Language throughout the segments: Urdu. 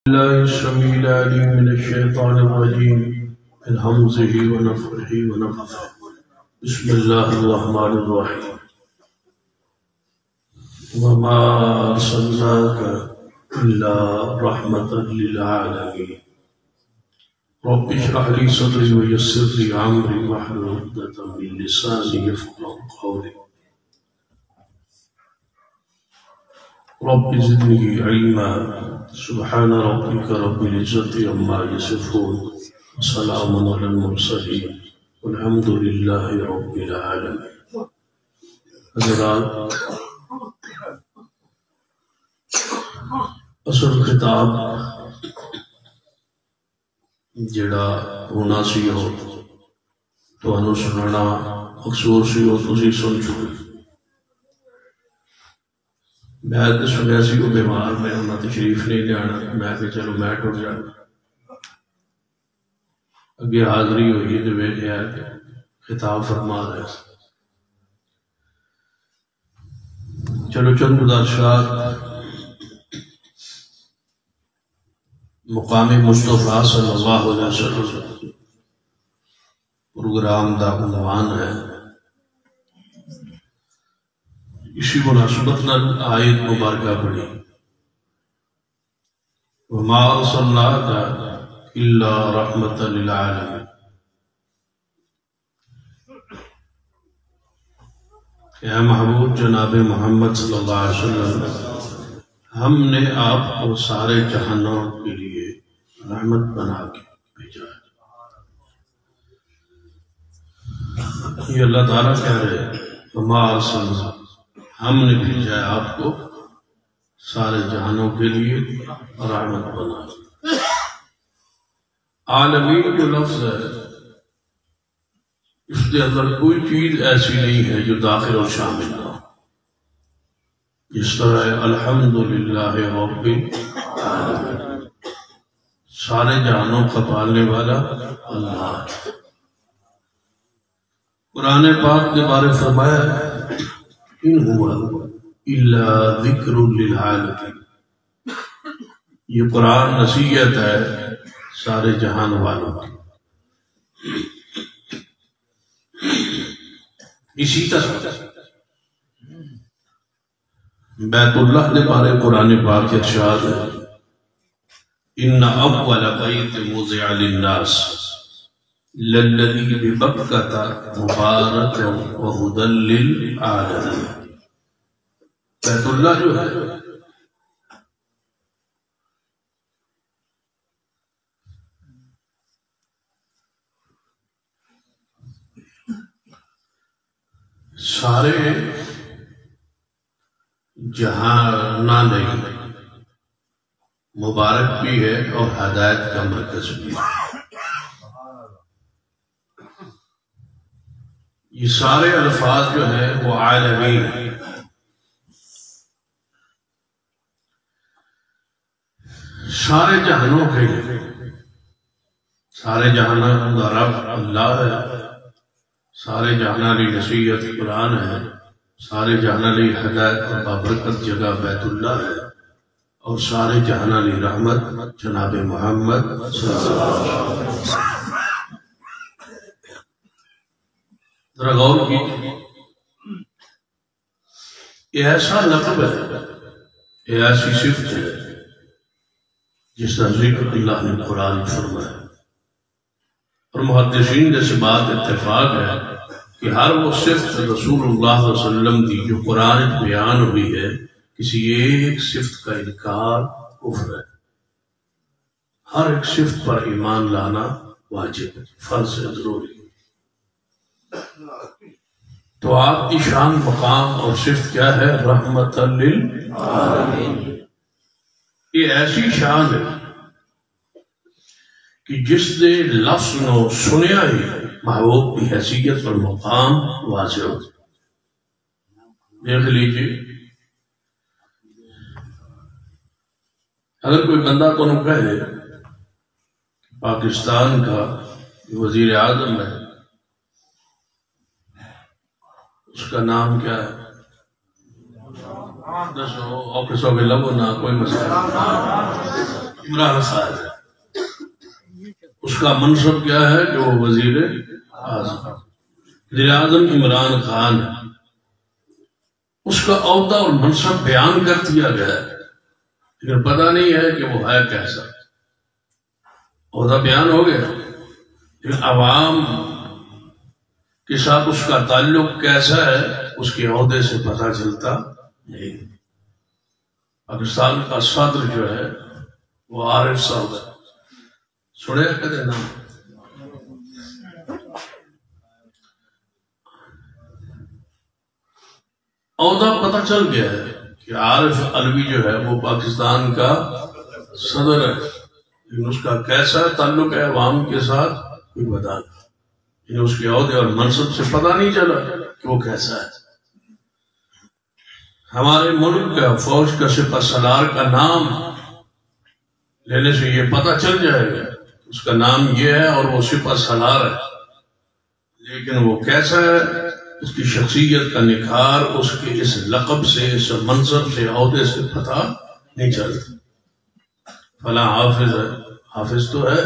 الله السميع العليم من الشيطان الرجيم من همزه ونفخه ونفثه. بسم الله الرحمن الرحيم. وما أرسلناك إلا رحمة للعالمين. رب اشرح لي صدري ويسر لي أمري واحلل عقدة من لساني يفقهوا قولي. رب زدني علما. سبحان ربك رب العزة عما يصفون وسلام على المرسلين والحمد لله رب العالمين. حضرات، اصل خطاب جڑا ہونا سی ہو تو انہوں سننا مقصور سی ہو تو سی سن چکے. میں تو سنیا سی وہ بیمار میں انہوں تشریف نہیں لیانا. میں کہ چلو میں ٹر جانا. اگے حاضری ہوئی تو ویکھیا کہ خطاب فرما رہے. چلو چند گزارشات مقام مصطفیٰ صلی اللہ علیہ وسلم پروگرام دا عنوان ہے. اسی مناسبت نال آیت مبارکہ پڑھی. وما ارسلناک الا رحمۃ للعالمین. اے محبوب جناب محمد صلی اللہ علیہ وسلم، ہم نے آپ کو سارے جہانوں کے لیے رحمت بنا کے بھیجا ہے. یہ اللہ تعالیٰ کہہ رہے ہیں وما ارسلناک، ہم نے بھیجا ہے آپ کو سارے جہانوں کے لیے رحمت بنا. عالمین جو لفظ ہے اس کے اندر کوئی چیز ایسی نہیں ہے جو داخل اور شامل نہ ہو. جس طرح الحمدللہ رب العالمین، سارے جہانوں کا پالنے والا اللہ. قرآن پاک کے بارے فرمایا ہے ان ہوا الا ذکر للعالمین. یہ قرآن نصیحت ہے سارے جہان والوں کی. اسی طرح بیت اللہ کے بارے قرآن پاک ارشاد ہے ان اول بیت وضع للناس للذی ببکۃ مبارکا وہدی للعالمین. بیت اللہ جو ہے سارے جہاں نہیں مبارک بھی ہے اور ہدایت کا مرکز بھی ہے. یہ سارے الفاظ جو ہیں وہ عالمین ہیں. سارے جہانوں کے لیے. سارے جہانوں کا رب اللہ ہے. سارے جہاں لی نصیحت قرآن ہے. سارے جہاں لی ہدایت اور بابرکت جگہ بیت اللہ ہے. اور سارے جہاں لی رحمت جناب محمد صلی اللہ علیہ وسلم. ذرا غور کیجیے. یہ ایسا لقب ہے، یہ ایسی صفت ہے جس کا ذکر اللہ نے قرآن فرمایا. اور محدثین جیسے بات اتفاق ہے کہ ہر وہ صفت رسول اللہ صلی اللہ علیہ وسلم کی جو قرآن بیان ہوئی ہے، کسی ایک صفت کا انکار کفر ہے. ہر ایک صفت پر ایمان لانا واجب، فرض ہے، ضروری. تو آپ کی شان، مقام اور صفت کیا ہے؟ رحمت للعالمین. یہ ایسی شان ہے کہ جس نے لفظ نو سنیا ہی محبوب کی حیثیت اور مقام واضح ہو. دیکھ لیجیے، اگر کوئی بندہ کو کہے پاکستان کا وزیر اعظم ہے، اس کا نام کیا ہے؟ دسو آفس ہو کے لگو نا، کوئی مسئلہ. عمران خان ہے، اس کا منصب کیا ہے کہ وہ وزیر اعظم، وزیر اعظم عمران خان ہے، اس کا عہدہ اور منصب بیان کر دیا گیا ہے، لیکن پتہ نہیں ہے کہ وہ ہے کیسا۔ عہدہ بیان ہو گیا لیکن عوام کے ساتھ اس کا تعلق کیسا ہے اس کے عہدے سے پتہ چلتا نہیں۔ پاکستان کا صدر جو ہے وہ عارف صاحب ہے، سنے کہتے نام؟ عہدہ پتہ چل گیا ہے کہ عارف علوی جو ہے وہ پاکستان کا صدر ہے، لیکن اس کا کیسا تعلق ہے عوام کے ساتھ کوئی پتہ نہیں، اس کے عہدے اور منصب سے پتہ نہیں چلا کہ وہ کیسا ہے۔ ہمارے ملک کا فوج کا سپہ سالار کا نام لینے سے یہ پتہ چل جائے گا اس کا نام یہ ہے اور وہ سپہ سالار ہے، لیکن وہ کیسا ہے اس کی شخصیت کا نکھار اس کے اس لقب سے، اس منصب سے، عہدے سے پتہ نہیں چلتا۔ فلاں حافظ ہے، حافظ تو ہے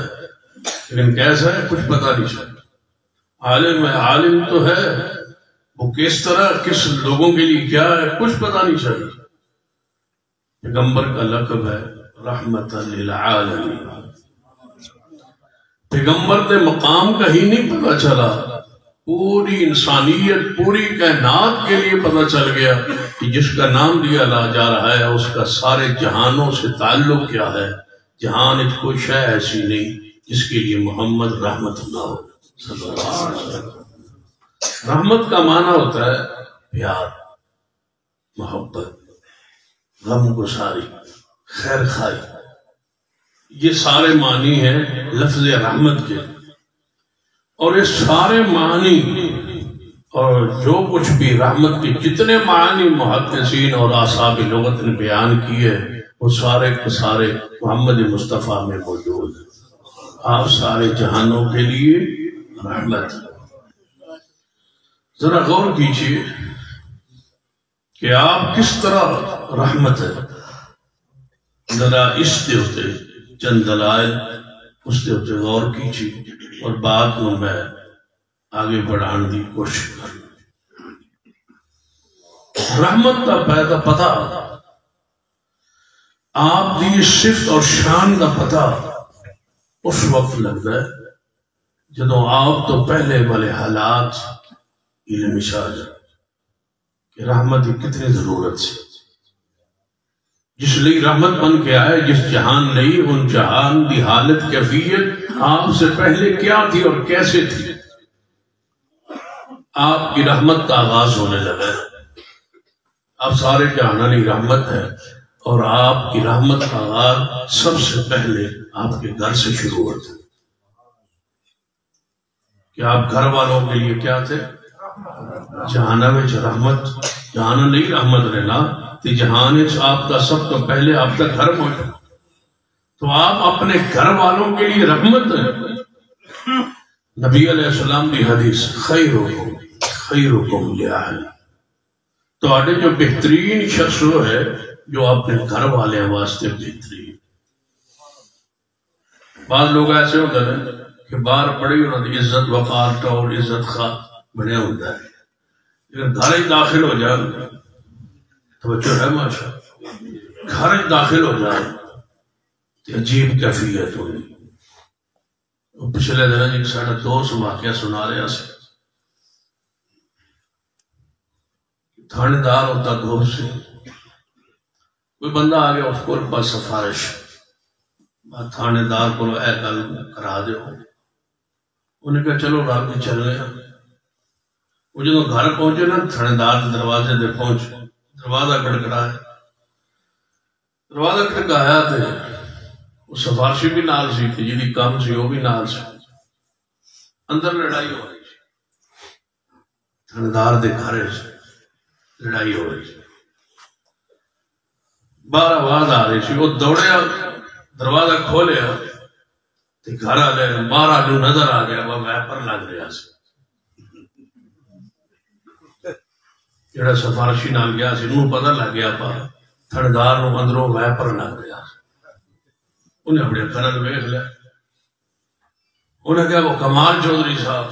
لیکن کیسا ہے کچھ پتہ نہیں چلتا۔ عالم ہے، عالم تو ہے، وہ کس طرح کس لوگوں کے لیے کیا ہے کچھ پتہ نہیں چلتا۔ پیغمبر کا لقب ہے رحمت للعالمین، پیغمبر کے مقام کا ہی نہیں پتہ چلا، پوری انسانیت پوری کائنات کے لیے پتہ چل گیا کہ جس کا نام لیا جا رہا ہے اس کا سارے جہانوں سے تعلق کیا ہے۔ جہان کوئی شے ایسی نہیں جس کے لیے محمد رحمت اللہ ہو صلی اللہ علیہ وسلم۔ رحمت کا معنی ہوتا ہے پیار، محبت، غم گساری، خیر خائی، یہ سارے معنی ہیں لفظ رحمت کے، اور یہ سارے معنی اور جو کچھ بھی رحمت کے جتنے معنی محدثین اور اصحاب لغت نے بیان کیے وہ سارے کے سارے محمد مصطفیٰ میں موجود ہیں۔ آپ سارے جہانوں کے لیے رحمت۔ ذرا غور کیجیے کہ آپ کس طرح رحمت ہے، ذرا اس دے ہوتے چند دلائل اس دے ہوتے غور کیجیے اور بات میں آگے بڑھانے کی کوشش کروں۔ رحمت کا پیدا پتہ، آپ کی صفت اور شان کا پتہ اس وقت لگتا ہے جدو آپ تو پہلے والے حالات علم آ جائے کہ رحمت کی کتنی ضرورت ہے۔ جس لئے رحمت بن کے آئے جس جہان نہیں ان جہان کی حالت کیفیت آپ سے پہلے کیا تھی اور کیسے تھی۔ آپ کی رحمت کا آغاز ہونے لگا ہے، اب سارے جہانانی رحمت ہے اور آپ کی رحمت کا آغاز سب سے پہلے آپ کے گھر سے شروع ہوتا ہے کہ آپ گھر والوں کے لیے کیا تھے؟ جہانا میں رحمت، جہانا نہیں رحمت رہنا کہ جہان آپ کا سب تو پہلے آپ کا گھر موجود، تو آپ اپنے گھر والوں کے لیے رحمت ہے۔ نبی علیہ السلام کی حدیث خیرکم لأہلی، تو آٹے جو بہترین شخص وہ ہے جو اپنے گھر والے واسطے بہترین۔ بعض لوگ ایسے ہوتے ہیں کہ باہر پڑی انہوں نے عزت وقار ٹور عزت خواہ بنے ہوتا ہے، لیکن گھر ہی داخل ہو جائے توجہ ہے ماشاء، گھر ہی داخل ہو جائے تو عجیب کیفیت ہوئی۔ پچھلے دن ایک ساڑھا دوست واقعہ سنا رہا سے، تھانے دار ہوتا گھر سے کوئی بندہ آ گیا اس کو پاس سفارش تھانے دار کو اے گل کرا دے، انہیں کہا چلو رات میں چل گئے۔ وہ جب گھر پہنچے نا تھانے دار دروازے دے پہنچ دروازہ کھڑکڑا ہے، دروازہ کھڑکایا تھے وہ سفارشی بھی نال سی تھی جی کام سی وہ بھی نال سی، اندر لڑائی ہو رہی سی، تھاندار دے گھر لڑائی ہو رہی سی، باہر آواز آ رہی سی، وہ دوڑیا دروازہ کھولیا تے گھر والے باہر آلو نظر آ گیا وہ ویپر لگ رہا سی، جڑا سفارشی نال گیا سی انہوں پتہ لگ گیا پر تھاندار نو اندروں ویپر لگ رہا سی۔ انہیں اپنے گھر ویکھ لیا، انہیں کہا وہ کمال چودھری صاحب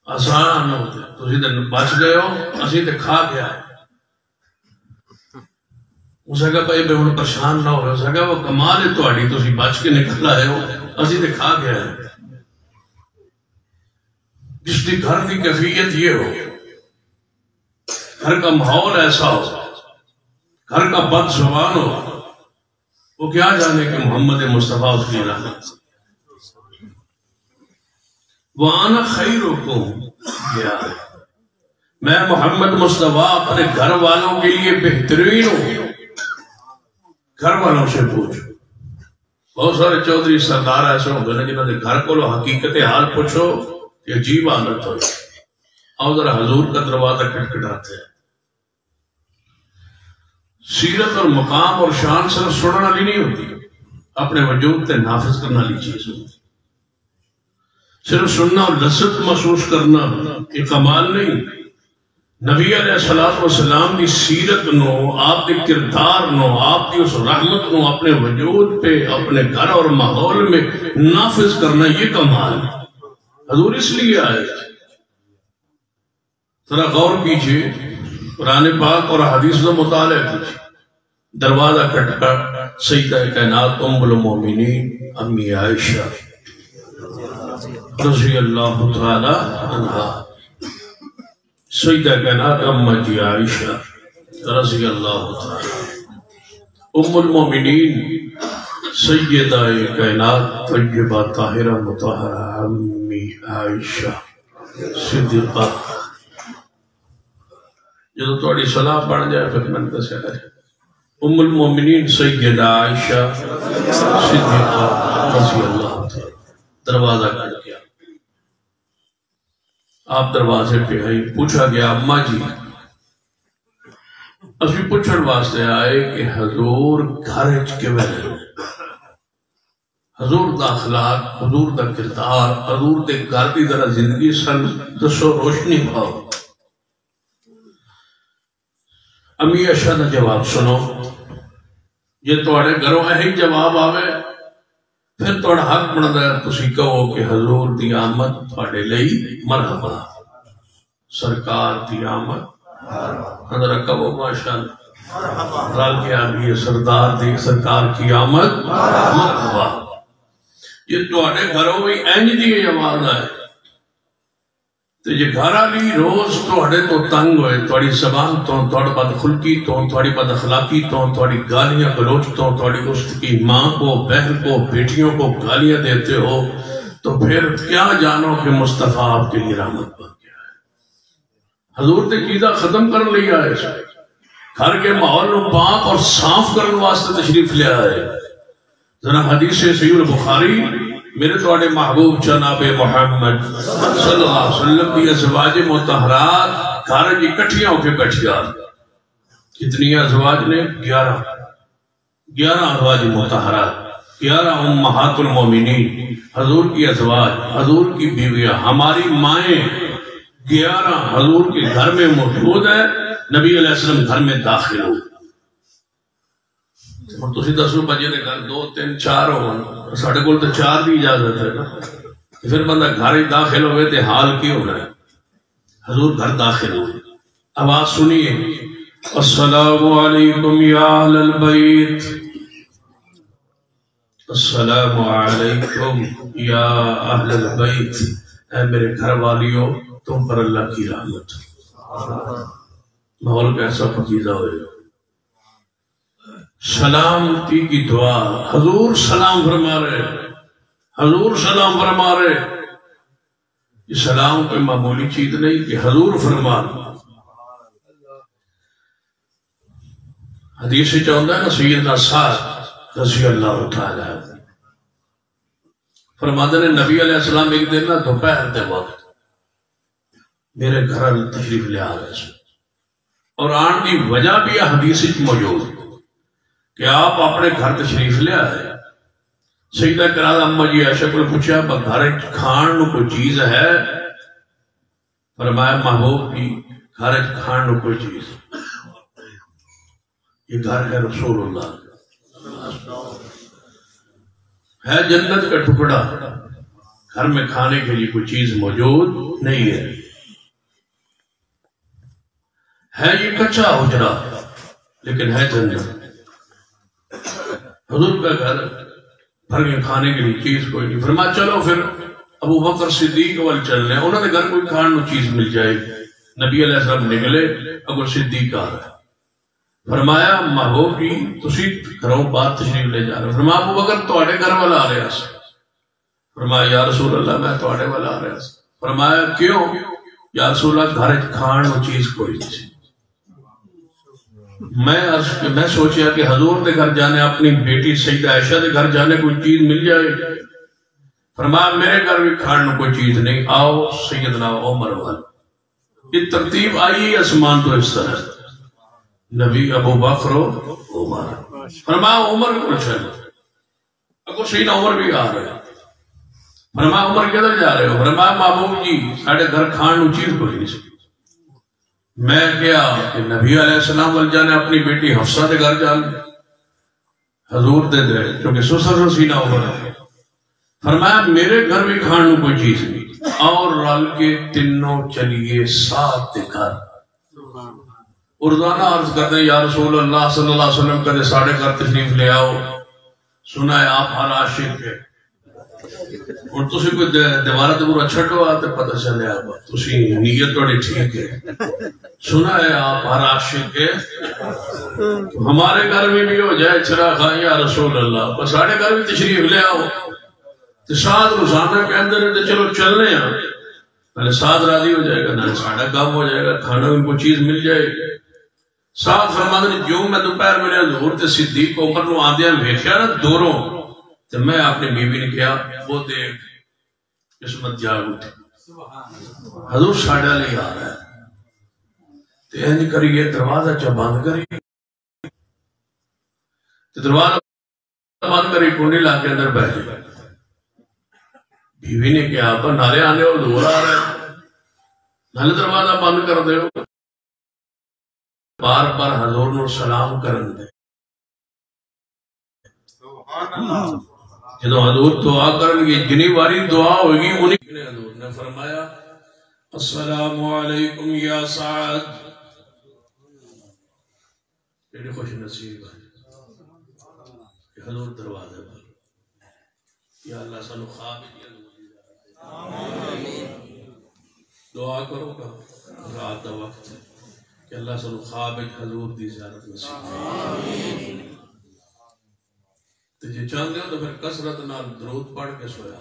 آسان ہوتے تسی تے بچ گئے ہو، اسی تے کھا کے آئے۔ اسے کہا بھائی میں ہوں پریشان نہ ہو، اسے کہا وہ کمال ہے تہاڈی، تسی بچ کے نکل آئے ہو، اسی تے کھا کے آئے۔ جس کی گھر کی کیفیت یہ ہو، گھر کا ماحول ایسا ہو، گھر کا بد زبان ہو، وہ کیا جانے کہ محمد مصطفیٰ اس کی رحمت۔ وَأَنَا خَيْرُكُمْ کیا ہے، میں محمد مصطفیٰ اپنے گھر والوں کے لیے بہترین ہوں۔ گھر والوں سے پوچھو، بہت سارے چودھری سردار ایسے ہوں گے جنہوں نے گھر کو لو حقیقت حال پوچھو کہ عجیب حالت ہو، اور ذرا حضور کا دروازہ کھٹکھٹاتے ہیں۔ سیرت اور مقام اور شان صرف سننا والی نہیں ہوتی، اپنے وجود تے نافذ کرنا والی چیز ہوتی۔ صرف سننا اور لذت محسوس کرنا یہ کمال نہیں۔ نبی علیہ السلام کی سیرت نو، آپ کے کردار نو، آپ کی اس رحمت نو اپنے وجود پہ، اپنے گھر اور ماحول میں نافذ کرنا یہ کمال ہے۔ حضور اس لیے آئے، ذرا غور کیجئے، قرآن پاک اور حدیث کا مطالعہ کیجئے۔ دروازہ کھٹکا، سیدہ کائنات ام المومنین امی عائشہ رضی اللہ تعالی عنہا، سیدہ کائنات اما جی عائشہ رضی اللہ تعالی، ام المومنین سیدہ کائنات طیبہ طاہرہ مطہرہ امی عائشہ صدیقہ۔ جب تھوڑی صلاح پڑھ جائے پھر من کا سہر ام المومنین سیدہ عائشہ صدیقہ رضی اللہ تعالی۔ دروازہ کھڑ گیا، آپ دروازے پہ آئی، پوچھا گیا اماں جی، اسی پوچھن واسطے آئے کہ حضور گھر کے ویلے، حضور دا اخلاق، حضور دا کردار، حضور دے گھر دی ذرا زندگی سن دسو، روشنی پاؤ۔ امی عائشہ دا جواب سنو، یہ تواڈے گھروں یہی جواب آوے پھر تھوڑا حق بنتا ہے تسی کہو کہ حضور دی آمد تھوڑے لئی مرحبا، سرکار دی آمد حضرت کہو ماشاءاللہ، رال کے آگئی سردار دی سرکار کی آمد مرحبا۔ یہ تھوڑے گھروں میں اینج دی آواز آئے تو یہ گھر والی روز تھوڑے تو تنگ ہوئے، تھوڑی زبان تو، تھوڑی بدخلقی تو، تھوڑی بداخلاقی تو، تھوڑی گالیاں گلوچ تو، تھوڑی اس کی ماں کو، بہن کو، بیٹیوں کو گالیاں دیتے ہو، تو پھر کیا جانو کہ مصطفیٰ آپ کے لیے رحمت بن گیا ہے۔ حضور تے چیزاں ختم کر لیا ہے، گھر کے ماحول کو پاک اور صاف کرنے واسطے تشریف لے آئے۔ ذرا حدیث صحیح البخاری، میرے تواڈے محبوب جناب محمد صلی اللہ علیہ وسلم کی ازواج مطہرات گھر کی کٹھیاں ہو کے کٹھیاں، کتنی ازواج نے؟ 11 ازواج مطہرات، 11 امہات المومنین، حضور کی ازواج، حضور کی بیویاں، ہماری مائیں 11 حضور کے گھر میں موجود ہے۔ نبی علیہ السلام گھر میں داخل ہو، اور تسی دسو بجے دے گھر 2 3 4 ہو، ساڑھے کول تو 4 بھی اجازت ہے نا، پھر بندہ گھر ہی داخل ہوئے تے حال کی ہونا ہے۔ حضور گھر داخل ہوئے، آواز سنیے، السلام علیکم یا اہل البیت، السلام علیکم یا اہل البیت، اے میرے گھر والیوں تم پر اللہ کی رحمت۔ ماحول کیسا پکیزہ ہوئے گا، سلامتی کی دعا، حضور سلام فرما رہے، حضور سلام فرما رہے۔ یہ سلام کوئی معمولی چیز نہیں کہ حضور فرما رہے۔ حدیث چاہتا ہے نا سیدنا سعد رضی اللہ تعالی فرماتے ہیں نبی علیہ السلام ایک دن نا دوپہر دے وقت میرے گھر تشریف لے آ رہے ہیں، اور آن کی وجہ بھی حدیث موجود کہ آپ اپنے گھر تشریف لے آئے۔ سیدہ کراد اماں جی عائشہ کو پوچھا گھر کھان نو کوئی چیز ہے؟ فرمایا محبوب کی گھر کھان نو کوئی چیز، یہ گھر ہے رسول اللہ ہے جنت کا ٹکڑا، گھر میں کھانے کے لیے کوئی چیز موجود نہیں ہے یہ کچا حجرا لیکن ہے جنت۔ حضور کا گھر، گھر میں کھانے کے لیے چیز کوئی نہیں، فرمایا چلو پھر ابو بکر صدیق وال چلنے، انہوں نے گھر کوئی کھانے چیز مل جائے۔ نبی علیہ السلام نکلے، ابو صدیق آ رہا ہے، فرمایا محبوب جی تسی گھروں بات تشریف لے جا رہے، فرمایا ابو بکر تواڈے گھر والا آ رہا سی، فرمایا یا رسول اللہ میں تواڈے والا آ رہا سی، فرمایا کیوں؟ یا رسول اللہ گھر کھان وہ چیز کوئی نہیں سی۔ میں سوچیا کہ حضور دے گھر جانے، اپنی بیٹی سیدہ عائشہ دے گھر جانے کوئی چیز مل جائے، فرمایا میرے گھر بھی کھان کوئی چیز نہیں، آؤ سیدنا عمر وال۔ یہ ترتیب آئی اسمان تو اس طرح، نبی ابو بکر عمر، فرمایا عمر کو چل، اگو سیدنا عمر بھی آ رہے، فرمایا عمر کدھر جا رہے ہو؟ فرمایا محبوب جی ساڑھے گھر کھان چیز کوئی نہیں سی۔ میں کیا کہ نبی علیہ السلام وال جانے اپنی بیٹی حفصہ دے گھر جانے، حضور دے دے کیونکہ سسر سیدنا عمر ہے، فرمایا میرے گھر بھی کھان کوئی چیز نہیں، اور رل کے تینوں چلیے ساتھ دے گھر۔ اردانہ عرض کرتے ہیں یا رسول اللہ صلی اللہ علیہ وسلم کہتے ساڑھے گھر تشریف لے آؤ، سنا ہے آپ ہر عاشق ہے، اور تسی کوئی دیوارہ تے پورا چھٹو آتے پتہ چلے آپ تسی نیت توڑی ٹھیک ہے، سنا ہے آپ ہر عاشق ہے، ہمارے گھر میں بھی ہو جائے چرا خواہ یا رسول اللہ، بس ساڑھے گھر بھی تشریف لے آؤ، تو ساتھ روزانہ کے اندر ہے تو چلو چلنے ہیں، پہلے ساتھ راضی ہو جائے گا، نہ ساڑھا کام ہو جائے گا، کھانا ان کو چیز مل جائے گی۔ ساتھ فرماتے ہیں جو میں دوپہر میرے حضور تے صدیق عمر نو آندیاں ویکھیا نا دوروں، تو میں اپنی بیوی نے کہا وہ دیکھ قسمت جاگ اٹھی، حضور ساڑھا لے آ رہا ہے، تو اینج کریے دروازہ چا بند کریے، تو دروازہ بند کری کنڈی لا کے اندر بیٹھ جائے۔ بیوی نے کہا آپ نالے آنے ہو دور آ رہے نالے دروازہ بند کر دے ہو، بار بار حضور نو سلام کرن دے، جدو حضور دعا کرن گے جنی باری دعا ہوگی انہی نے حضور نے فرمایا السلام علیکم یا سعد، یہ خوش نصیب ہے کہ حضور دروازے پر، یا اللہ سانو خواب دعا کرو گا رات دا وقت کہ اللہ سانو خواب حضور دی زیارت نصیب، تو جی چاہتے ہو تو پھر کسرت نال درود پڑھ کے سویا،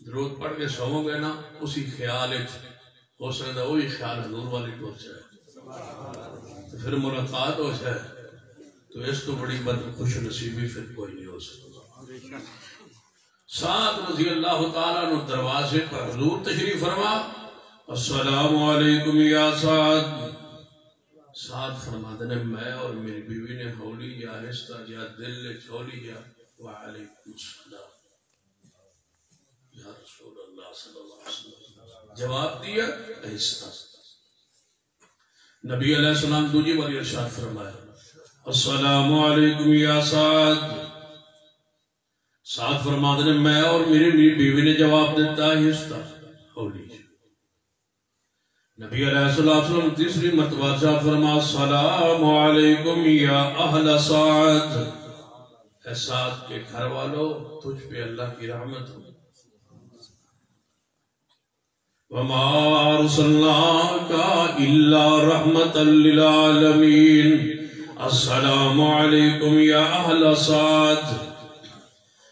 درود پڑھ کے سو گے نا اسی خیال ہو سکتا وہی خیال حضور والی ٹور جائے، تو پھر ملاقات ہو جائے، تو اس تو بڑی خوش نصیبی پھر کوئی نہیں ہو سکتا۔ سعد رضی اللہ تعالیٰ نے دروازے پر حضور تشریف فرما، السلام علیکم یا سعد، سعد فرماتے ہیں میں اور میری بیوی نے ہولی یا آہستہ یا دل نے چھولی یا وعلیکم السلام یا رسول اللہ صلی اللہ علیہ وسلم، جواب دیا آہستہ۔ نبی علیہ السلام دوجی باری ارشاد فرمایا السلام علیکم یا سعد، سعد فرماتے ہیں میں اور میری بیوی نے جواب دیتا آہستہ ہولی۔ نبی علیہ السلام تیسری مرتبہ ارشاد فرمایا السلام علیکم یا اہل سعد، اے سعد کے گھر والو تجھ پہ اللہ کی رحمت ہو، وما ارسلناک الا رحمتا للعالمین، السلام علیکم یا اہل سعد،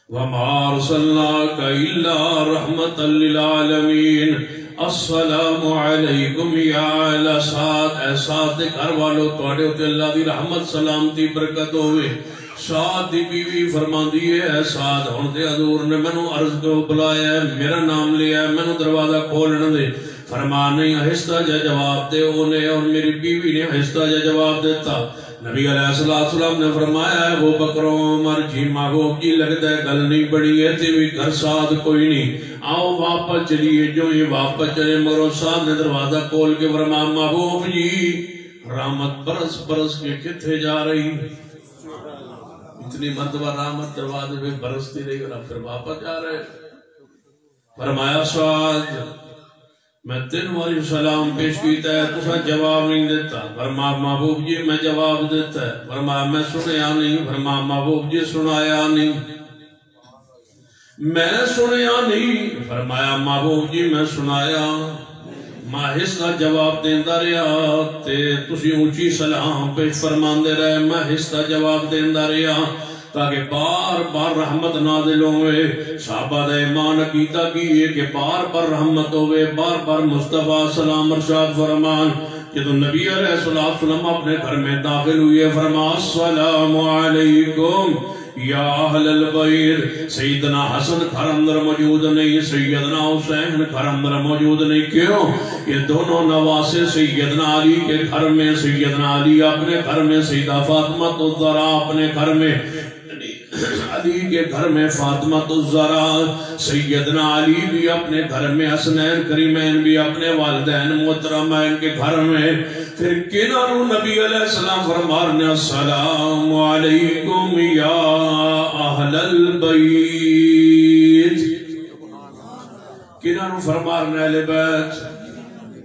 وما ارسلناک الا رحمتا للعالمین، السلام علیکم یا اہل سعد، اے سعد دے گھر والو توڑے ہوتے اللہ دی رحمت سلامتی برکت ہوئے۔ سعد دی بیوی فرمان دیئے اے سعد ہون دے حضور نے منو عرض کو بلایا ہے، میرا نام لیا ہے، منو دروازہ کھولنے دے، فرمان نہیں آہستہ جا جواب دے، انہیں اور میری بیوی نے آہستہ جا جواب دیتا۔ نبی علیہ السلام نے فرمایا ہے وہ بکر عمر جی محبوب جی لگتا ہے گل نہیں بڑی ہے تیوی گھر ساتھ کوئی نہیں، آؤ واپس چلیے، جو یہ واپس چلے مگر صاحب نے دروازہ کھول کے فرمایا محبوب جی رحمت برس برس کے کتھے جا رہی، اتنی مرتبہ رحمت دروازے پہ برستی رہی اور پھر واپس جا رہے. فرمایا سعد میں 3 بار سلام پیش کیتا ہے تو جواب نہیں دیتا. فرمایا محبوب جی میں جواب دیتا ہے. فرمایا میں سنیا نہیں. فرمایا محبوب جی سنایا نہیں. میں سنیا نہیں. فرمایا محبوب جی میں سنایا. میں حصہ جواب دیندہ رہا تے تسی اونچی سلام پیش فرماندے رہے. میں حصہ جواب دیندہ رہا تاکہ بار بار رحمت نازل ہوئے. صحابہ دا ایمان عقیدہ کیے کہ بار بار رحمت ہوئے. بار بار مصطفیٰ سلام ارشاد فرمان کہ تو نبی علیہ السلام اپنے گھر میں داخل ہوئے. فرما السلام علیکم یا اہل البیت. سیدنا حسن گھر اندر موجود نہیں, سیدنا حسین گھر اندر موجود نہیں. کیوں؟ یہ دونوں نواسے سیدنا علی کے گھر میں, سیدنا علی اپنے گھر میں, سیدہ فاطمہ الزہرا اپنے گھر میں, علی کے گھر میں فاطمہ الزہرا, سیدنا علی بھی اپنے گھر میں, حسنین کریمین بھی اپنے والدین محترمین کے گھر میں. پھر کنانو نبی علیہ السلام فرمارنے السلام علیکم یا اہل البیت. کنانو فرمارنے اہل بیت,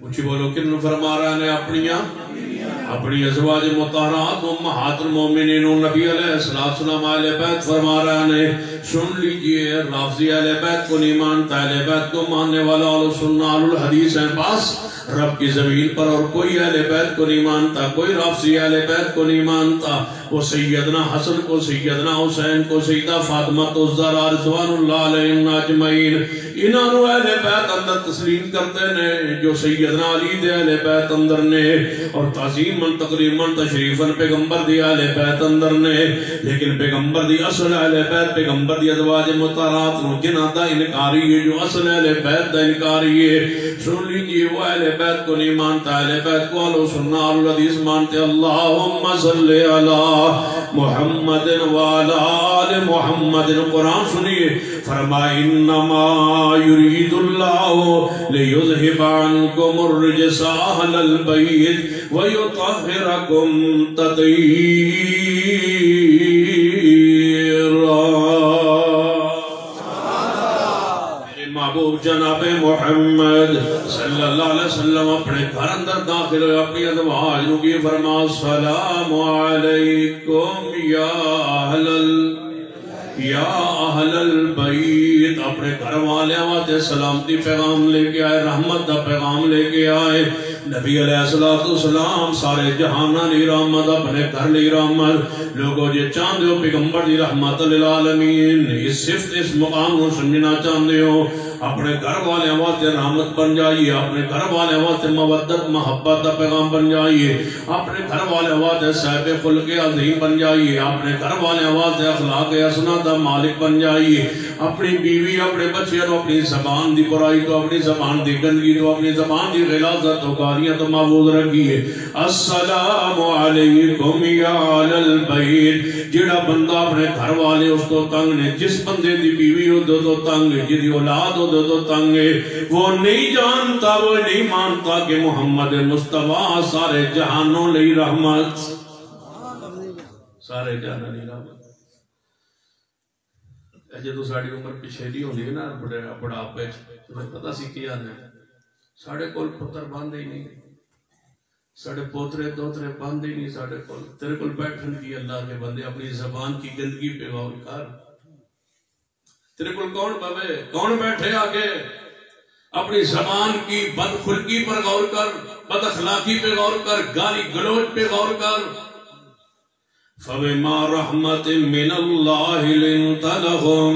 کچھ بولو کنانو فرمارنے اپنی ازواج مطہرات امہات المومنین. نبی علیہ السلام اہل بیت فرما رہے ہیں سن لیجئے, رافضی اہل بیت کو نہیں مانتا, اہل بیت کو ماننے والا اہل سنہ اہل الحدیث ہیں بس رب کی زمین پر, اور کوئی اہل بیت کو نہیں مانتا, کوئی رافضی اہل بیت کو نہیں مانتا. وہ سیدنا حسن کو, سیدنا حسین کو, سیدہ فاطمہ الزہرا رضوان اللہ علیہم اجمعین انہوں اہل بیت اندر تسلیم کرتے ہیں جو سیدنا علی دے اہل بیت اندر نے, اور تعظیماً تقریماً تشریفاً پیغمبر دی اہل بیت اندر نے. لیکن پیغمبر دی اصل اہل بیت, پیغمبر دی ازواج مطہرات نو جنہاں دا انکاری ہے, جو اصل اہل بیت دا انکاری ہے, سن لیجئے وہ اہل بیت کو نہیں مانتا. اہل بیت کو اہل سنہ اہل الحدیث مانتے. اللہم صلی علی محمد وعلی آل محمد. قرآن سنیے, فرمایا انما یرید اللہ لیذہب عنکم الرجس اہل البیت ویطہرکم تطہیرا. محبوب جناب محمد صلی اللہ علیہ وسلم اپنے گھر اندر داخل ہوئے, اپنی ازواج نو کی فرما السلام علیکم یا اہل البیت. اپنے گھر والے آتے سلامتی پیغام لے کے آئے, رحمت دا پیغام لے کے آئے. نبی علیہ السلام سارے جہانہ لی رحمت, اپنے گھر لی رحمت. لوگوں جے چاندے ہو پیغمبر دی رحمت للعالمین, اس صفت اس مقام نو سمجھنا چاندے ہو, اپنے گھر والے واسطے رحمت بن جائیے, اپنے گھر والے واسطے مودت محبت دا پیغام بن جائیے, اپنے گھر والے واسطے صاحب خلق عظیم بن جائیے, اپنے گھر والے واسطے اخلاق حسنہ دا مالک بن جائیے. اپنی بیوی اپنے بچے تو اپنی زبان دی برائی تو, اپنی زبان دی گندگی تو, اپنی زبان دی غلاظت تو گالیاں تو محفوظ رکھیے. السلام علیکم یا اہل البیت. جڑا بندہ اپنے گھر والے اس کو تنگ نے, جس بندے دی بیوی ہو دو تنگ, جدی اولاد ہو دو تنگ, وہ نہیں جانتا, وہ نہیں مانتا کہ محمد مصطفیٰ سارے جہانوں لئی رحمت, سارے جہانوں لئی رحمت. جدو ساڑی عمر پچھیلی ہونی ہے نا بڑا پیچ, تمہیں پتہ سی کیا نے ساڑے کول پتر باندھے ہی نہیں, ساڑے پوترے دوترے باندھے ہی نہیں ساڑے کول. تیرے کول بیٹھن کی اللہ کے بندے اپنی زبان کی گندگی پہ غور کر. تیرے کول کون بوے, کون بیٹھے آگے, اپنی زبان کی بدخلقی پر غور کر, بد اخلاقی پہ غور کر, گالی گلوچ پہ غور کر. فَبِمَا رَحْمَةٍ مِّنَ اللَّهِ لِنْتَ لَهُمْ.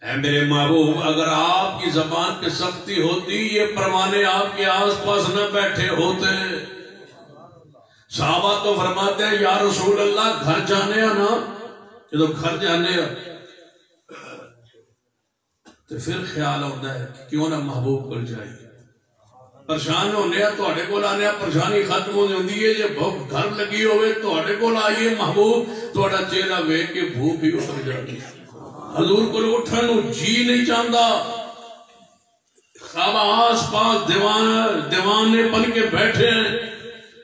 اے میرے محبوب, اگر آپ کی زبان پہ سختی ہوتی یہ پروانے آپ کے آس پاس نہ بیٹھے ہوتے. صحابہ تو فرماتے ہیں یا رسول اللہ گھر جانے نا, کہ تو گھر جانے تو پھر خیال ہوتا ہے کہ کیوں نہ محبوب کل جائیے. پریشان ہونے تو اڑے کو لانے پریشانی ختم ہو جاتی ہے. جب بھوک گھر لگی ہوئے تو اڑے کو لائیے محبوب, تو اڑا چہرہ ویکھ کے بھوک ہی اتر جاتی. حضور کو اٹھن جی نہیں چاہتا. صحابہ آس پاس دیوانے بن کے بیٹھے ہیں,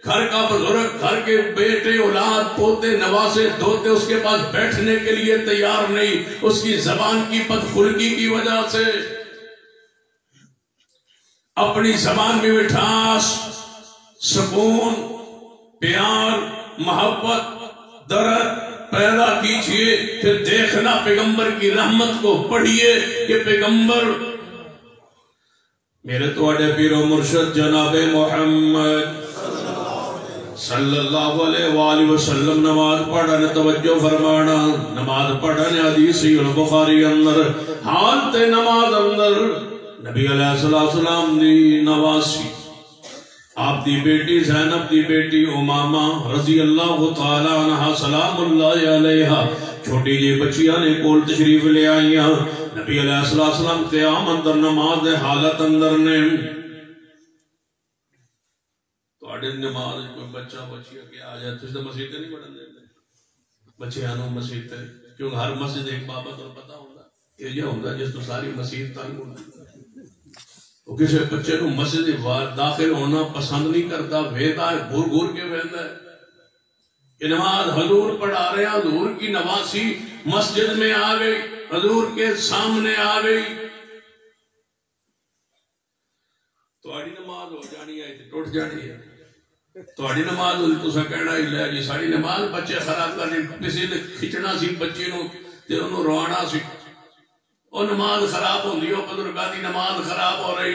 گھر کا بزرگ، گھر کے بیٹے، اولاد، پوتے، نواسے، دوتے اس کے پاس بیٹھنے کے لیے تیار نہیں، اس کی زبان کی بدخلقی کی وجہ سے۔ اپنی زبان میں مٹھاس، سکون، پیار، محبت، درد پیدا کیجئے، پھر دیکھنا پیغمبر کی رحمت کو پڑھیے کہ پیغمبر میرے توڑے پیر و مرشد جناب محمد صلی اللہ علیہ وآلہ وسلم نماز پڑھنے توجہ فرمانا، نماز پڑھنے حدیثی البخاری اندر حالت نماز اندر نبی علیہ السلام دی نواسی آپ دی بیٹی زینب دی بیٹی امامہ رضی اللہ تعالی عنہ سلام اللہ علیہ چھوٹی جی بچیاں نے کول تشریف لے آئیاں، نبی علیہ السلام قیام اندر نماز دے حالت اندر نے نماز کوئی بچہ بچی کے آ جائے تو اس نے مسجد نہیں پڑھن دیتے بچے آنوں مسجد کیونکہ ہر مسجد ایک بابت اور پتہ ہوتا یہ ہوتا جس تو ساری مسجد تنگ ہوتی وہ کسی بچے کو مسجد داخل ہونا پسند نہیں کرتا، ویدہ ہے گھور گھور کے ویدہ ہے یہ نماز حضور پڑھا رہے ہیں، حضور کی نواسی مسجد میں آ گئی، حضور کے سامنے آ گئی، توڑی نماز ہو جانی ہے ٹوٹ جانی ہے، توڑی نماز ہوئی تو سا کہنا ہی لے جی ساڑی نماز بچے خراب کرنے کسی نے کھچنا سی بچے نو تے انہوں روانا سی اور نماز خراب ہوں دیو بزرگاں دی نماز خراب ہو رہی،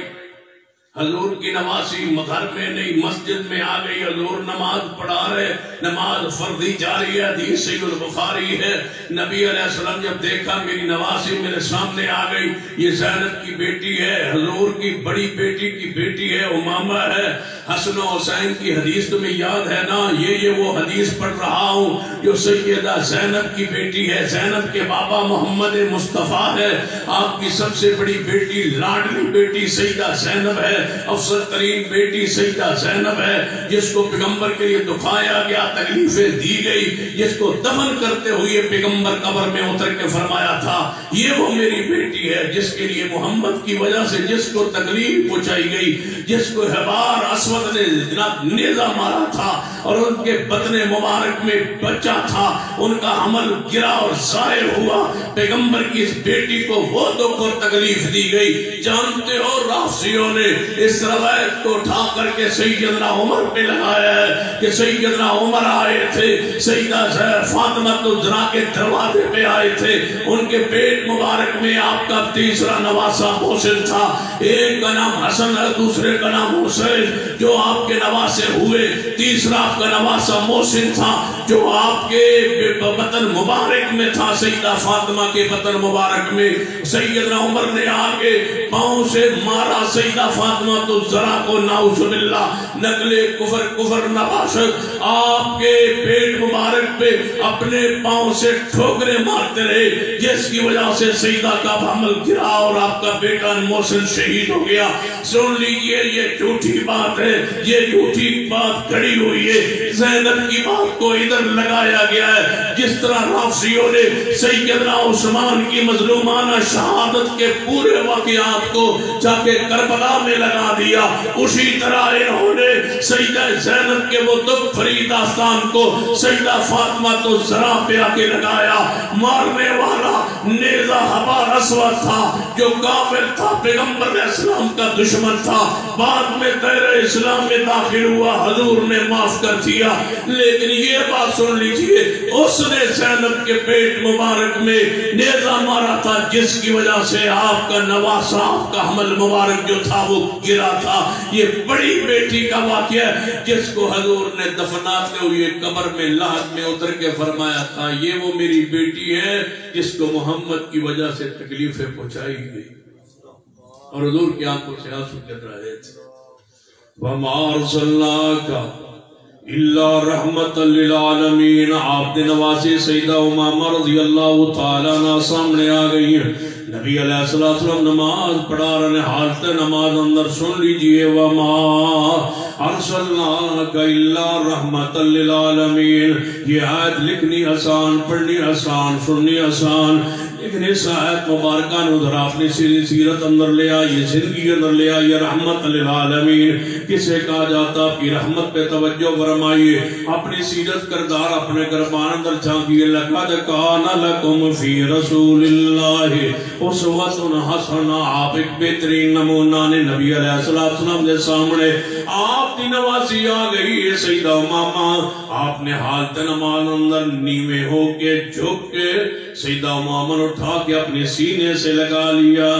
حضور کی نمازی گھر میں نہیں مسجد میں آ گئی، حضور نماز پڑھا رہے، نماز فرضی جاری ہے، حدیث صحیح البخاری ہے، نبی علیہ السلام جب دیکھا میری نوازی میرے سامنے آ گئی، یہ زینب کی بیٹی ہے، حضور کی بڑی بیٹی کی بیٹی ہے، امامہ ہے، حسن و حسین کی حدیث تمہیں یاد ہے نا، یہ وہ حدیث پڑھ رہا ہوں جو سیدہ زینب کی بیٹی ہے، زینب کے بابا محمد مصطفیٰ ہے، آپ کی سب سے بڑی بیٹی لاڈلی بیٹی سیدہ زینب ہے، افضل ترین بیٹی سیدہ زینب ہے، جس کو پیغمبر کے لیے دکھایا گیا، تکلیفیں دی گئی، جس کو دفن کرتے ہوئے پیغمبر قبر میں اتر کے فرمایا تھا یہ وہ میری بیٹی ہے، جس کے لیے محمد کی وجہ سے جس کو تکلیف پہنچائی گئی، جس کو حبار اسود نے نیزہ مارا تھا اور ان کے بطن مبارک میں بچہ تھا، ان کا عمل گرا اور ضائع ہوا، پیغمبر کی اس بیٹی کو وہ دکھ اور تکلیف دی گئی۔ جانتے ہو رافضیوں نے اس روایت کو اٹھا کر کے سیدنا عمر پہ لگایا ہے کہ سیدنا عمر آئے تھے، سیدہ فاطمہ الزہرا کے دروازے پہ آئے تھے، ان کے پیٹ مبارک میں آپ کا تیسرا نواسہ محسن تھا، ایک کا نام حسن ہے دوسرے کا نام حسین، جو آپ کے نواسے ہوئے، تیسرا آپ کا نواسہ محسن تھا جو آپ کے بطن مبارک میں تھا، سیدہ فاطمہ کے بطن مبارک میں۔ سیدنا عمر نے آگے پاؤں سے مارا سیدہ فاطمہ الزہرا کو، نعوذ باللہ، نقل کفر نباشت، آپ کے پیٹ مبارک پہ اپنے پاؤں سے ٹھوکریں مارتے رہے، جس کی وجہ سے سیدہ کا حمل گرا اور آپ کا بیٹا محسن شہید ہو گیا۔ سن لیجئے یہ جھوٹی بات ہے، یہ جھوٹی بات کھڑی ہوئی ہے، زینب کی بات کو ادھر لگایا گیا ہے، جس طرح رافضیوں نے سیدنا عثمان کی مظلومانہ شہادت کے پورے واقعات کو جا کے کربلا میں لگا دیا، اسی طرح انہوں نے سیدہ زینب کے وہ دکھ بھری داستان کو سیدہ فاطمہ الزہرا پہ آ کے لگایا۔ مارنے والا نیزہ حبار اسود تھا جو کافر تھا، پیغمبر علیہ السلام کا دشمن تھا، بعد میں دائرہ اسلام میں داخل ہوا، حضور نے معاف کر دیا، لیکن یہ بات سن لیجئے اس نے زینب کے پیٹ مبارک میں نیزہ مارا تھا، جس کی وجہ سے آپ کا نواسہ، آپ کا حمل مبارک جو تھا وہ گرا تھا۔ یہ بڑی بیٹی کا واقعہ ہے جس کو حضور نے دفناتے ہوئے قبر میں لحد میں اتر کے فرمایا تھا یہ وہ میری بیٹی ہے جس کو محمد کی وجہ سے تکلیفیں پہنچائی گئی، اور حضور کی آنکھوں سے آنسو گر رہے تھے۔ وَمَا أَرْسَلْنَاكَ إِلَّا رَحْمَةً لِلْعَالَمِينَ۔ آپ نے نواسی سیدہ امامہ رضی اللہ تعالیٰ عنہ سامنے آ گئی ہیں، نبی علیہ السلام نماز پڑھا رہے، حالت نماز اندر سن لیجئے وَمَا أَرْسَلْنَاكَ إِلَّا رَحْمَةً لِلْعَالَمِينَ۔ یہ آیت لکھنی آسان، پڑھنی آسان، سننی آسان، لیکن اس آیت مبارکہ نے ادھر اپنی سیرت اندر لے آئیے، زندگی اندر لے آئیے، رحمت للعالمین کسے کہا جاتا؟ آپ کی رحمت پہ توجہ فرمائیے، اپنی سیرت کردار اپنے گربان اندر جھانکیے۔ لقد کان لکم فی رسول اللہ اسوۃ حسنہ، آپ ایک بہترین نمونہ نے نبی علیہ السلام کے سامنے آپ کی نوازی آ گئی ہے۔ سیدہ امامہ آپ نے حالت نماز اندر نیوے ہو کے جھک کے سیدہ امامہ نے اٹھا کے اپنے سینے سے لگا لیا۔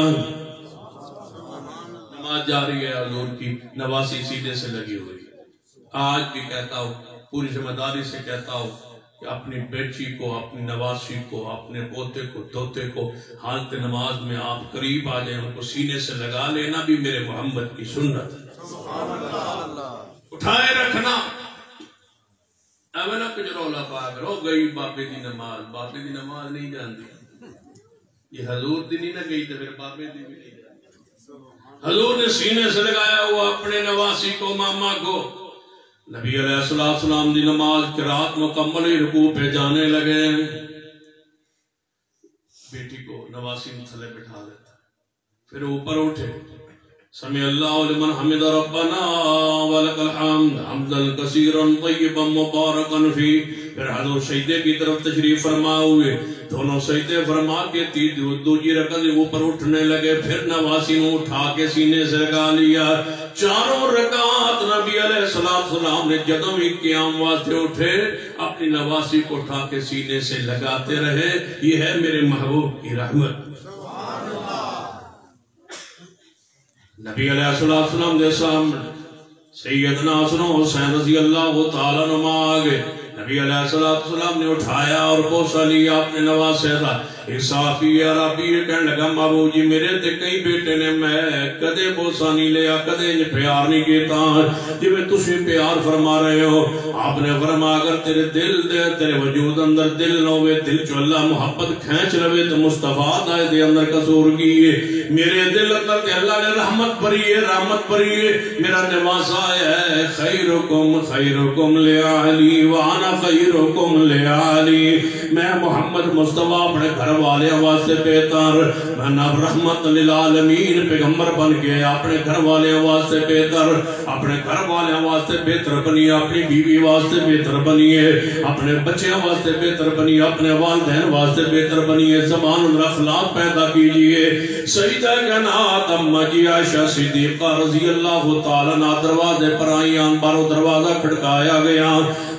نماز جاری ہے، حضور کی نواسی سینے سے لگی ہوئی۔ آج بھی کہتا ہوں، پوری ذمہ داری سے کہتا ہوں کہ اپنی بیٹی کو، اپنی نواسی کو، اپنے پوتے کو، دوتے کو حالت نماز میں آپ قریب آ جائیں، ان کو سینے سے لگا لینا بھی میرے محمد کی سنت ہے۔ اٹھائے رکھنا، ایوے نہ کچھ رولا پا کر ہو گئی بابے دی نماز، بابے دی نماز نہیں جانتی، یہ حضور دی نہیں نہ گئی تو پھر بابے دی بھی نہیں جانتی۔ حضور نے سینے سے لگایا ہوا اپنے نواسی کو، ماما کو۔ نبی علیہ السلام دی نماز قرات مکمل رکوع پہ جانے لگے، بیٹی کو نواسی تھلے بٹھا لیتا، پھر اوپر اٹھے، سمع اللہ لمن حمد ربنا ولک الحمد حمدا کثیرا طیبا مبارکا فی۔ پھر حضور سجدے کی طرف تشریف فرما ہوئے، دونوں سجدے فرما کے دوسری رکعت اوپر اٹھنے لگے، پھر نواسی نے اٹھا کے سینے سے لگا لیا۔ چاروں رکعات نبی علیہ السلام نے جدوں ہی قیام واسطے اٹھے اپنی نواسی کو اٹھا کے سینے سے لگاتے رہے۔ یہ ہے میرے محبوب کی رحمت۔ نبی علیہ السلام دے سامنے سیدنا حسن و حسین رضی اللہ تعالیٰ عنہ آگے نبی علیہ السلام نے اٹھایا اور بوسہ لیا اپنے نواسے تھا۔ ایک صحابی عربی کہنے لگا، مابو جی میرے تے کئی بیٹے نے، میں کدے بوسہ نہیں لیا، کدے پیار نہیں کیتا، جی میں تسی پیار فرما رہے ہو۔ آپ نے فرما اگر تیرے دل دے، تیرے وجود اندر دل نہ ہوئے، دل چو اللہ محبت کھینچ لوے تو مصطفیٰ دائے دے اندر قصور کیے۔ میرے دل اندر تے اللہ نے رحمت بھری ہے، رحمت بھری ہے، میرا نواسا ہے۔ خیرکم خیرکم لعلی وانا خیرکم لعلی، میں محمد مصطفیٰ اپنے گھر والے واسطے بہتر، میں نب رحمت للعالمین پیغمبر بن کے اپنے گھر والے واسطے بہتر، اپنے گھر والے واسطے بہتر بنیے، اپنی بیوی واسطے بہتر بنیے، اپنے بچوں واسطے بہتر بنیے، اپنے والدین واسطے بہتر بنیے، زبان اندر اخلاق پیدا کیجئے۔ سیدہ کائنات اماں جی عائشہ صدیقہ رضی اللہ تعالیٰ عنہ دروازے پر آئیں، بارو دروازہ کھڑکایا گیا،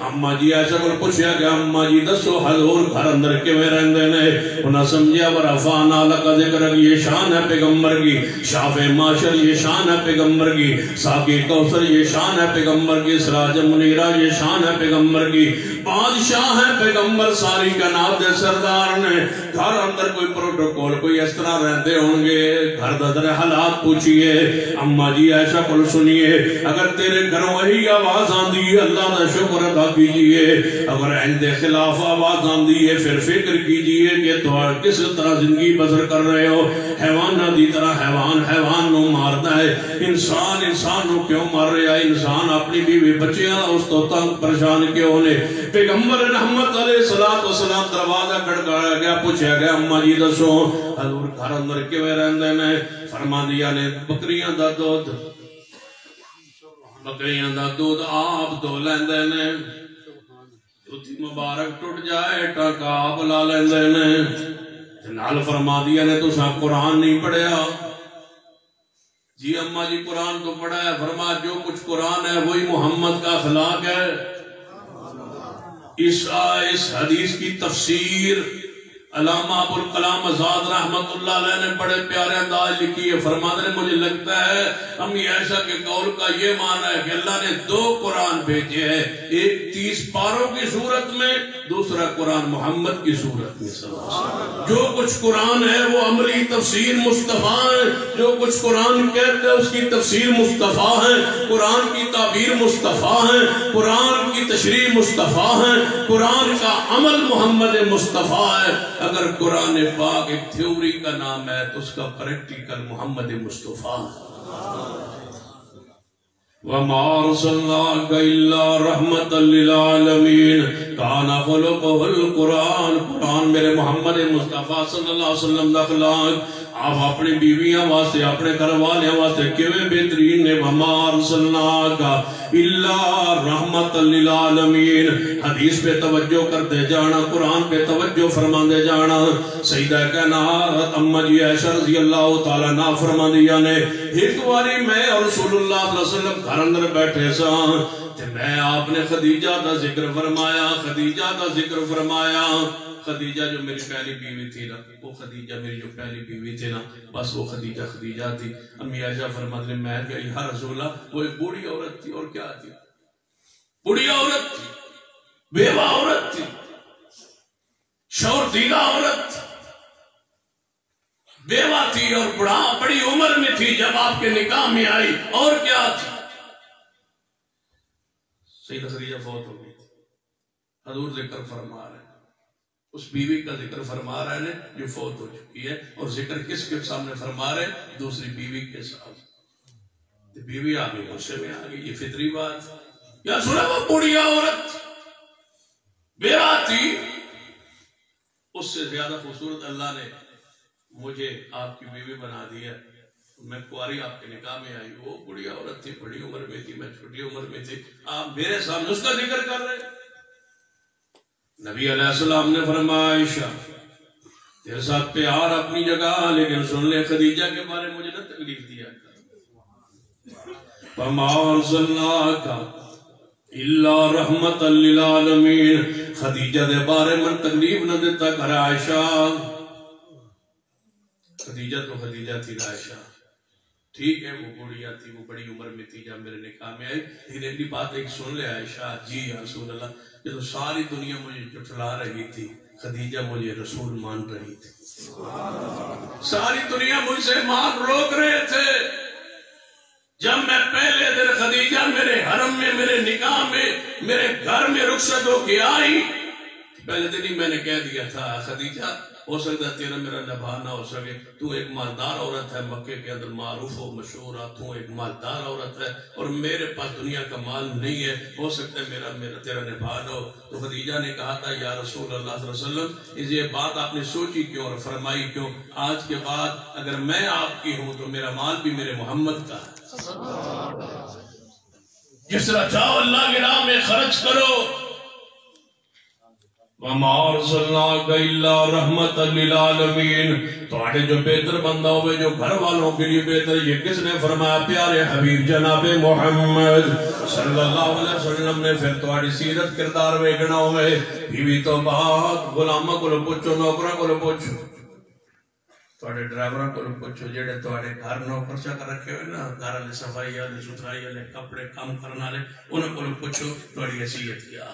اماں جی عائشہ کو پوچھا گیا، اماں جی دسو حضور گھر اندر کیویں رہندے نے؟ انہاں سمجھیا ورفعنا لک ذکرک، یہ شان ہے پیغمبر کی، شافع معاشر یہ شان ہے پیغمبر کی، ساقی کوثر یہ شان ہے پیغمبر کی، سراج منیرہ یہ شان ہے پیغمبر کی، بادشاہ ہے پیغمبر ساری کائنات دے سردار نے۔ گھر اندر کوئی پروٹوکول کوئی اس طرح رہندے ہوں گے، گھر در حالات پوچھئے، اماں جی عائشہ کو سنیے، اگر تیرے گھروں وہی آواز آندی ہے اللہ کا شکر ادا کیجئے، اگر عند خلاف آواز آندی ہے پھر فکر کیجئے کہ تو کس طرح زندگی بسر کر رہے ہو۔ حیوانہ دی طرح حیوان نو مارتا ہے، انسان نو کیوں مار رہا ہے؟ انسان اپنی بیوی بچیاں اس تو تنگ پریشان کیوں نے؟ پیغمبر رحمت علیہ السلام دروازہ کھڑکایا گیا، پوچھا گیا اماں جی دسو حضور گھر اندر کیویں رہندے نے؟ فرما دیا نے بکریاں دا دودھ آپ دو لیندے نے، دودھی مبارک ٹوٹ جائے ٹاکا آپ لا لیندے نے۔ نال فرما دیا نے تو سا قرآن نہیں پڑھیا؟ جی اماں جی قرآن تو پڑھا ہے۔ فرما جو کچھ قرآن ہے وہی محمد کا اخلاق ہے۔ اس حدیث کی تفسیر علامہ ابوالکلام آزاد رحمت اللہ علیہ نے بڑے پیارے انداز لکھی ہے۔ فرماتے ہیں مجھے لگتا ہے امی عائشہ کے قول کا یہ معنی ہے کہ اللہ نے دو قرآن بھیجے ہیں، ایک 30 پاروں کی صورت میں، دوسرا قرآن محمد کی صورت میں۔ جو کچھ قرآن ہے وہ عملی تفسیر مصطفیٰ ہے، جو کچھ قرآن کہتے ہیں اس کی تفسیر مصطفیٰ ہے، قرآن کی تعبیر مصطفیٰ ہے، قرآن کی تشریح مصطفیٰ ہے، قرآن کا عمل محمد مصطفیٰ ہے۔ اگر قرآن پاک ایک تھیوری کا نام ہے تو اس کا پریکٹیکل محمد مصطفیٰ ہے۔ وَمَا أَرْسَلْنَاكَ إِلَّا رَحْمَةً لِلْعَالَمِينَ کَانَ خُلُقُهُ الْقُرْآنُ قرآن میرے محمد مصطفیٰ صلی اللہ علیہ وسلم دا اخلاق آپ اپنی بیویاں واسطے اپنے گھر والے واسطے کیویں بہترین نے وَمَا أَرْسَلْنَاكَ إِلَّا رَحْمَةً لِلْعَالَمِينَ حدیث پہ توجہ کرتے جانا قرآن پہ توجہ فرماندے جانا سیدہ کائنات اما جی عائشہ رضی اللہ تعالیٰ عنہ فرماندیاں نے ایک باری میں اور رسول اللہ صلی اللہ علیہ وسلم گھر اندر بیٹھے سان تے میں آپ نے خدیجہ دا ذکر فرمایا خدیجہ دا ذکر فرمایا خدیجہ جو میری پہلی بیوی تھی نا وہ خدیجہ میری جو پہلی بیوی تھی نا بس وہ خدیجہ تھی امی عائشہ فرماتے ہیں میں کہ یا رسول اللہ وہ ایک بوڑھی عورت تھی اور کیا تھی بوڑھی عورت تھی بیوہ عورت تھی شوہر دیدہ عورت تھی بیوہ تھی اور بڑی عمر میں تھی جب آپ کے نکاح میں آئی اور کیا تھی سیدہ خدیجہ فوت ہو گئی تھی حضور ذکر فرما رہے ہیں اس بیوی کا ذکر فرما رہے ہیں جو فوت ہو چکی ہے اور ذکر کس کے سامنے فرما رہے ہیں دوسری بیوی کے سامنے بیوی آگئی غصے میں آگئی یہ فطری بات یا سنا وہ بوڑھی عورت بیوہ تھی اس سے زیادہ خوبصورت اللہ نے مجھے آپ کی بیوی بنا دیا میں کواری آپ کے نکاح میں آئی وہ بڑی عورت تھی بڑی عمر میں تھی میں چھوٹی عمر میں تھی آپ میرے سامنے اس کا ذکر کر رہے نبی علیہ السلام نے فرمایا عائشہ تیرے ساتھ پیار اپنی جگہ لیکن سن لے خدیجہ کے بارے مجھے نہ تکلیف دیا فَمَا أَرْسَلْنَاكَ إِلَّا رَحْمَةً لِلْعَالَمِينَ خدیجہ دے بارے میں تکلیف نہ دیتا کر عائشہ خدیجہ تو خدیجہ تھی عائشہ ٹھیک ہے وہ بوڑھیا تھی وہ بڑی عمر میں تھی جب میرے نکاح میں آئی لیکن اگلی بات ایک سن لے عائشہ جی یا رسول اللہ کہ تو ساری دنیا مجھے جھٹلا رہی تھی خدیجہ مجھے رسول مان رہی تھی ساری دنیا مجھ سے مان روک رہے تھے جب میں پہلے دن خدیجہ میرے حرم میں میرے نکاح میں میرے گھر میں رخصت ہو کے آئی پہلے دن ہی میں نے کہہ دیا تھا خدیجہ ہو سکتا ہے تیرا میرا نبھا نہ ہو سکے تو ایک مالدار عورت ہے مکے کے اندر معروف و مشہور تو ایک مالدار عورت ہے اور میرے پاس دنیا کا مال نہیں ہے ہو سکتا ہے میرا تیرا نبھا نہ ہو تو خدیجہ نے کہا تھا یا رسول اللہ صلی اللہ علیہ وسلم یہ بات آپ نے سوچی کیوں اور فرمائی کیوں آج کے بعد اگر میں آپ کی ہوں تو میرا مال بھی میرے محمد کا ہے جس طرح چاہو اللہ کی راہ میں خرچ کرو وَمَا أَرْسَلْنَاكَ إِلَّا رَحْمَةً لِلْعَالَمِينَ تو آٹھے جو بہتر بندہ ہوئے جو گھر والوں کے لیے بہتر یہ کس نے فرمایا پیارے حبیب جناب محمد صلی اللہ علیہ وسلم نے پھر تو آٹھی سیرت کردار ویگنا ہوئے بیوی تو بات غلامہ کو لو پوچھو نوکرہ کو لو پوچھو تو آٹھے ڈرائیورہ کو لو پوچھو جیڑے تو آٹھے گھر نوکر چاہ کر رکھے ہوئے نا گھر لے صفائی لے ستھرائی لے کپڑے کام کرنا لے انہوں کو لو پوچھو تو آٹھی حیثیت کیا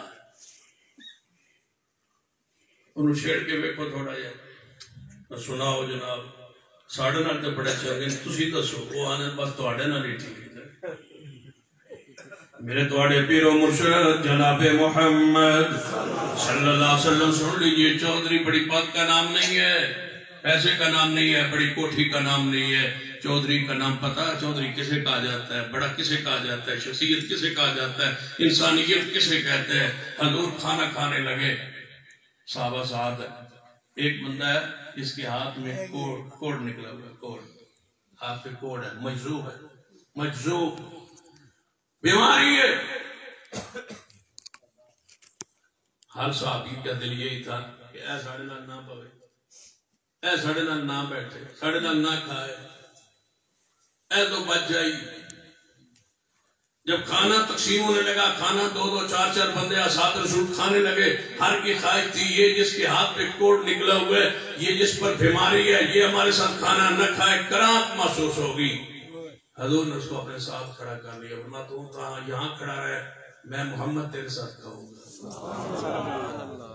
انہوں چھیڑ کے ویکھو تھوڑا جائے سناؤ جناب ساڑھے نال تے بڑے چاہے تسی دسو وہ آنے بس تواڈے نال ہی ٹھیک میرے تواڈے پیر و مرشد جناب محمد صلی اللہ علیہ وسلم سن لیجئے چودھری بڑی بات کا نام نہیں ہے پیسے کا نام نہیں ہے بڑی کوٹھی کا نام نہیں ہے چودھری کا نام پتا چودھری کسے کہا جاتا ہے بڑا کسے کہا جاتا ہے شخصیت کسے کہا جاتا ہے انسانیت کسے کہتے ہیں حضور کھانا کھانے لگے صحابہ ساتھ ہے ایک بندہ ہے جس کے ہاتھ میں کوڑ نکلا ہوا ہے کوڑ ہاتھ پہ کوڑ ہے مجذوب بیماری ہے ہر صحابی کا دل یہی تھا کہ اے ساڑھے نال نہ پوے اے ساڑھے نال نہ بیٹھے ساڑھے نال نہ کھائے اے تو بچ جائی جب کھانا تقسیم ہونے لگا کھانا دو دو چار چار بندے اصحاب رسول کھانے لگے ہر کی خواہش تھی یہ جس کے ہاتھ پہ کوڑ نکلا ہوا ہے یہ جس پر بیماری ہے یہ ہمارے ساتھ کھانا نہ کھائے کراہت محسوس ہوگی حضور نے اس کو اپنے ساتھ کھڑا کر لیا ورنہ تو یہاں کھڑا رہے میں محمد تیرے ساتھ کھاؤں گا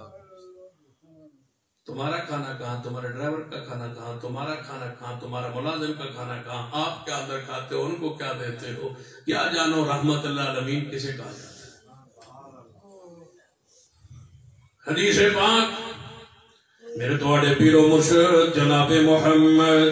تمہارا کھانا کہاں تمہارے ڈرائیور کا کھانا کہاں تمہارا کھانا کہاں تمہارا ملازم کا کھانا کہاں آپ کیا اندر کھاتے ہو ان کو کیا دیتے ہو کیا جانو رحمت اللہ العالمین کسے کہا جاتا ہے حدیث پاک میرے تواڈے پیر و مرشد جناب محمد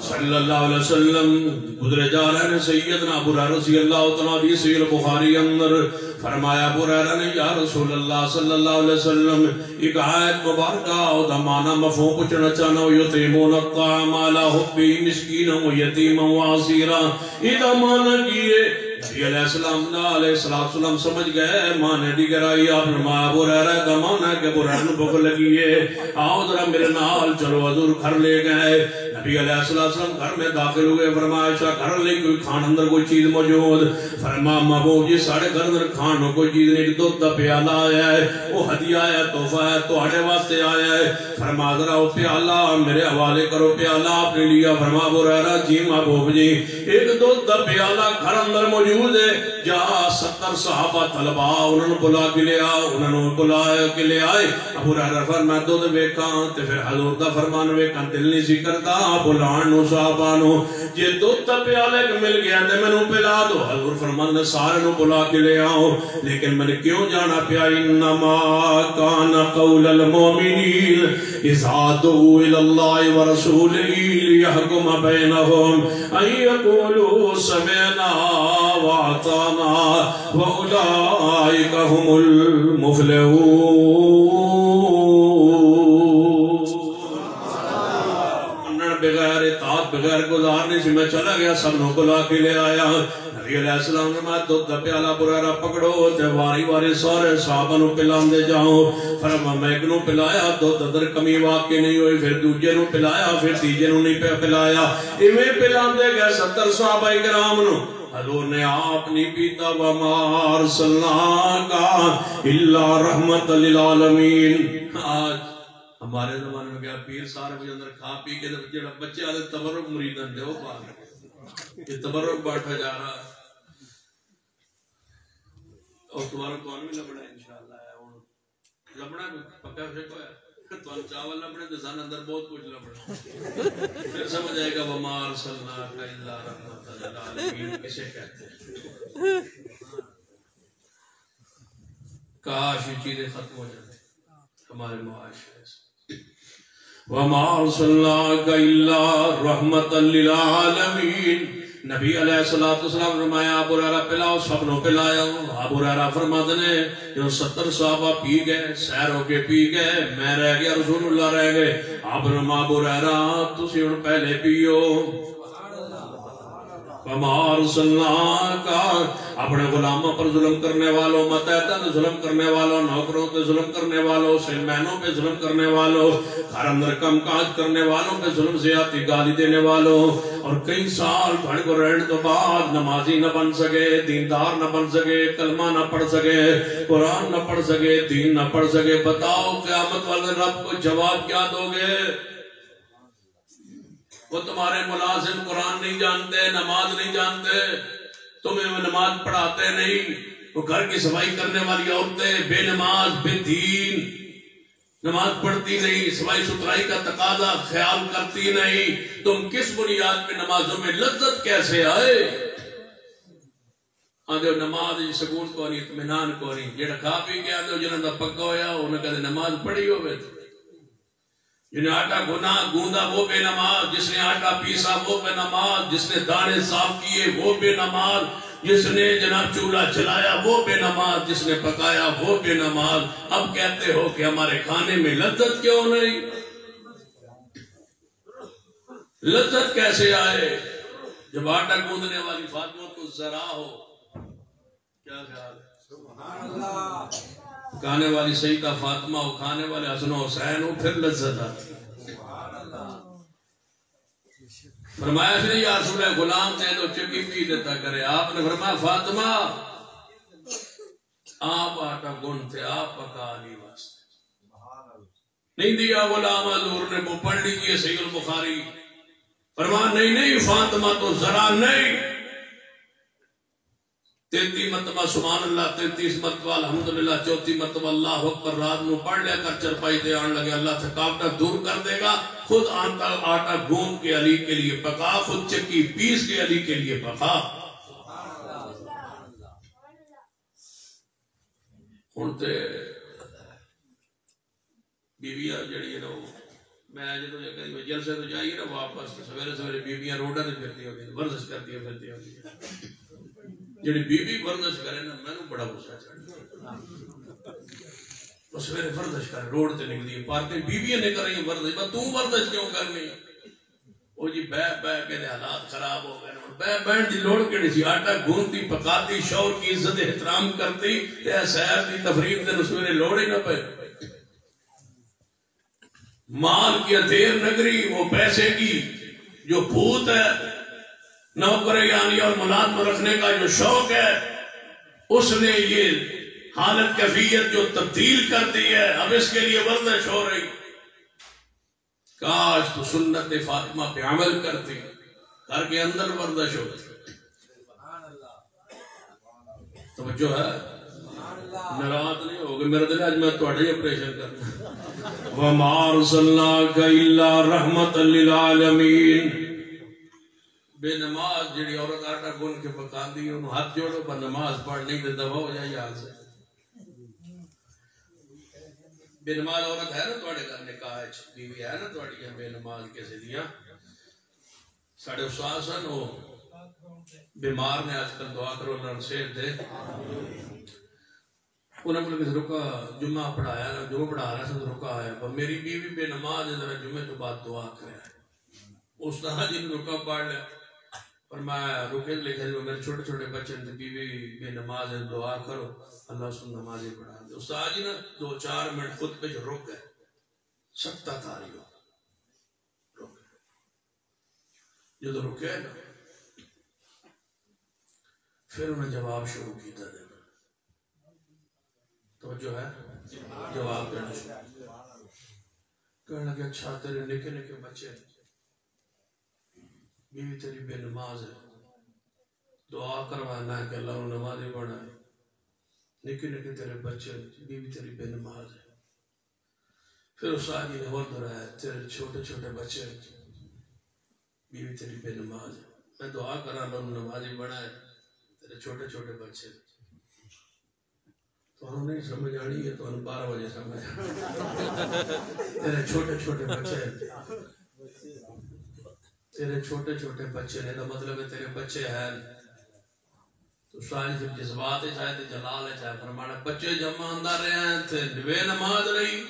صلی اللہ علیہ وسلم گزرے جا رہے ہیں سیدنا ابو ہریرہ رضی اللہ تعالیٰ عنہ صحیح البخاری اندر فرمایا ابو ہریرہ نے یا رسول اللہ صلی اللہ علیہ وسلم ایک آیت مبارکہ او دا معنی مفہوم پوچھنا چاہنا یطعمون الطعام علی حبہ مسکینا و یتیما و اسیرا یہ دا معنی کیے نبی علیہ السلام سمجھ گئے مانے دی گرائی آپ فرمایا ابو ہریرہ دا معنی کہ ابو ہریرہ بھوک لگی ہے آؤ ذرا میرے نال چلو حضور گھر لے گئے نبی علیہ السلام گھر میں داخل ہوئے فرمایا شاہ گھر لے کوئی کھان اندر کوئی چیز موجود فرمایا محبوب جی ساڑھے گھر اندر کھانوں کوئی چیز نہیں دودھ دا پیالہ آیا ہے وہ ہدیہ آیا تحفہ ہے تو آڑے واسطے آیا ہے فرمایا ذرا وہ پیالہ میرے حوالے کرو پیالہ آپ نے لیا فرمایا ابو ہریرہ جی محبوب جی ایک دودھ دا پیالہ گھر اندر موجود ہے جہاں 70 صحابہ طلبہ انہوں نے بلا کے لے آؤ انہوں نے بلا کے لے آئے ابو ہریرہ فرمایا دودھ ویکھاں تے پھر حضور دا فرمان ویکھاں دل نہیں سی کرتا بلان نو صحابہ نو جے دودھ دا پیالہ مل گیا تے میں نو پلا دو حضور فرمان نے سارے نو بلا کے لے آؤ لیکن میں نے کیوں جانا پیا انما کان قول المومنین اذا دعوا الى اللہ ورسولہ لیحکم بینہم ان یقولوا سمعنا واطعنا واولئک هم المفلحون بغیر اطاعت بغیر گزارنے سے میں چلا گیا سب نو بلا کے لے آیا نبی علیہ السلام نے میں دودھ دا پیالہ ابو ہریرہ پکڑو تے واری واری سارے صحابہ نو پلان دے جاؤ فرمایا میں ایک نو پلایا دودھ اندر کمی واقع نہیں ہوئی پھر دوجے نو پلایا پھر تیجے نو نہیں پلایا ایویں پلان دے گئے 70 صحابہ کرام نو حضور نے آپ نہیں پیتا وما ارسلناک الا رحمت للعالمین آج ہمارے زمانے میں کیا پیر سارے مجھے اندر کھا پی کے جڑا بچے آدھے تبرک مریدن دے وہ پاک یہ تبرک بانٹا جا رہا ہے اور تمہارا کون بھی لبڑا انشاءاللہ ہے لبڑا پکا فکر ہے تو چاول لبڑے دسان اندر بہت کچھ لبڑا پھر سمجھ آئے گا وما ارسلناک الا رحمت للعالمین کسے کہتے ہیں کاش یہ چیزیں ختم ہو جاتے ہمارے معاشرے سے وَمَا أَرْسَلْنَاكَ إِلَّا رَحْمَةً لِلْعَالَمِينَ نبی علیہ السلام فرمایا ابو ہریرہ پلاؤ سب نو پلایا ابو ہریرہ فرماتے نے جو 70 صحابہ پی گئے سیر ہو کے پی گئے میں رہ گیا رسول اللہ رہ گئے آپ نے ابو ہریرہ تسی ان پہلے پیو وَمَا أَرْسَلْنَاكَ اپنے غلاموں پر ظلم کرنے والوں متحدہ ظلم کرنے والوں نوکروں پہ ظلم کرنے والوں سلمینوں پہ ظلم کرنے والوں گھر اندر کم کاج کرنے والوں پہ ظلم زیادتی گالی دینے والوں اور کئی سال بھڑ کو رہنے تو بعد نمازی نہ بن سکے دیندار نہ بن سکے کلمہ نہ پڑھ سکے قرآن نہ پڑھ سکے دین نہ پڑھ سکے بتاؤ قیامت والے رب کو جواب کیا دو گے وہ تمہارے ملازم قرآن نہیں جانتے نماز نہیں جانتے تمہیں وہ نماز پڑھاتے نہیں وہ گھر کی صفائی کرنے والی عورتیں بے نماز بے دین نماز پڑھتی نہیں صفائی ستھرائی کا تقاضا خیال کرتی نہیں تم کس بنیاد پہ نمازوں میں لذت کیسے آئے آدھے نماز سکون کو نہیں اطمینان کو نہیں جڑا کھا پی کے آدھے جنہاں دا پکا ہویا انہوں کہتے نماز پڑھی ہوئے جنہیں آٹا گوندا وہ بے نماز جس نے آٹا پیسا وہ بے نماز جس نے دانے صاف کیے وہ بے نماز جس نے جناب چولہا چلایا وہ بے نماز جس نے پکایا وہ بے نماز اب کہتے ہو کہ ہمارے کھانے میں لذت کیوں نہیں لذت کیسے آئے جب آٹا گوندنے والی فاطمہ کو ذرا ہو کیا خیال ہے سبحان اللہ کھانے والی سیدہ فاطمہ ہو کھانے والے حسن و حسین ہو پھر لذت آتی فرمایا اس نے یا رسول غلام دے دو چکی پی دیتا کرے آپ نے فرمایا فاطمہ آپ آٹا گنتے آپ پکا نہیں واسطے نہیں دیا غلام حضور نے وہ پڑھ لیجئے صحیح البخاری فرمایا نہیں فاطمہ تو ذرا نہیں 33 مرتبہ سبحان اللہ 33 مرتبہ الحمدللہ 34 مرتبہ اللہ اکبر رات میں پڑھ لے کر چرپائی دے آن لگے اللہ تھکاوٹ دور کر دے گا خود آٹا گون کے علی کے لیے پکا خود چکی پیس کے علی کے لیے پکا ہن تے بیویاں جڑی ہے نا میں جدو کہیں جلسے تو جائیے نا واپس سویرے سویرے بیبیاں روڈاں تے پھرتی ہوتی ورزش کرتی ہوتی جڑی بیبی ورزش کرے نا مینوں بڑا غصہ چڑھدا وہ سویرے ورزش کرے روڈ تے نکلدی ہے پارک بیبیاں نے کر رہی ہیں ورزش پر تو ورزش کیوں کرنی وہ جی بہ بہ کے حالات خراب ہو گئے بہ بہن دی لوڑ کیڑی سی آٹا گوندتی پکاتی شوہر کی عزت احترام کرتی تے سیر دی تفریح تے سویرے لوڑ ہی نہ پے مال کی اندھیر نگری وہ پیسے کی جو بھوت ہے نوکریانی اور ملازم رکھنے کا جو شوق ہے اس نے یہ حالت کیفیت جو تبدیل کر دی ہے اب اس کے لیے ورزش ہو رہی کاش تو سنت فاطمہ پہ عمل کرتی گھر کے اندر ورزش ہوتی توجہ ہے ناراض نہیں ہوگے میرا دل آج میں تھوڑا ہی آپریشن کرنا وَمَا أَرْسَلْنَاكَ إِلَّا رَحْمَةً لِلْعَالَمِينَ بے نماز جڑی عورت آٹا گن کے پکا دی انہوں ہاتھ جوڑو پر نماز پڑھ نہیں دے دبا ہو جائے یاد سے بے نماز عورت ہے نا توڑے کرنے کا بیوی ہے نا توڑی بے نماز کیسے دیا ساڑھے استاد سن وہ بیمار نے آج کل دعا کرو اللہ صحت دے انہوں نے کسی رکا جمعہ پڑھایا نا جمعہ پڑھا رہا سے رکا آیا پر میری بیوی بے نماز ہے ذرا جمعہ تو بعد دعا کرے استاد جی نے رکا پڑھ لیا پر میں رکے لکھے جو میرے چھوٹے چھوٹے بچے نے بیوی بے نماز ہے دعا کرو اللہ سن نمازی پڑھا دے استاد جی نے 2-4 منٹ خود پہ جو رک گئے سکتا تاری ہو رک گئے جو تو رکے نا پھر انہیں جواب شروع کیتا دینا تو جو ہے جواب دینا شروع کہنے لگے اچھا تیرے نکے نکے بچے بیوی تیری بے نماز ہے دعا کروانا ہے کہ اللہ انہوں نمازی بڑھائے نکے نکے تیرے بچے بیوی تیری بے نماز ہے پھر اس آگی نے اور درایا تیرے چھوٹے چھوٹے بچے بیوی تیری بے نماز ہے میں دعا کرا اللہ انہوں نمازی بڑھائے تیرے چھوٹے چھوٹے بچے تو ہم نہیں سمجھ آنی ہے تو ہم 12 بجے سمجھ تیرے چھوٹے چھوٹے بچے تیرے چھوٹے چھوٹے بچے نے تو مطلب ہے تیرے بچے ہیں تو شاید پھر جذبات ہے چاہے جلال ہے چاہے فرمانا بچے جمع اندر رہے ہیں تھے بے نماز رہی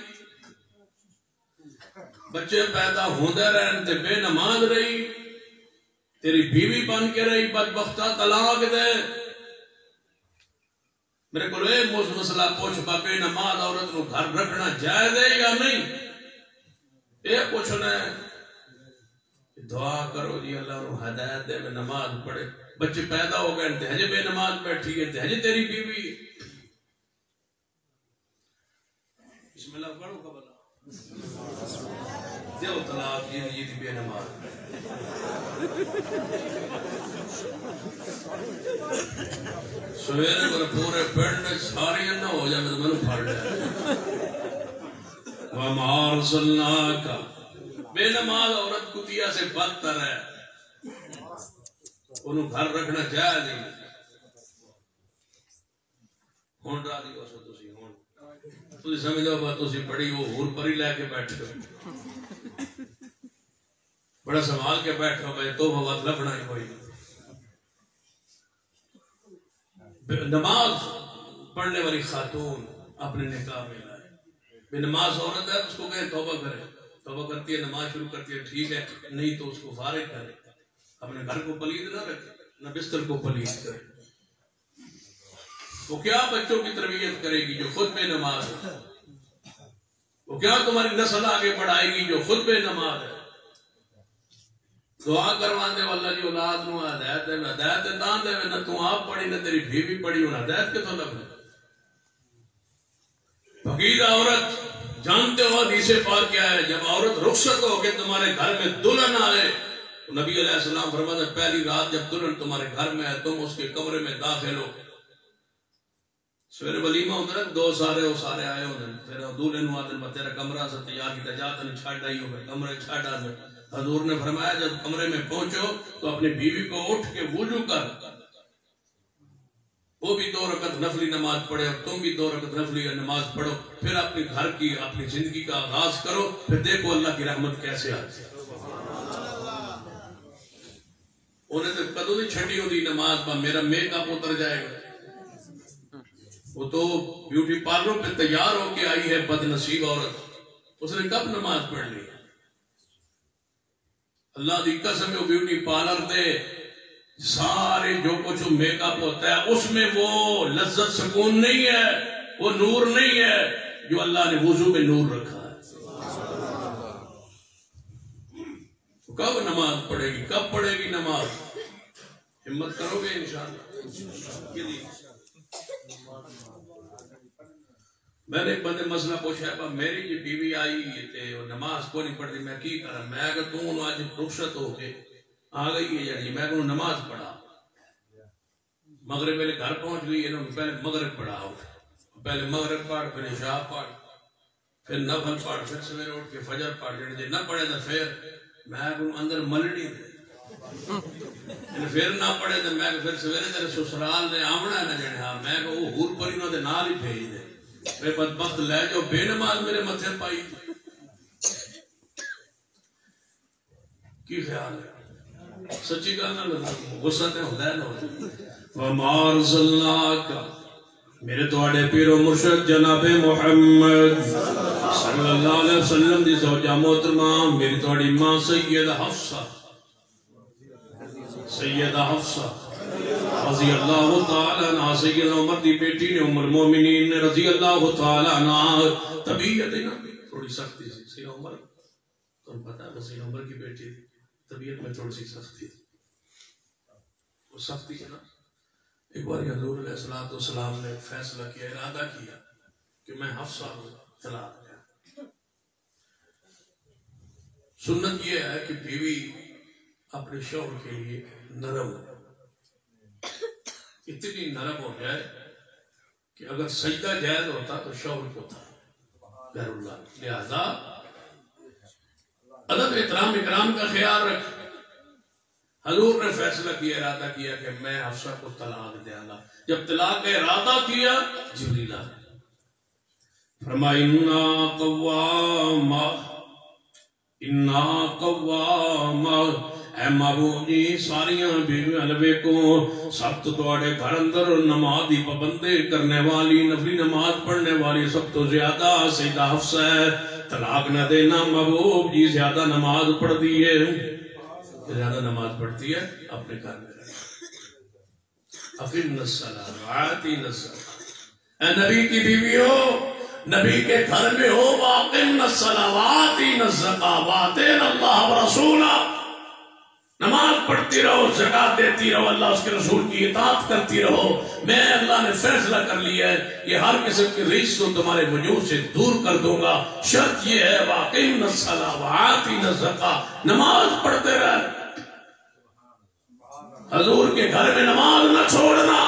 بچے پیدا ہوندے رہے تھے بے نماز رہی تیری بیوی بن کے رہی بدبختہ طلاق دے میرے کو لئے مسئلہ پوچھ با بے نماز عورت کو گھر رکھنا جائز ہے یا نہیں یہ پوچھنا ہے دعا کرو جی اللہ انہوں ہدایت دے میں نماز پڑھے بچے پیدا ہو گئے انتے ہجے بے نماز بیٹھی ہے ہجے تیری بیوی بسم اللہ پڑھو کا بلا دیو طلاق یہ تھی بے نماز سویرے پر پورے پینڈ ساری نہ ہو جائے میں تو پھاڑ جائے وَمَا أَرْسَلْنَاكَ بے نماز عورت کتیا سے بدتر ہے انہوں گھر رکھنا چاہے نہیں ہون را دی واسو تسی ہون تسی سمجھو با تسی بڑی وہ ہور پری لے کے بیٹھ گئے بڑا سنبھال کے بیٹھو بھائی تو بہت لبنا ہی کوئی نماز پڑھنے والی خاتون اپنے نکاح میں لائے بے نماز عورت ہے اس کو کہیں توبہ کرے توبہ کرتی ہے نماز شروع کرتی ہے ٹھیک ہے نہیں تو اس کو فارغ کرے اپنے گھر کو پلید نہ رکھے نہ بستر کو پلید کرے وہ کیا بچوں کی تربیت کرے گی جو خود بے نماز ہے وہ کیا تمہاری نسل آگے بڑھائے گی جو خود بے نماز ہے دعا کروانے والا جو اولاد نو ہدایت ہے ہدایت دان دے نہ تو آپ پڑھی نہ تیری بیوی پڑھی انہوں ہدایت کے تو لگ فقیر عورت جانتے ہو حدیث پاک کیا ہے جب عورت رخصت ہو کے تمہارے گھر میں دلہن آئے تو نبی علیہ السلام فرماتے ہیں پہلی رات جب دلہن تمہارے گھر میں ہے تم اس کے کمرے میں داخل ہو سویرے ولیمہ ہوتا ہے 2 سارے وہ سارے آئے ہوتے ہیں پھر دلہن ہوا دن تیرا کمرہ سے تیار کی تجاتا نہیں چھاڑ آئی ہو کمرے چھاڑ آ دے حضور نے فرمایا جب کمرے میں پہنچو تو اپنی بیوی کو اٹھ کے وضو کر وہ بھی 2 رکعت نفلی نماز پڑھے اور تم بھی 2 رکعت نفلی نماز پڑھو، پھر اپنے گھر کی اپنی زندگی کا آغاز کرو، پھر دیکھو اللہ کی رحمت کیسے آتی ہے۔ انہیں تو کدو نہیں چھٹی ہوتی نماز پر میرا میک اپ اتر جائے گا، وہ تو بیوٹی پارلر پہ تیار ہو کے آئی ہے بد نصیب عورت، اس نے کب نماز پڑھ لی؟ اللہ دی قسم وہ بیوٹی پارلر دے سارے جو کچھ میک اپ ہوتا ہے اس میں وہ لذت سکون نہیں ہے، وہ نور نہیں ہے جو اللہ نے وضو میں نور رکھا ہے۔ کب نماز پڑھے گی؟ کب پڑھے گی نماز؟ ہمت کرو گے انشاءاللہ؟ میں نے ایک بندے مسئلہ پوچھا ہے میری جی بیوی آئی تھے وہ نماز کو نہیں پڑھتی، میں کی کرا؟ میں اگر تم آج رخصت ہو کے آ گئی ہے یعنی میں کہوں نماز پڑھا، مغرب میرے گھر پہنچ گئی ہے نا، پہلے مغرب پڑھا ہو، پہلے مغرب پڑھ، پھر عشاء پڑھ، پھر نفل پڑھ، پھر سویرے اٹھ کے فجر پڑھ، جی نہ پڑھے تو پھر میں کہوں اندر ملڑی دے، پھر نہ پڑھے تو میں پھر سویرے تیرے سسرال نے آمنا ہے نا جڑے ہاں میں کہوں حور پرینوں دے نال ہی بھیج دے، پھر بدبخت لے جو بے نماز میرے متھے پائی۔ کی خیال ہے؟ سچی گل نہ لگا غصہ تے ہوندا ہے نا۔ وما ارسلناک، میرے تواڈے پیر و مرشد جناب محمد صلی اللہ علیہ وسلم دی زوجہ محترمہ میری تواڈی ماں سیدہ حفصہ رضی اللہ تعالیٰ عنہ، سیدہ عمر دی بیٹی نے ام المومنین رضی اللہ تعالیٰ عنہ، طبیعت ہے نا تھوڑی سختی سی، سیدہ عمر تم پتہ ہے سیدہ عمر کی بیٹی طبیعت میں تھوڑی سی سختی تھی، وہ سختی ہے نا۔ ایک بار حضور علیہ السلام نے فیصلہ کیا، ارادہ کیا کہ میں حفصہ کو طلاق دیا۔ سنت یہ ہے کہ بیوی اپنے شوہر کے لیے نرم ہو، اتنی نرم ہو جائے کہ اگر سجدہ جائز ہوتا تو شوہر کو تھا غیر اللہ، لہذا ادب احترام اکرام کا خیال رکھ۔ حضور نے فیصلہ کیا، ارادہ کیا کہ میں حفصہ کو طلاق دیا گا۔ جب طلاق کا ارادہ کیا جبریل آیا، فرمایا انا قواما، اے محبوب جی ساریاں بیویاں لوے کو سب تو تواڈے گھر اندر نماز دی پابندی کرنے والی، نفلی نماز پڑھنے والی سب تو زیادہ سیدہ حفصہ ہے۔ طلاق نہ دینا محبوب جی، زیادہ نماز پڑھتی ہے، زیادہ نماز پڑھتی ہے اپنے گھر میں رہے۔ اقیمنا الصلاۃ وآتینا الزکاۃ، اے نبی کی بیوی ہو، نبی کے گھر میں ہو، واقمنا الصلاۃ وآتینا الزکاۃ وآطعنا اللہ ورسولہ، نماز پڑھتی رہو، زکات دیتی رہو، اللہ اس کے رسول کی اطاعت کرتی رہو۔ میں اللہ نے فیصلہ کر لیا ہے کہ ہر قسم کی ریس کو تمہارے وجود سے دور کر دوں گا، شرط یہ ہے واقعنا الصلاۃ وآتینا الزکاۃ، نماز پڑھتے رہ، حضور کے گھر میں نماز نہ چھوڑنا۔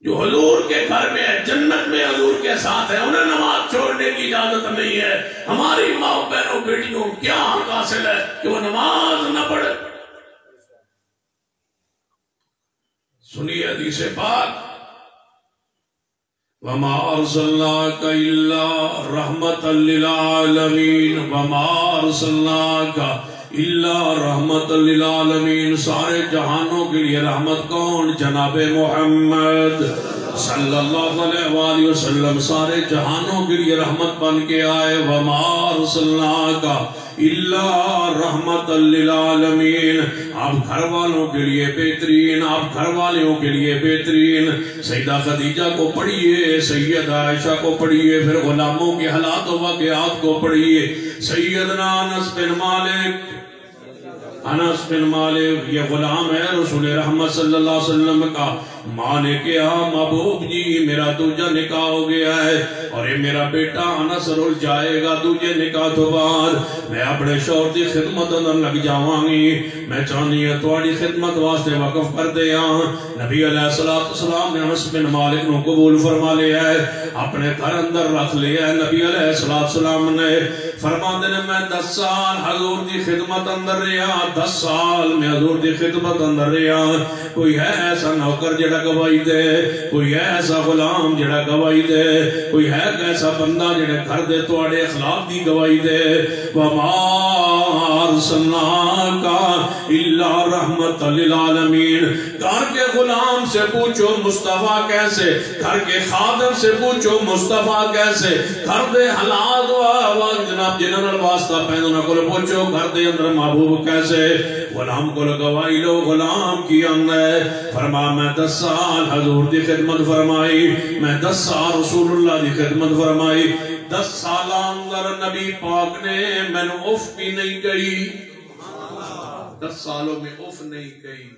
جو حضور کے گھر میں ہے، جنت میں حضور کے ساتھ ہے، انہیں نماز چھوڑنے کی اجازت نہیں ہے۔ ہماری ماں بہنوں بیٹیوں کیا حق حاصل ہے کہ وہ نماز نہ پڑھے؟ سنیے حدیث پاک، وما ارسلناک الا رحمت للعالمین، وما ارسلناک الا رحمت للعالمین، سارے جہانوں کے لیے رحمت کون؟ جناب محمد صلی اللہ علیہ وآلہ وسلم سارے جہانوں کے لیے رحمت بن کے آئے۔ وما ارسلناک الا رحمت للعالمین، آپ گھر والوں کے لیے بہترین، آپ گھر والوں کے لیے بہترین۔ سیدہ خدیجہ کو پڑھیے، سیدہ عائشہ کو پڑھیے، پھر غلاموں کے حالات و واقعات کو پڑھیے۔ سیدنا انس بن مالک، انس بن مالک یہ غلام ہے رسول رحمت صلی اللہ علیہ وسلم کا۔ ماں نے کہا محبوب جی میرا دوجا نکاح ہو گیا ہے، اور یہ میرا بیٹا انس رول جائے گا دوجے نکاح تو بعد میں اپنے شوہر دی خدمت اندر لگ جاواں گی میں چاہنی ہے تواڈی خدمت واسطے وقف کر دیا نبی علیہ السلام نے انس بن مالک نو قبول فرما لیا ہے اپنے گھر اندر رکھ لیا ہے نبی علیہ السلام نے فرماندے نے میں 10 سال حضور دی خدمت اندر رہا 10 سال میں حضور دی خدمت اندر رہا کوئی ہے ایسا نوکر جڑا گواہی دے کوئی ہے ایسا غلام جڑا گواہی دے کوئی ہے ایسا بندہ جڑا گھر دے تواڈے اخلاق دی گواہی دے وما ارسلناک الا رحمت للعالمین گھر کے غلام سے پوچھو مصطفیٰ کیسے گھر کے خادم سے پوچھو مصطفیٰ کیسے گھر دے حالات جناب جنرل واسطہ پہنونا کو پوچھو گھر دے اندر محبوب کیسے غلام کو گواہی لو غلام کی اندر فرما میں 10 سال حضور دی خدمت فرمائی میں 10 سال رسول اللہ دی خدمت فرمائی 10 سال اندر نبی پاک نے میں نے اف بھی نہیں کہی 10 سالوں میں اف نہیں کہی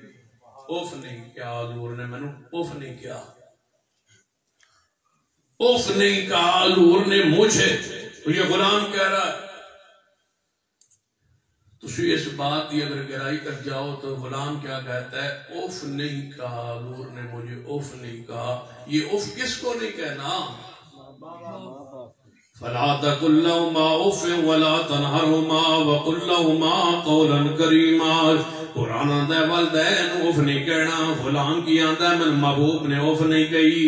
اف نہیں کیا حضور نے میں نے اف نہیں کیا اف نہیں کہا حضور نے مجھے تو یہ غلام کہہ رہا ہے تسی اس بات دی اگر گہرائی تک جاؤ تو غلام کیا کہتا ہے اوف نہیں کہا حضور نے مجھے اوف نہیں کہا یہ اوف کس کو نہیں کہنا فَلَا تَقُلْ لَهُمَا أُفٍّ وَلَا تَنْهَرْهُمَا وَقُلْ لَهُمَا قَوْلًا كَرِيمًا قرآن آندہ ہے والدین اوف نہیں کہنا غلام کی آندہ ہے من محبوب نے اوف نہیں کہی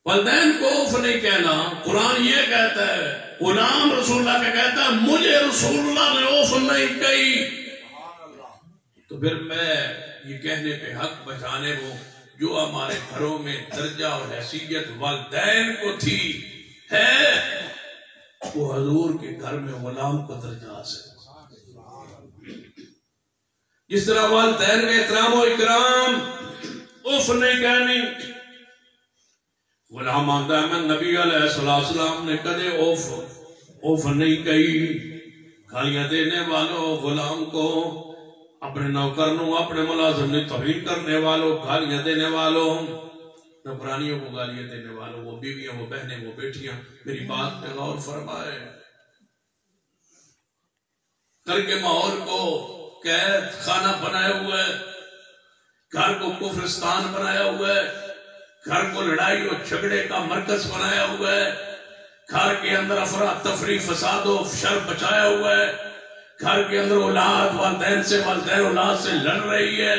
والدین کو اوف نہیں کہنا قرآن یہ کہتا ہے غلام رسول اللہ کا کہتا ہے مجھے رسول اللہ نے اوف نہیں کہی تو پھر میں یہ کہنے پہ حق بچانے ہوں جو ہمارے گھروں میں درجہ اور حیثیت والدین کو تھی ہے وہ حضور کے گھر میں غلام کو درجہ حاصل جس طرح والدین میں احترام و اکرام اوف نہیں کہنی غلام آندہ ہے میں نبی علیہ السلام نے کدے اوف نہیں کہی گالیاں دینے والوں غلام کو اپنے نوکرنوں اپنے ملازم نے توہین کرنے والوں گالیاں دینے والوں نوکرانیوں کو گالیاں دینے والوں وہ بیویاں وہ بہنیں وہ بیٹیاں میری بات پہ غور فرمائے گھر کے ماحول کو قید خانہ بنایا ہوا ہے گھر کو کفرستان بنایا ہوا ہے گھر کو لڑائی اور جھگڑے کا مرکز بنایا ہوا ہے گھر کے اندر افراتفری فساد و شر بچایا ہوا ہے گھر کے اندر اولاد والدین سے والدین اولاد سے لڑ رہی ہے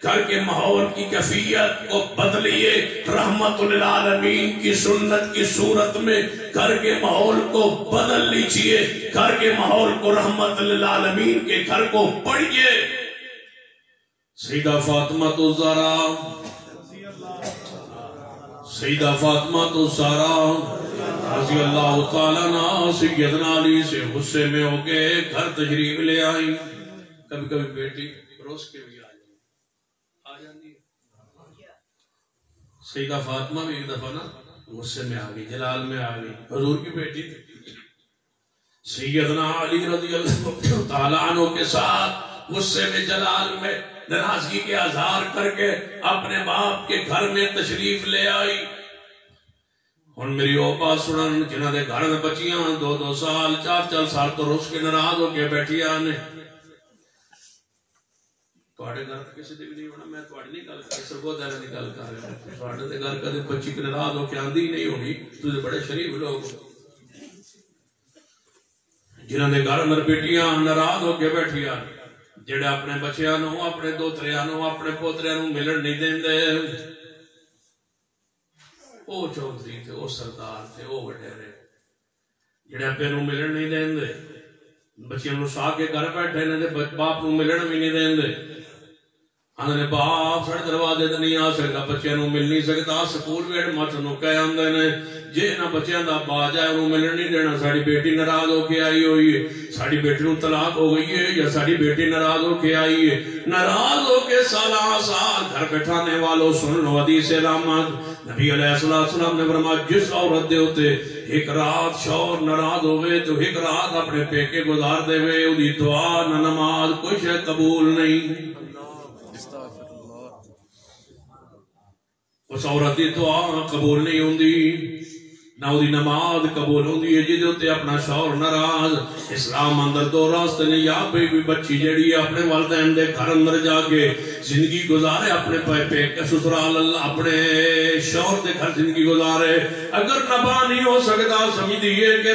گھر کے ماحول کی کیفیت کو بدلیے رحمت للعالمین کی سنت کی صورت میں گھر کے ماحول کو بدل لیجئے گھر کے ماحول کو رحمت للعالمین کے گھر کو پڑھیے سیدہ فاطمہ الزہرا سیدہ فاطمہ الزہرا رضی اللہ تعالیٰ عنہ سیدنا علی سے غصے میں ہو کے گھر تشریف لے آئی کبھی کبھی بیٹی روز کے بھی آ جاتی سیدہ فاطمہ بھی ایک دفعہ نا غصے میں آ گئی جلال میں آ گئی حضور کی بیٹی تھی سیدنا علی رضی اللہ تعالیٰ عنہ کے ساتھ غصے میں جلال میں ناراضگی کے اظہار کر کے اپنے باپ کے گھر میں تشریف لے آئی ہن میری اوپا سنن جنہاں دے گھر میں بچیاں 2 سال 4 سال تو روز کے ناراض ہو کے بیٹھیاں نے تواڈے گھر کسی دی نہیں ہونا میں تواڈی نہیں گل کر سکو دے نہیں گل کر رہا تواڈے دے گھر کدے بچی کے ناراض ہو کے آندی نہیں ہونی تو بڑے شریف لوگ جنہاں دے گھر میں بیٹیاں ناراض ہو کے بیٹھیاں جڑے اپنے بچیاں نو اپنے دوتریاں نو اپنے پوتریاں نو ملن نہیں دیندے او چودھری تھے او سردار تھے او وڈیرے جڑے اپنے نو ملن نہیں دیندے بچیاں نو سا کے گھر بیٹھے نے باپ نو ملن بھی نہیں دیندے آندے باپ ساڈے دروازے تے نہیں آ سکدا بچیاں نو مل نہیں سکدا سکول بھی ایڈ ماسٹر نو کہہ آندے نے جے نہ بچیاں دا با جائے انہوں ملن نہیں دینا ساڑی بیٹی ناراض ہو کے آئی ہوئی ہے ساڑی بیٹی نو طلاق ہو گئی ہے یا ساڑی بیٹی ناراض ہو کے آئی ہے ناراض ہو کے سالہ سال گھر بیٹھانے والوں سن لو حدیث رحمت نبی علیہ السلام نے فرمایا جس عورت دے ہوتے ایک رات شوہر ناراض ہوئے تو ایک رات اپنے پیکے گزار دے ہوئے اودی دعا نہ نماز کچھ قبول نہیں اس عورت دی دعا قبول نہیں ہوندی نہ وہ نماز قبول ہوندی ہے جدے تے اپنا شوہر ناراض اسلام اندر دو راستے نے یا بھی بچی جڑی اپنے والدین دے گھر اندر جا کے زندگی گزارے اپنے پیکے سسرال اللہ اپنے شوہر دے گھر زندگی گزارے اگر نبا نہیں ہو سکتا سمجھ دیئے کہ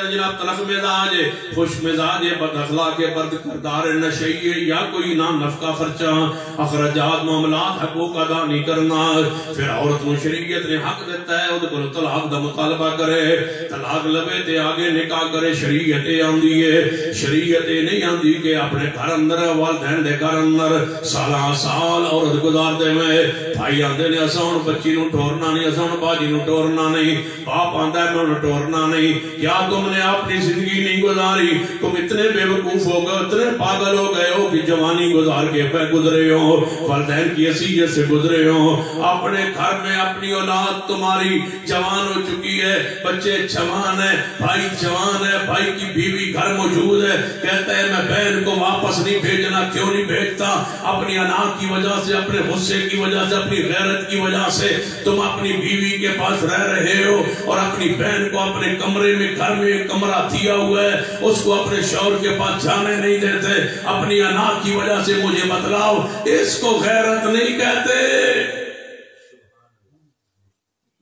جناب تلخ مزاج ہے خوش مزاج ہے بد اخلاق ہے بد کردار نشئی ہے یا کوئی نام نفقہ خرچہ اخراجات معاملات حقوق ادا نہیں کرنا پھر عورت کو شریعت نے حق دیتا ہے وہ طلاق دا مطالبہ کرے طلاق لبے تے آگے نکاح کرے شریعت آندی ہے شریعت نہیں آندی کہ اپنے گھر اندر والدین دے گھر اندر سالہ سال عورت گزار دے میں بھائی آندے نے اساں بچی نو ٹورنا نہیں اساں باجی نو ٹورنا نہیں باپ آندہ ہے میں ٹورنا نہیں کیا تم نے اپنی زندگی نہیں گزاری تم اتنے بے وقوف ہو گئے اتنے پاگل ہو گئے ہو کہ جوانی گزار کے پہ گزرے ہو والدین کی حیثیت سے گزرے ہو اپنے گھر میں اپنی اولاد تمہاری جوان ہو چکی ہے بچے جوان ہے بھائی کی بیوی گھر موجود ہے کہتا ہے میں بہن کو واپس نہیں بھیجنا کیوں نہیں بھیجتا اپنی انا کی وجہ سے اپنے غصے کی وجہ سے اپنی غیرت کی وجہ سے تم اپنی بیوی کے پاس رہ رہے ہو اور اپنی بہن کو اپنے کمرے میں گھر میں ایک کمرہ دیا ہوا ہے اس کو اپنے شوہر کے پاس جانے نہیں دیتے اپنی انا کی وجہ سے مجھے بتلاؤ اس کو غیرت نہیں کہتے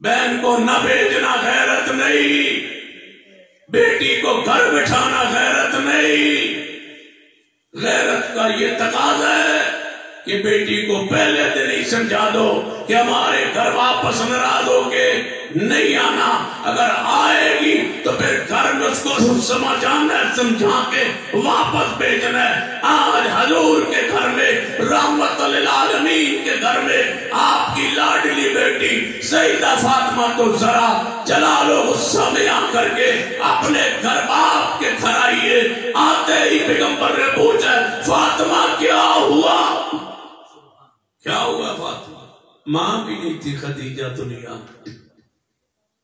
بہن کو نہ بھیجنا غیرت نہیں بیٹی کو گھر بٹھانا غیرت نہیں غیرت کا یہ تقاضا ہے کہ بیٹی کو پہلے دن ہی سمجھا دو کہ ہمارے گھر واپس ناراض ہو کے نہیں آنا اگر آئے گی تو پھر گھر میں اس کو سمجھانا سمجھا کے واپس بھیجنا ہے آج حضور کے گھر میں رحمت للعالمین کے گھر میں آپ کی لاڈلی بیٹی سیدہ فاطمہ تو ذرا جلال و غصہ میں آ کر کے اپنے گھر باپ کے گھر آئیے آتے ہی پیغمبر نے پوچھا فاطمہ کیا ہوا فاطمہ ماں بھی نہیں تھی خدیجہ دنیا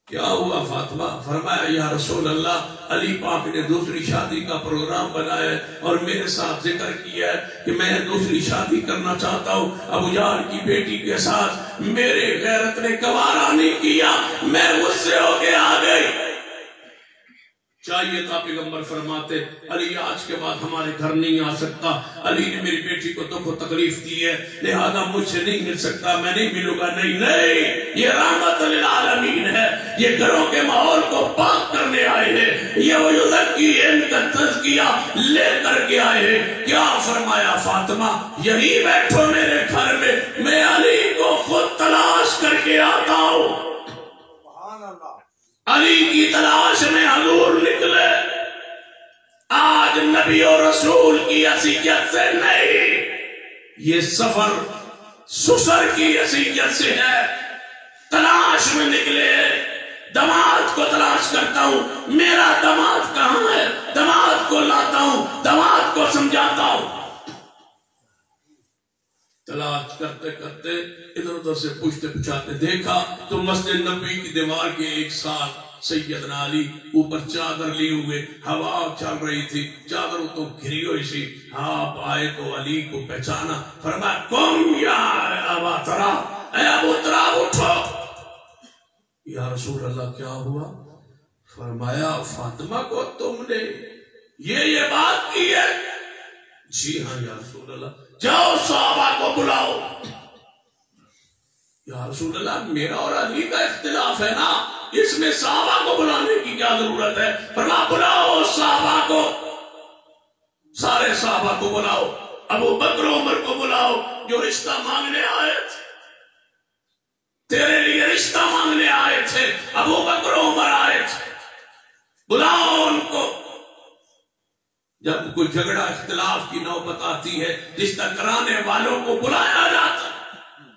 کیا ہوا فاطمہ فرمایا یا رسول اللہ علی پاک نے دوسری شادی کا پروگرام بنایا اور میرے ساتھ ذکر کیا ہے کہ میں دوسری شادی کرنا چاہتا ہوں ابو جہل کی بیٹی کے ساتھ میرے غیرت نے گوارا نہیں کیا میں غصے ہو کے آ گئی چاہیے تھا پیغمبر فرماتے علی آج کے بعد ہمارے گھر نہیں آ سکتا علی نے میری بیٹی کو دکھ و تکلیف دی ہے لہذا مجھ سے نہیں مل سکتا میں نہیں ملوں گا نہیں یہ رحمت للعالمین ہے یہ گھروں کے ماحول کو پاک کرنے آئے ہیں یہ ویزکی ان کا تزکیہ لے کر کے آئے ہیں کیا فرمایا فاطمہ یہی بیٹھو میرے گھر میں علی کو خود تلاش کر کے آتا ہوں علی کی تلاش میں حضور نکلے آج نبی اور رسول کی حیثیت سے نہیں یہ سفر سسر کی حیثیت سے ہے تلاش میں نکلے دماد کو تلاش کرتا ہوں میرا دماد کہاں ہے دماد کو لاتا ہوں دماد کو سمجھاتا ہوں تلاش کرتے کرتے ادھر ادھر سے پوچھتے پوچھاتے دیکھا تو مسجد نبی کی دیوار کے ایک ساتھ سیدنا علی اوپر چادر لی ہوئے ہوا چل رہی تھی چادر تو گھری ہوئی سی آپ آئے تو علی کو پہچانا فرمایا کم یا ابا تراب اے ابو تراب اٹھو یا رسول اللہ کیا ہوا فرمایا فاطمہ کو تم نے یہ بات کی ہے جی ہاں یا رسول اللہ جاؤ صحابہ کو بلاؤ یا رسول اللہ میرا اور علی کا اختلاف ہے نا اس میں صحابہ کو بلانے کی کیا ضرورت ہے فرمایا بلاؤ صحابہ کو سارے صحابہ کو بلاؤ ابو بکر عمر کو بلاؤ جو رشتہ مانگنے آئے تھے تیرے لیے رشتہ مانگنے آئے تھے ابو بکر عمر آئے تھے بلاؤ ان کو جب کوئی جھگڑا اختلاف کی نوبت آتی ہے رشتہ کرانے والوں کو بلایا جاتا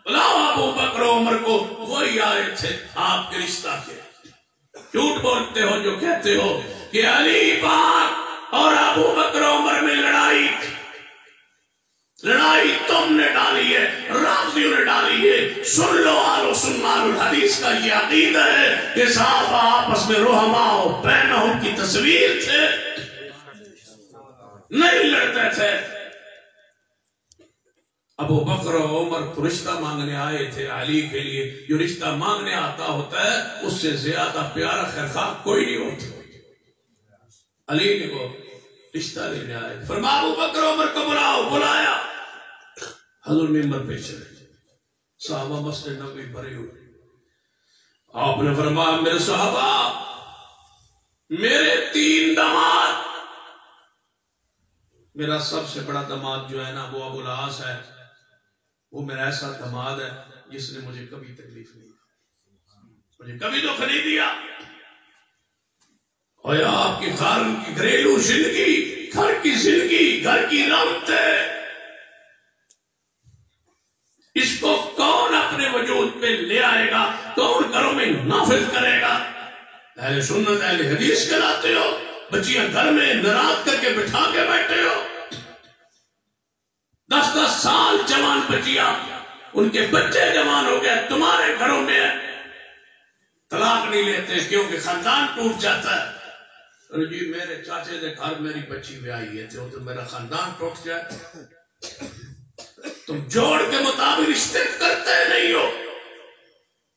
بلاؤ ابو بکر عمر کو وہی آئے تھے آپ کے رشتہ کے جھوٹ بولتے ہو جو کہتے ہو کہ علی پاک اور ابو بکر عمر میں لڑائی تم نے ڈالی ہے رافضیوں نے ڈالی ہے سن لو آل و سنان الحدیث کا یہ عقیدہ ہے کہ صحابہ آپس میں رحماء و بینہم کی تصویر تھے نہیں لڑتے تھے ابو بکر و عمر تو رشتہ مانگنے آئے تھے علی کے لیے. جو رشتہ مانگنے آتا ہوتا ہے اس سے زیادہ پیارا خیرخواہ کوئی نہیں ہوتا. علی نے کو رشتہ لینے آئے, فرمایا ابو بکر و عمر کو بلاؤ. بلایا, حضور ممبر پہ چلے, صحابہ مسجد نبوی بھری ہوئی. آپ نے فرمایا میرے صحابہ, میرے 3 داماد, میرا سب سے بڑا داماد جو ہے نا وہ ابو العاص ہے. وہ میرا ایسا داماد ہے جس نے مجھے کبھی تکلیف نہیں دی, مجھے کبھی دکھ نہیں دیا. اور آپ کی گھریلو زندگی, گھر کی زندگی, گھر کی رحمتیں, اس کو کون اپنے وجود پہ لے آئے گا, کون گھروں میں نافذ کرے گا؟ اہل سنت اہل حدیث کہلاتے ہو, بچیاں گھر میں ناراض کر کے بٹھا کے بیٹھے ہو. 10 سال جوان بچیاں, ان کے بچے جوان ہو گئے, تمہارے گھروں میں طلاق نہیں لیتے کیونکہ خاندان ٹوٹ جاتا ہے. جی میرے چاچے کے گھر میری بچی بھی آئی ہے تو میرا خاندان ٹوٹ جائے. تم جوڑ کے مطابق رشتے کرتے نہیں ہو,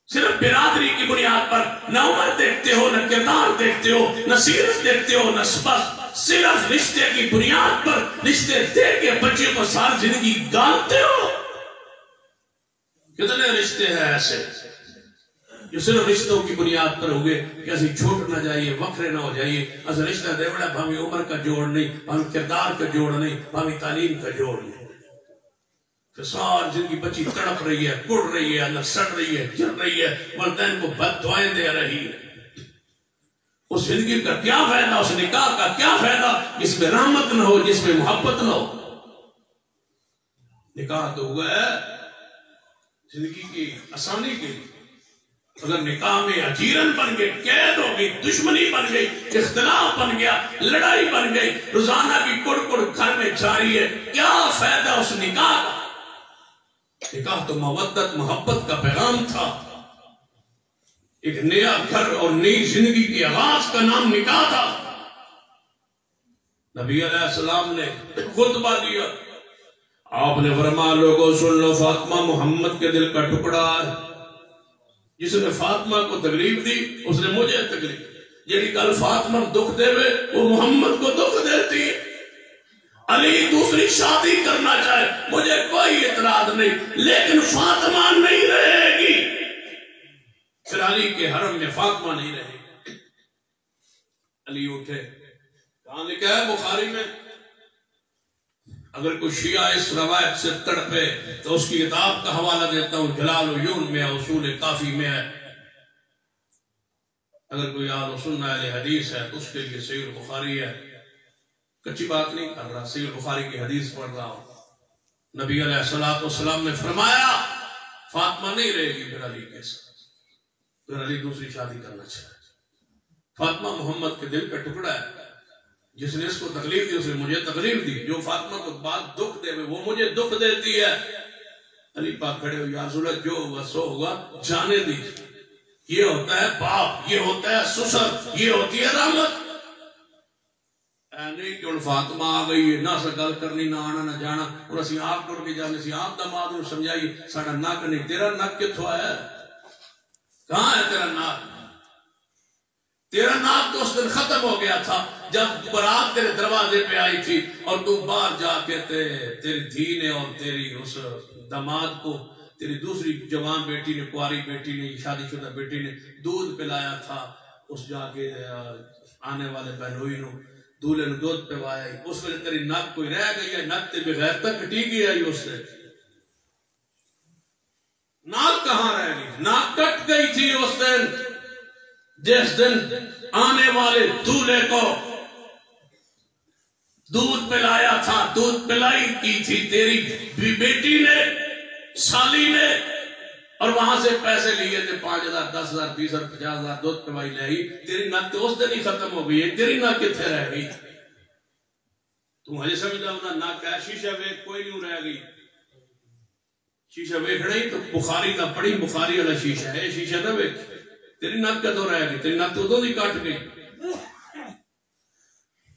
صرف برادری کی بنیاد پر نہ عمر دیکھتے ہو, نہ کردار دیکھتے ہو, نہ سیرت دیکھتے ہو, نہ سبق. صرف رشتے کی بنیاد پر رشتے دے کے بچے کو ساری زندگی گالتے ہو. کتنے رشتے ہیں ایسے جو صرف رشتوں کی بنیاد پر ہوگے کہ اسی چھوٹ نہ جائیے, وکھرے نہ ہو جائیے. اصل رشتہ دے بڑا بھاوی عمر کا جوڑ نہیں, بھاوی کردار کا جوڑ نہیں, بھاوی تعلیم کا جوڑ نہیں. کہ ساری زندگی بچی تڑپ رہی ہے, کڑ رہی ہے, اندر سڑ رہی ہے, گر رہی ہے, والدین کو بد دعائیں دے رہی ہے. اس زندگی کا کیا فائدہ, اس نکاح کا کیا فائدہ جس میں رحمت نہ ہو, جس میں محبت نہ ہو. نکاح تو ہوا ہے زندگی کی آسانی کے لیے. اگر نکاح میں اجیرن بن گئے, قید ہو گئی, دشمنی بن گئی, اختلاف بن گیا, لڑائی بن گئی, روزانہ کی کڑ کڑ گھر میں جاری ہے, کیا فائدہ اس نکاح کا؟ نکاح تو مودت محبت کا پیغام تھا. ایک نیا گھر اور نئی زندگی کے آغاز کا نام نکاح تھا. نبی علیہ السلام نے خطبہ دیا, آپ نے فرمایا لوگوں سن لو, فاطمہ محمد کے دل کا ٹکڑا ہے. جس نے فاطمہ کو تکلیف دی اس نے مجھے تکلیف دی. جیڑی گل فاطمہ دکھ دے وہ محمد کو دکھ دیتی ہے. علی دوسری شادی کرنا چاہے مجھے کوئی اعتراض نہیں, لیکن فاطمہ نہیں رہے گی. پھر علی کے حرم میں فاطمہ نہیں رہے گی. علی اٹھے, کہاں لکھا ہے بخاری میں, اگر کوئی شیعہ اس روایت سے تڑپے تو اس کی کتاب کا حوالہ دیتا ہوں, جلال العیون میں, اصول کافی میں ہے. اگر کوئی اہل سنت اہل حدیث ہے تو اس کے لیے صحیح البخاری ہے. کچی بات نہیں کر رہا, صحیح البخاری کی حدیث پڑھ رہا ہوں. نبی علیہ السلام نے فرمایا فاطمہ نہیں رہے گی پھر علی کے ساتھ. پھر علی دوسری شادی کرنا چاہے. فاطمہ محمد کے دل کا ٹکڑا ہے. جس نے اس کو تکلیف دی اس نے مجھے تکلیف دی. جو فاطمہ کو بات دکھ دے وہ مجھے دکھ دیتی ہے. علی پاک کھڑے ہو, یا رسول اللہ جو ہوا سو ہوا, جانے دی. یہ ہوتا ہے باپ, یہ ہوتا ہے سسر, یہ ہوتی ہے رحمت. نہیں کہ ان فاطمہ آ گئی نہ سگل کرنی, نہ آنا نہ جانا, اور اسی آپ ٹوٹ کے جانے سی آپ دماد نو سمجھائی ساڈا نک نہیں. تیرا نک کتھوں آیا ہے؟ کہاں ہے تیرا نک؟ تیرا ناک تو اس دن ختم ہو گیا تھا جب برات تیرے دروازے پہ آئی تھی اور تو باہر جا کے تیری دھی نے اور تیری اس داماد کو, تیری دوسری جوان بیٹی نے, کواری بیٹی نے, شادی شدہ بیٹی نے دودھ پلایا تھا. اس جا کے آنے والے بہنوئی نو دولے نے دودھ پلوایا. اس وجہ تیری نک کوئی رہ گئی ہے, نک تے بغیر تک کٹی گیا ہے. اس سے ناک کہاں رہ گئی؟ ناک کٹ گئی تھی اس دن جس دن آنے والے دولے کو دودھ پلایا تھا. دودھ پلائی کی تھی تیری بیٹی نے, سالی نے, اور وہاں سے پیسے لیے تھے 5,000 10,000 20,000 50,000 دودھ پلائی لے آئی. تیری نک تو اس دن ہی ختم ہو گئی ہے. تیری نک کتنے رہ گئی؟ تم ہجے سمجھتا ہونا نک ہے شیشہ ویک کوئی نہیں رہ گئی. شیشہ ویک نہیں تو بخاری کا پڑھی, بخاری والا شیشہ ہے, شیشہ نہ ویک. تیری نک کدو رہ گئی؟ تیری نک تو ادو ہی کٹ گئی.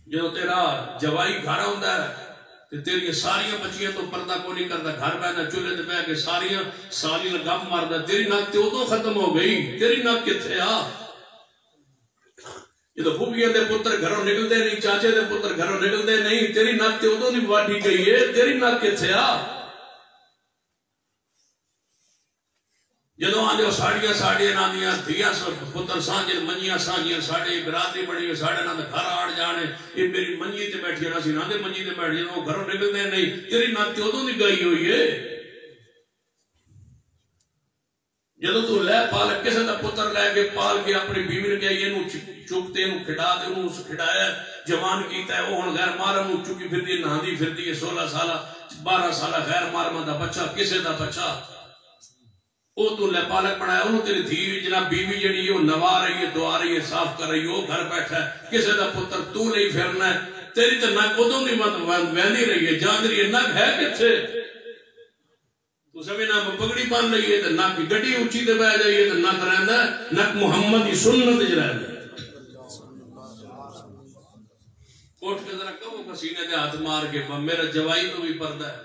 جو تیرا جوائی گھر آندا ہے تیری ساریاں بچیاں تو پردہ کو نہیں کرتا، گھر بیٹھا چولہے تے بیٹھ کے ساریاں ساری لگام ماردا، تیری ناک تے ادو ختم ہو گئی، تیری ناک کتھے آ؟ یہ تو پھوپھیاں دے پتر گھروں نکلدے نہیں، چاچے دے پتر گھروں نکلدے نہیں، تیری ناک تے ادو نہیں واٹھی گئی ہے، تیری ناک کتھے آ؟ جدو آدھے ساڑیاں نادیاں دھیاں پتر سانجے منجیاں سانجیاں ساڑے برادری بڑی ہے، ساڑے نہ گھر آڑ جانے، یہ میری منجی تے بیٹھی ہے، سی نہ منجی تے بیٹھ جانے، وہ گھروں نکل دے نہیں، تیری ناک تے ادو نہیں گئی ہوئی ہے۔ جدو تو لے پال کسے دا پتر لے کے پال کے اپنی بیوی نے کہا یہ چکتے انہوں کھڑا دے، انہوں کھڑایا جوان کیتا ہے، وہ غیر محرم چکی پھر دی نہاندی پھر دی 16 سالہ 12 سالہ غیر محرم دا بچہ کسے دا بچہ وہ تو لے پالک بنایا، انہوں تیری دھی جناب بیوی جڑی ہے وہ نوا رہی ہے، دعا رہی ہے، صاف کر رہی ہے، وہ گھر بیٹھا ہے، کسے دا پتر تو نہیں پھرنا ہے، تیری تو نک ادو نہیں ویندی رہی ہے، جان رہی ہے، نک ہے کتھے؟ تو سمجھنا پگڑی بن رہی ہے تو نک گڈی اونچی تے بہ جائیے تو نک رہندا ہے، نک محمد کی سنت وچ رہندا ہے۔ اٹھ کے ذرا کہو پسینے دے ہاتھ مار کے میرا جوائی تو بھی پردہ ہے،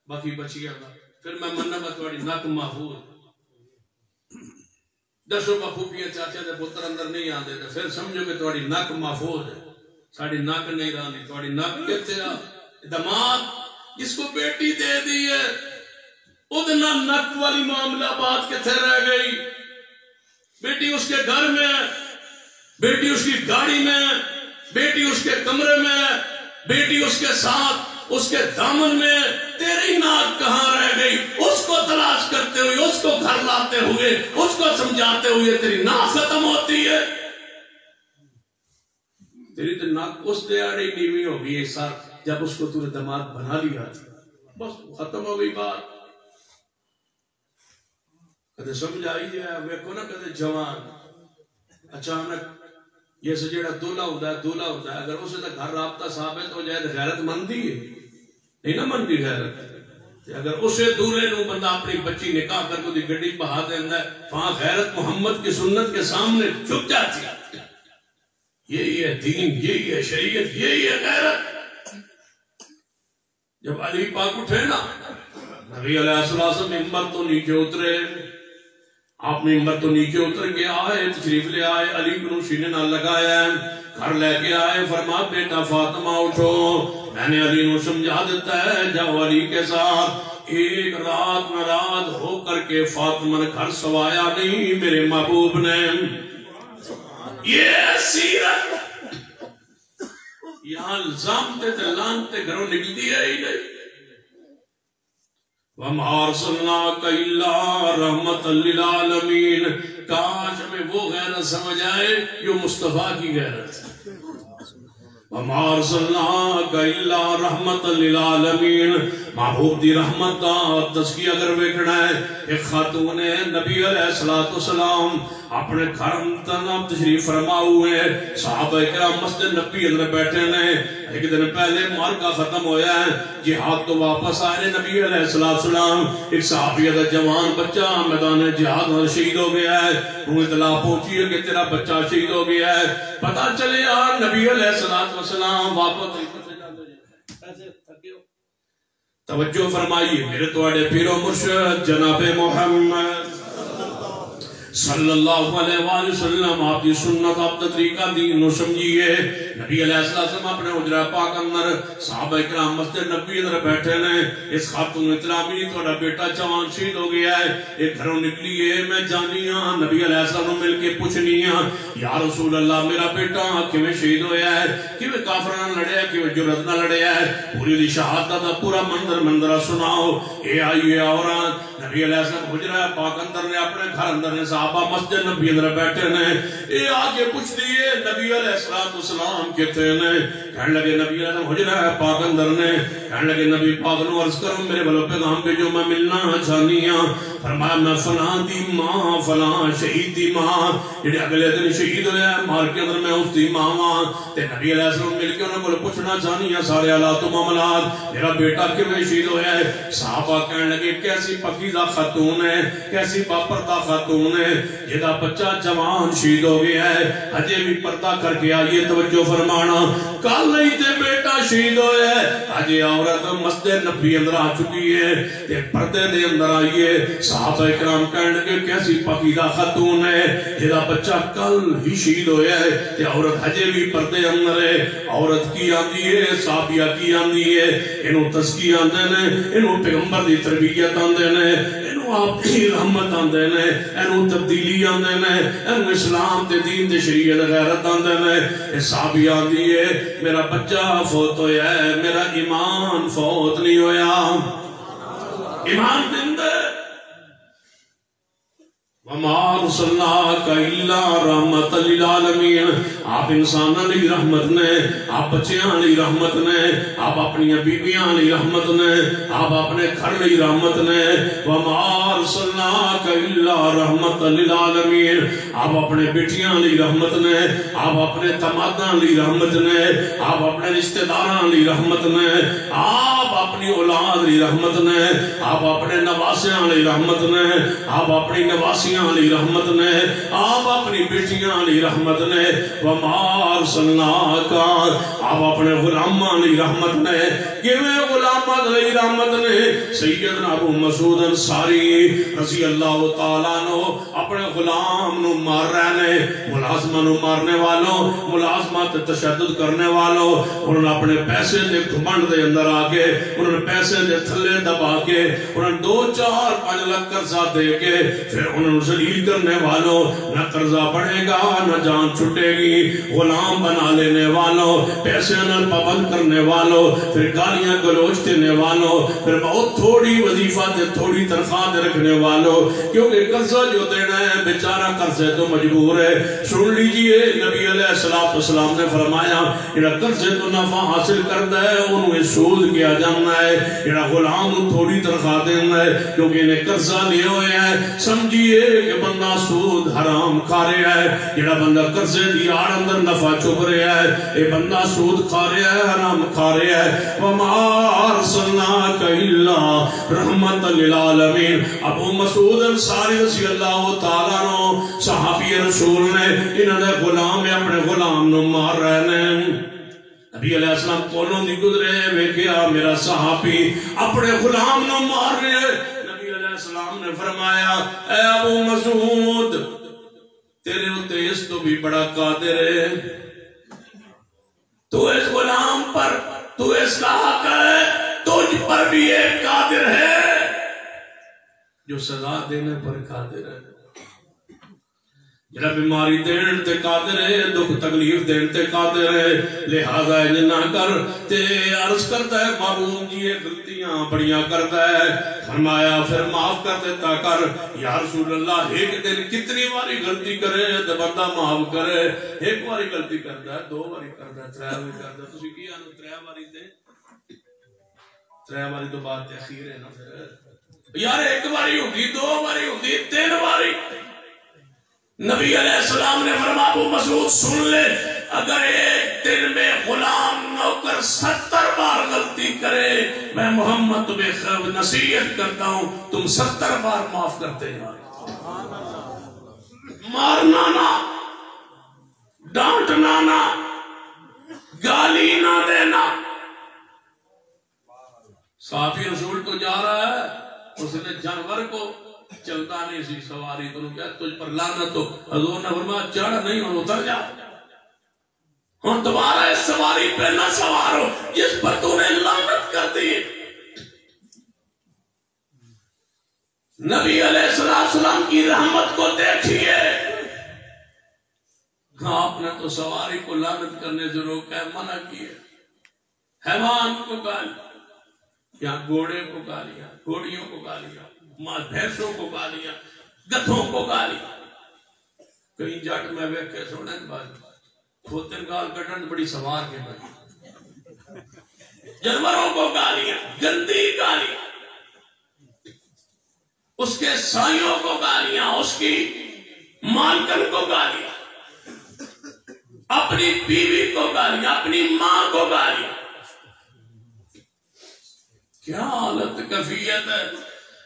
باقی بچیاں دا، پھر میں مننا با تھوڑی نک محفوظ۔ دسو با پھوپھیاں چاچا دے پتر اندر نہیں آندے تے پھر سمجھو کہ تھوڑی نک محفوظ ہے، ساڑی نک نہیں رہندی، تھوڑی نک کتے آ؟ دماغ جس کو بیٹی دے دی ہے ادنا نک والی معاملہ بات کتھے رہ گئی؟ بیٹی اس کے گھر میں ہے، بیٹی اس کی گاڑی میں ہے، بیٹی اس کے کمرے میں ہے، بیٹی اس کے ساتھ اس کے دامن میں، تیری ناک کہاں رہ گئی؟ اس کو تلاش کرتے ہوئے، اس کو گھر لاتے ہوئے، اس کو سمجھاتے ہوئے تیری ناک ختم ہوتی ہے۔ تیری تو ناک اس دیاڑی نیوی ہو گئی ہے سر جب اس کو تو نے دماغ بنا لیا، بس ختم ہو گئی بات۔ کدے سمجھ آئی جائے ویکو نا کدے جوان اچانک یہ سجیڑا دولہ ہوتا ہے، اگر اسے گھر رابطہ ثابت ہو جائے تو غیرت مندی ہے نہیں نا، مندی غیرت۔ اگر اسے دولے نو بندہ اپنی بچی نکاح کر کو دی گڑی بہا دیندہ ہے، وہاں غیرت محمد کی سنت کے سامنے جھک جاتی ہے۔ یہی ہے دین، یہی ہے شریعت، یہی ہے غیرت۔ جب علی پاک اٹھے نا، نبی علیہ السلام منبر تو نیچے اترے، آپ منبر تو نیچے اتر کے آئے، تشریف لے آئے، علی کو سینے نہ لگایا، گھر لے کے آئے، فرما بیٹا فاطمہ اٹھو، میں نے علی نو سمجھا دیتا ہے، جاؤ علی کے ساتھ ایک رات ناراض ہو کر کے فاطمہ نے گھر سوایا نہیں میرے محبوب نے۔ یہ سیرت یہاں الزامتے تے لانتے گھروں نکلتی ہے ہی نہیں۔ وَمَا أَرْسَلْنَاكَ إِلَّا رَحْمَةً لِلْعَالَمِينَ۔ کاش ہمیں وہ غیرت سمجھ آئے جو مصطفیٰ کی غیرت ہے۔ وَمَا أَرْسَلْنَاكَ إِلَّا رَحْمَةً لِلْعَالَمِينَ، محبوب دی رحمت دا تذکیہ اگر ویکھنا ہے، ایک خاتون نبی علیہ السلام اپنے گھر تناب تشریف فرما ہوئے، صحابہ اکرام مسجد نبی اندر بیٹھے ہیں، ایک دن پہلے مارکہ ختم ہویا ہے، جہاد تو واپس آئے نبی علیہ السلام، ایک صحابیہ دا جوان بچہ میدان جہاد میں شہید ہو گیا ہے، انہیں اطلاع پہنچی ہے کہ تیرا بچہ شہید ہو گیا ہے، پتہ چلے نبی علیہ السلام واپس توجہ فرمائیے میرے توڑے پیر و مرشد جناب محمد صلی اللہ علیہ وآلہ وسلم، آپ کی سنت آپ طریقہ دین نو سمجھیے۔ نبی علیہ السلام اپنے حجرہ پاک اندر صحابہ اکرام مسجد نبی اندر بیٹھے ہیں، اس خاتون اطلاع ملی تھوڑا بیٹا جوان شہید ہو گیا ہے، ایک گھروں نکلی ہے، میں جانی ہاں نبی علیہ السلام مل کے پوچھنی ہاں یا رسول اللہ میرا بیٹا کیویں شہید ہویا ہے، کیویں کافراں لڑیا ہے، کیویں جرأت نہ لڑیا ہے، پوری دی شہادت دا پورا منظر سناؤ۔ اے آئیے عورت نبی علیہ السلام حجرہ پاک اندر نے اپنے گھر اندر نے صحابہ مسجد نبی اندر بیٹھے ہیں، اے آگے پوچھ دیئے نبی علیہ السلام کہتے ہیں، کہنے لگے نبی علیہ السلام حجرہ پاک اندر نے، کہنے لگے نبی پاک نو عرض کروں میرے بھلو پیغام پہ جو میں ملنا چاہنیاں، فرمایا میں فلاں دی ماں فلاں شہید دی ماں جڑے اگلے دن شہید ہویا ہے مار کے اندر میں اس دی ماں ماں تے نبی علیہ السلام مل کے انہوں کو پوچھنا چاہنیاں سارے حالات و معاملات میرا بیٹا کیویں شہید ہویا ہے۔ صحابہ کہنے لگے کیسی پاکیزہ خاتون ہے، کیسی باپردہ خاتون ہے، جدا بچہ جوان شہید ہو گیا ہے ہجے بھی پردہ کر کے آئیے توجہ فرمانا کل نہیں تے بیٹا شہید ہویا ہے ہجے عورت مسجد نبی اندر آ چکی ہے تے پردے دے اندر آئیے صحابہ اکرام کہنے کے کیسی پاکیزہ خاتون ہے جدا بچہ کل ہی شہید ہویا ہے تے عورت ہجے بھی پردے اندر ہے عورت کی آندی ہے صحابیہ کی آندی ہے انہوں تزکی آندے نے انہوں پیغمبر دی تربیت آندے نے انہوں آپ کی رحمت آندے نے انہوں تبدیلی آندے نے انہوں اسلام تے دین تے شریعت غیرت آندے نے صحابیہ آندی ہے میرا بچہ فوت ہویا ہے میرا ایمان فوت نہیں ہویا ایمان زندہ وَمَا أَرْسَلْنَاكَ إِلَّا رَحْمَةً لِلْعَالَمِينَ آپ انساناں لی رحمت نے آپ بچیاں لی رحمت نے آپ اپنی بیبیاں لی رحمت نے آپ اپنے گھر لی رحمت نے وَمَا أَرْسَلْنَاكَ إِلَّا رَحْمَةً لِلْعَالَمِينَ آپ اپنے بیٹیاں لی رحمت نے آپ اپنے تماداں لی رحمت نے آپ اپنے رشتہ داراں لی رحمت نے آپ اپنی اولاد لی رحمت نے آپ اپنے نواسیاں لی رحمت نے آپ اپنی نواسی علی رحمت نے آپ اپنی بیٹیاں علی رحمت نے وَمَا أَرْسَلْنَاكَ آپ اپنے غلاماں علی رحمت نے کیویں غلاماں علی رحمت نے سیدنا ابو مسعود انصاری رضی اللہ تعالیٰ عنہ اپنے غلام نو مار رہے نے ملازمہ نو مارنے والوں ملازمہ تشدد کرنے والوں انہوں نے اپنے پیسے دے گھمنڈ دے اندر آگے انہوں نے پیسے دے تھلے دبا کے انہوں نے 2-4-5 لاکھ قرضہ دے کے پھر انہوں ذلیل کرنے والوں نہ قرضہ بڑھے گا نہ جان چھٹے گی غلام بنا لینے والوں پیسے نہ پابند کرنے والوں پھر گالیاں گلوچ دینے والوں پھر بہت تھوڑی وظیفہ دے تھوڑی تنخواہ دے رکھنے والوں کیونکہ قرضہ جو دینا ہے بیچارہ قرضے تو مجبور ہے سن لیجئے نبی علیہ السلام نے فرمایا یہ قرضے تو نفع حاصل کرتا ہے انہیں سود کیا جانا ہے یہ غلام تھوڑی تنخواہ دینا ہے کیونکہ انہیں قرضہ لیے ہوئے ہیں سمجھیے کہ بندہ سود حرام کھا رہا ہے جڑا بندہ قرضے دی آڑ اندر نفع چھپ رہا ہے اے بندہ سود کھا رہا ہے حرام کھا رہا ہے وَمَا أَرْسَلْنَاكَ إِلَّا رَحْمَةً لِلْعَالَمِينَ ابو مسعود انصاری رضی اللہ تعالیٰ عنہ صحابی رسول نے انہوں نے غلام اپنے غلام نو مار رہے ہیں نبی علیہ السلام کونوں دی گزرے ویکھیا میرا صحابی اپنے غلام نو مار رہے السلام نے فرمایا اے ابو مسعود تیرے اتے اس تو بھی بڑا قادر ہے تو اس غلام پر تو اس کا حق ہے تجھ پر بھی ایک قادر ہے جو سزا دینے پر قادر ہے جڑا بیماری دین تے قادر ہے دکھ تکلیف دین تے قادر ہے لہذا انج نہ کر تے عرض کرتا ہے معلوم جی غلطیاں بڑیاں کرتا ہے فرمایا پھر معاف کر دیتا کر یا رسول اللہ ایک دن کتنی باری غلطی کرے تے بندہ معاف کرے ایک باری غلطی کرتا ہے 2 باری کرتا ہے 3 باری کرتا ہے تسی کی آنو 3 باری دے 3 باری تو بات اخیر ہے نا پھر یار ایک باری ہوگی 2 باری ہوگی 3 باری نبی علیہ السلام نے فرمایا ابو مسعود سن لے اگر ایک دن میں غلام نوکر 70 بار غلطی کرے میں محمد تمہیں نصیحت کرتا ہوں تم 70 بار معاف کرتے جاؤ مارنا نہ ڈانٹنا نہ گالی نہ دینا صحابی رسول تو جا رہا ہے اس نے جانور کو چلتا نہیں سی سواری تو کیا تجھ پر لعنت ہو حضور نے فرمایا چڑھ نہیں ہو اتر جا ہم دوبارہ اس سواری پہ نہ سوار ہو جس پر تو نے لعنت کر دی نبی علیہ السلام کی رحمت کو دیکھیے آپ نے تو سواری کو لعنت کرنے سے روکا ہے منع کیے حیوان کو گالی یا گھوڑے کو گالیا گھوڑیوں کو گالیا بھینسوں کو گالیا گدھوں کو گالیا کہیں جٹ میں ویکھے سونے بعد کھوتن گال کٹن بڑی سوار کے بڑی جانوروں کو گالیا گندی گالیا اس کے سائیوں کو گالیا اس کی مالکن کو گالیا اپنی بیوی کو گالیا اپنی ماں کو گالیا کیا حالت کفیت ہے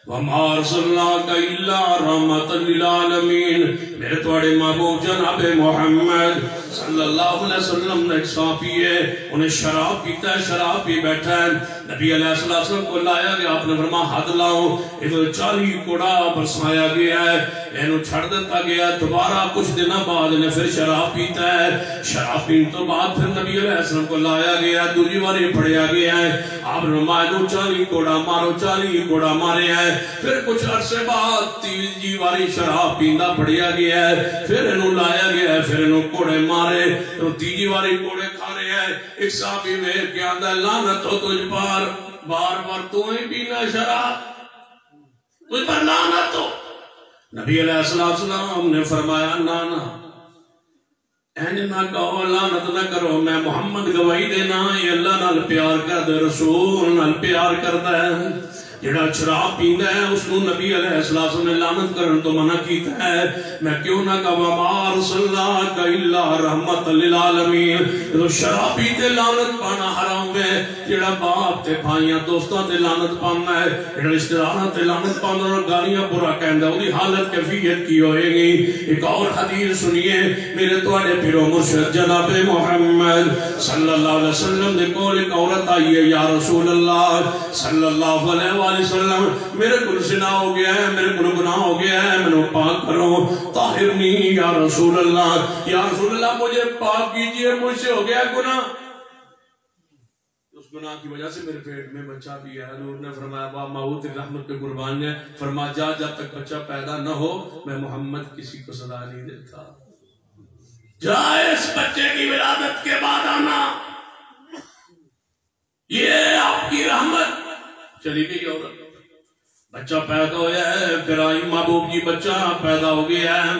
وَمَا أَرْسَلْنَاكَ إِلَّا رَحْمَةً لِلْعَالَمِينَ میرے توڑے محبوب جناب محمد صلی اللہ علیہ وسلم نے ایک صحابی ہے انہیں شراب پیتا ہے شراب پی بیٹھا ہے نبی علیہ السلام کو لایا گیا آپ نے فرمایا حد لاؤ ادھر 40 کوڑا برسایا گیا ہے انہوں چھڑ دیتا گیا دوبارہ کچھ دنوں بعد انہیں پھر شراب پیتا ہے شراب پین تو بعد پھر نبی علیہ السلام کو لایا گیا دوسری باری پڑھیا گیا ہے آپ نے فرمایا 40 کوڑا مارو 40 کوڑا مارے ہیں پھر کچھ عرصے بعد تیسری باری شراب پیندا پڑھیا گیا ہے پھر انہوں لایا گیا ہے پھر انہوں کوڑے مارے تو تیسری باری کوڑے کھا رہے ہیں ایک صحابی میں کیا اندر لعنت ہو تجھ پر بار بار تو ہی پینا شراب تجھ پر لعنت ہو نبی علیہ السلام نے فرمایا نانا اینج نہ کہو لعنت نہ کرو میں محمد گواہی دینا یہ اللہ نال پیار کر دے رسول نال پیار کرتا ہے جڑا شراب پیندا ہے اس کو نبی علیہ السلام نے لعنت کرن تو منع کیتا ہے میں کیوں نہ کہا ما ارسلناک الا رحمت للعالمین تو شراب پیتے لعنت پانا حرام ہے جڑا باپ تے بھائیاں دوستاں تے لعنت پانا ہے جڑا رشتہ داراں تے لعنت پانا اور گالیاں برا کہندا اودی حالت کیفیت کی ہوئے گی ایک اور حدیث سنیے میرے تواڈے پیرو مرشد جناب محمد صلی اللہ علیہ وسلم نے کول ایک عورت آئی ہے یا رسول اللہ صلی اللہ علیہ وسلم میرے کل زنا ہو گیا ہے میرے کل گناہ ہو گیا ہے میں نے پاک کرو طاہرنی یا رسول اللہ مجھے پاک کیجئے مجھ سے ہو گیا گناہ اس گناہ کی وجہ سے میرے پیٹ میں بچہ بھی ہے حضور نے فرمایا با ماؤ تیری رحمت پہ قربان ہے فرمایا جا جب تک بچہ پیدا نہ ہو میں محمد کسی کو صدا نہیں دیتا جا اس بچے کی ولادت کے بعد آنا یہ آپ کی رحمت چلی گئی عورت بچہ پیدا ہویا ہے پھر آئی محبوب جی بچہ پیدا ہو گیا ہے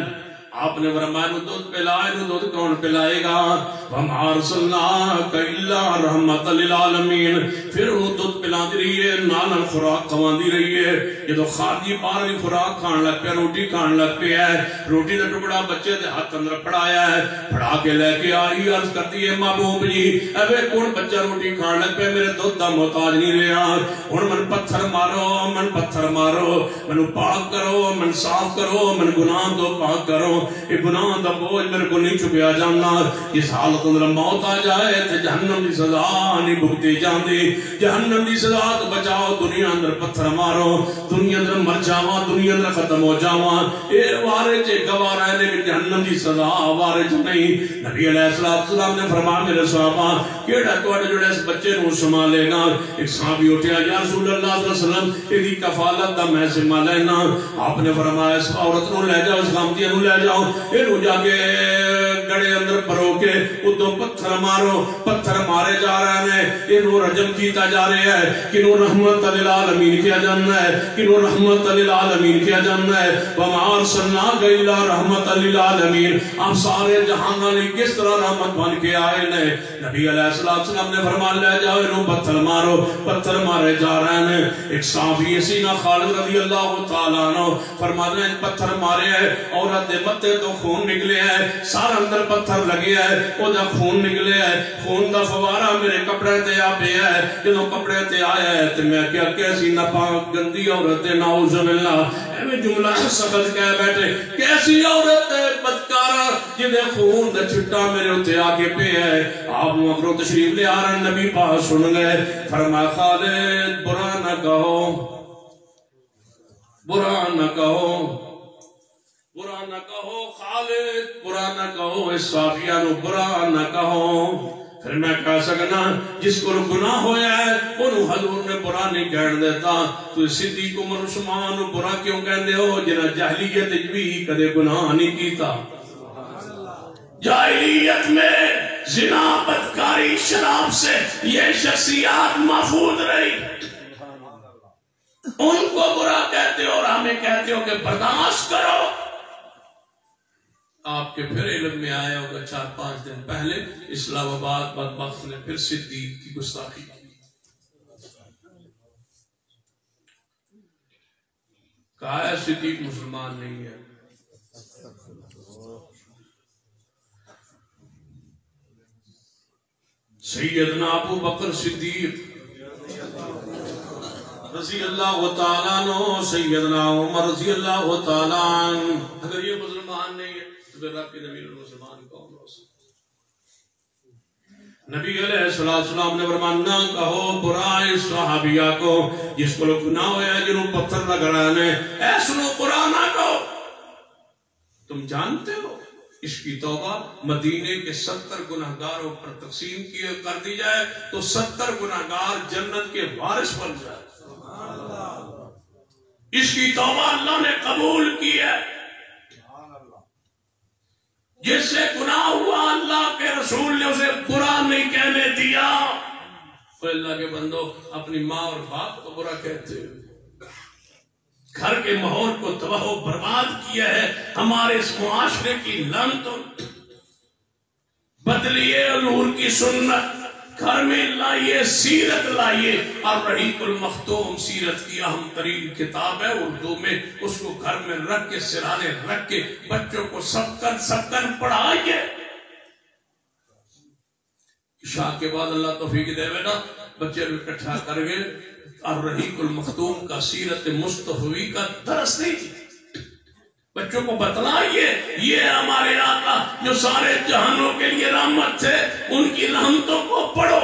آپ نے فرمایا نو دودھ پلائے نو دودھ کون پلائے گا وَمَا أَرْسَلْنَاكَ إِلَّا رَحْمَةً لِلْعَالَمِينَ پھر وہ دودھ پلا دی رہی ہے نانا خوراک کھوان دی رہی ہے یہ تو خارجی پاری خوراک کھان لگ پہ روٹی کھان لگ پہ ہے روٹی دا ٹکڑا بچے دے ہاتھ اندر پڑھایا ہے پڑھا کے لے کے آئی عرض کرتی ہے محبوب جی اے کون بچہ روٹی کھان لگ پہ میرے دودھ دا محتاج نہیں رہا ہن من پتھر مارو من پاک کرو من صاف کرو من گناہ تو پاک کرو یہ گناہ دا بوجھ میرے کو نہیں چکیا جانا اس حالت اندر موت آ جائے تے جہنم دی سزا نہیں بھگتی جاندی جہنم دی سزا تو بچاؤ دنیا اندر پتھر مارو دنیا اندر مر جاواں دنیا اندر ختم ہو جاواں اے وارے چے گوارا ہے لیکن جہنم دی سزا وارے چ نہیں نبی علیہ السلام نے فرمایا میرے صحابہ کیڑا تواڈے جڑے اس بچے نو سنبھالے گا ایک صحابی اٹھیا یا رسول اللہ صلی اللہ علیہ وسلم ایدی کفالت دا میں ذمہ لینا آپ نے فرمایا اس عورت نو لے جاؤ اس غامتی نو لے جاؤ انہوں جا کے گڑے اندر پرو کے ادھو پتھر مارو پتھر مارے جا رہے ہیں انہوں رجم کیتا جا رہے ہیں کنہوں رحمت للعالمین کیا جاننا ہے کنہوں رحمت للعالمین کیا جاننا ہے وَمَا أَرْسَلْنَاكَ إِلَّا رَحْمَةً لِلْعَالَمِينَ آپ سارے جہان علی کس طرح رحمت بن کے آئے نے نبی علیہ السلام نے فرمان لے جاؤ انہوں پتھر مارو پتھر مارے جا رہے ہیں ایک صحابی سینہ خالد رضی اللہ تعالیٰ عنہ فرماتے ہیں پتھر مارے ہیں عورت دے متے تو خون نکلے ہیں سارا اندر پتھر لگے ہے او دا خون نکلے ہے خون دا فوارہ میرے کپڑے تے آ پہ ہے جنہوں کپڑے تے آیا ہے تے میں کیا کیسی نپاک گندی عورت نعوذ باللہ ایویں جملہ سبت کہہ بیٹھے کیسی عورت بدکارہ جنہیں خون دا چھٹا میرے اتے آگے پہ ہے آپ مکرو تشریف لے آ رہے نبی پاس سن گئے فرمایا خالد برا نہ کہو برا نہ کہو برا نہ کہو خالد برا نہ کہو اس صحابیہ نو برا نہ کہو پھر میں کہہ سکنا جس کو گناہ ہویا ہے انہوں حضور نے برا نہیں کہن دیتا تو صدیق عمر عثمان برا کیوں کہندے ہو جنہ جاہلیت بھی کدے گناہ نہیں کیتا جاہلیت میں زنا بدکاری شراب سے یہ شخصیات محفوظ رہی ان کو برا کہتے ہو اور ہمیں کہتے ہو کہ برداشت کرو آپ کے پھر علم میں آیا ہوگا 4-5 دن پہلے اسلام آباد بدبخت نے پھر صدیق کی گستاخی کی کہا ہے صدیق مسلمان نہیں ہے سیدنا ابو بکر صدیق رضی اللہ تعالیٰ عنہ، سیدنا عمر رضی اللہ تعالیٰ عنہ. اگر یہ مسلمان نہیں ہے تو پھر رب کے نبی المسلمان کون ہو سکتا؟ نبی علیہ السلام نے فرمایا نہ کہو برائے صحابیہ کو جس کو گناہ ہویا جنہوں پتھر نہ گرانے، اے سنو قرآن نہ کہو. تم جانتے ہو اس کی توبہ مدینے کے 70 گناہگاروں پر تقسیم کر دی جائے تو 70 گناہگار جنت کے وارث بن جائے. اس کی توبہ اللہ نے قبول کی ہے. جس سے گناہ ہوا اللہ کے رسول نے اسے برا نہیں کہنے دیا. اللہ کے بندو اپنی ماں اور باپ کو برا کہتے ہو، گھر کے ماحول کو تباہ و برباد کیا ہے. ہمارے اس معاشرے کی لعنت بدلیے نور کی سنت، گھر میں لائیے سیرت لائیے. اور رحیق المختوم سیرت کی اہم ترین کتاب ہے اردو میں، اس کو گھر میں رکھ کے سرانے رکھ کے بچوں کو سبکن پڑھائیے. عشاء کے بعد اللہ توفیق دے بیٹا بچے بھی اکٹھا کر گئے اور رحیق المختوم کا سیرت مصطفی کا درس نہیں تھی. بچوں کو بتلائیے یہ ہمارے آقا جو سارے جہانوں کے لیے رحمت تھے، ان کی رحمتوں کو پڑھو.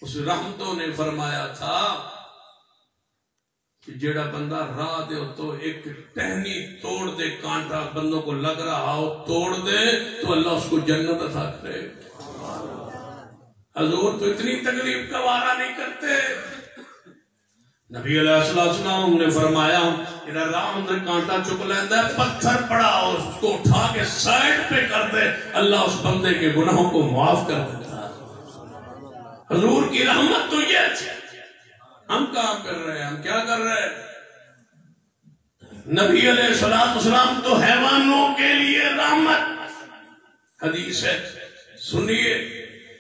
اس رحمتوں نے فرمایا تھا کہ جیڑا بندہ راہ دے تو ایک ٹہنی توڑ دے، کانٹا بندوں کو لگ رہا ہو توڑ دے تو اللہ اس کو جنت عطا کرے. حضور تو اتنی تکلیف کا وارہ نہیں کرتے. نبی علیہ السلام نے فرمایا ادھر راہ اندر کانٹا چک لیندہ ہے، پتھر پڑا اور اس کو اٹھا کے سائڈ پہ کر دے، اللہ اس بندے کے گناہوں کو معاف کر دیتا ہے. حضور کی رحمت تو یہ تھی. ہم کہاں کر رہے ہیں؟ ہم کیا کر رہے ہیں؟ نبی علیہ السلام تو حیوانوں کے لیے رحمت. حدیث ہے سنیے،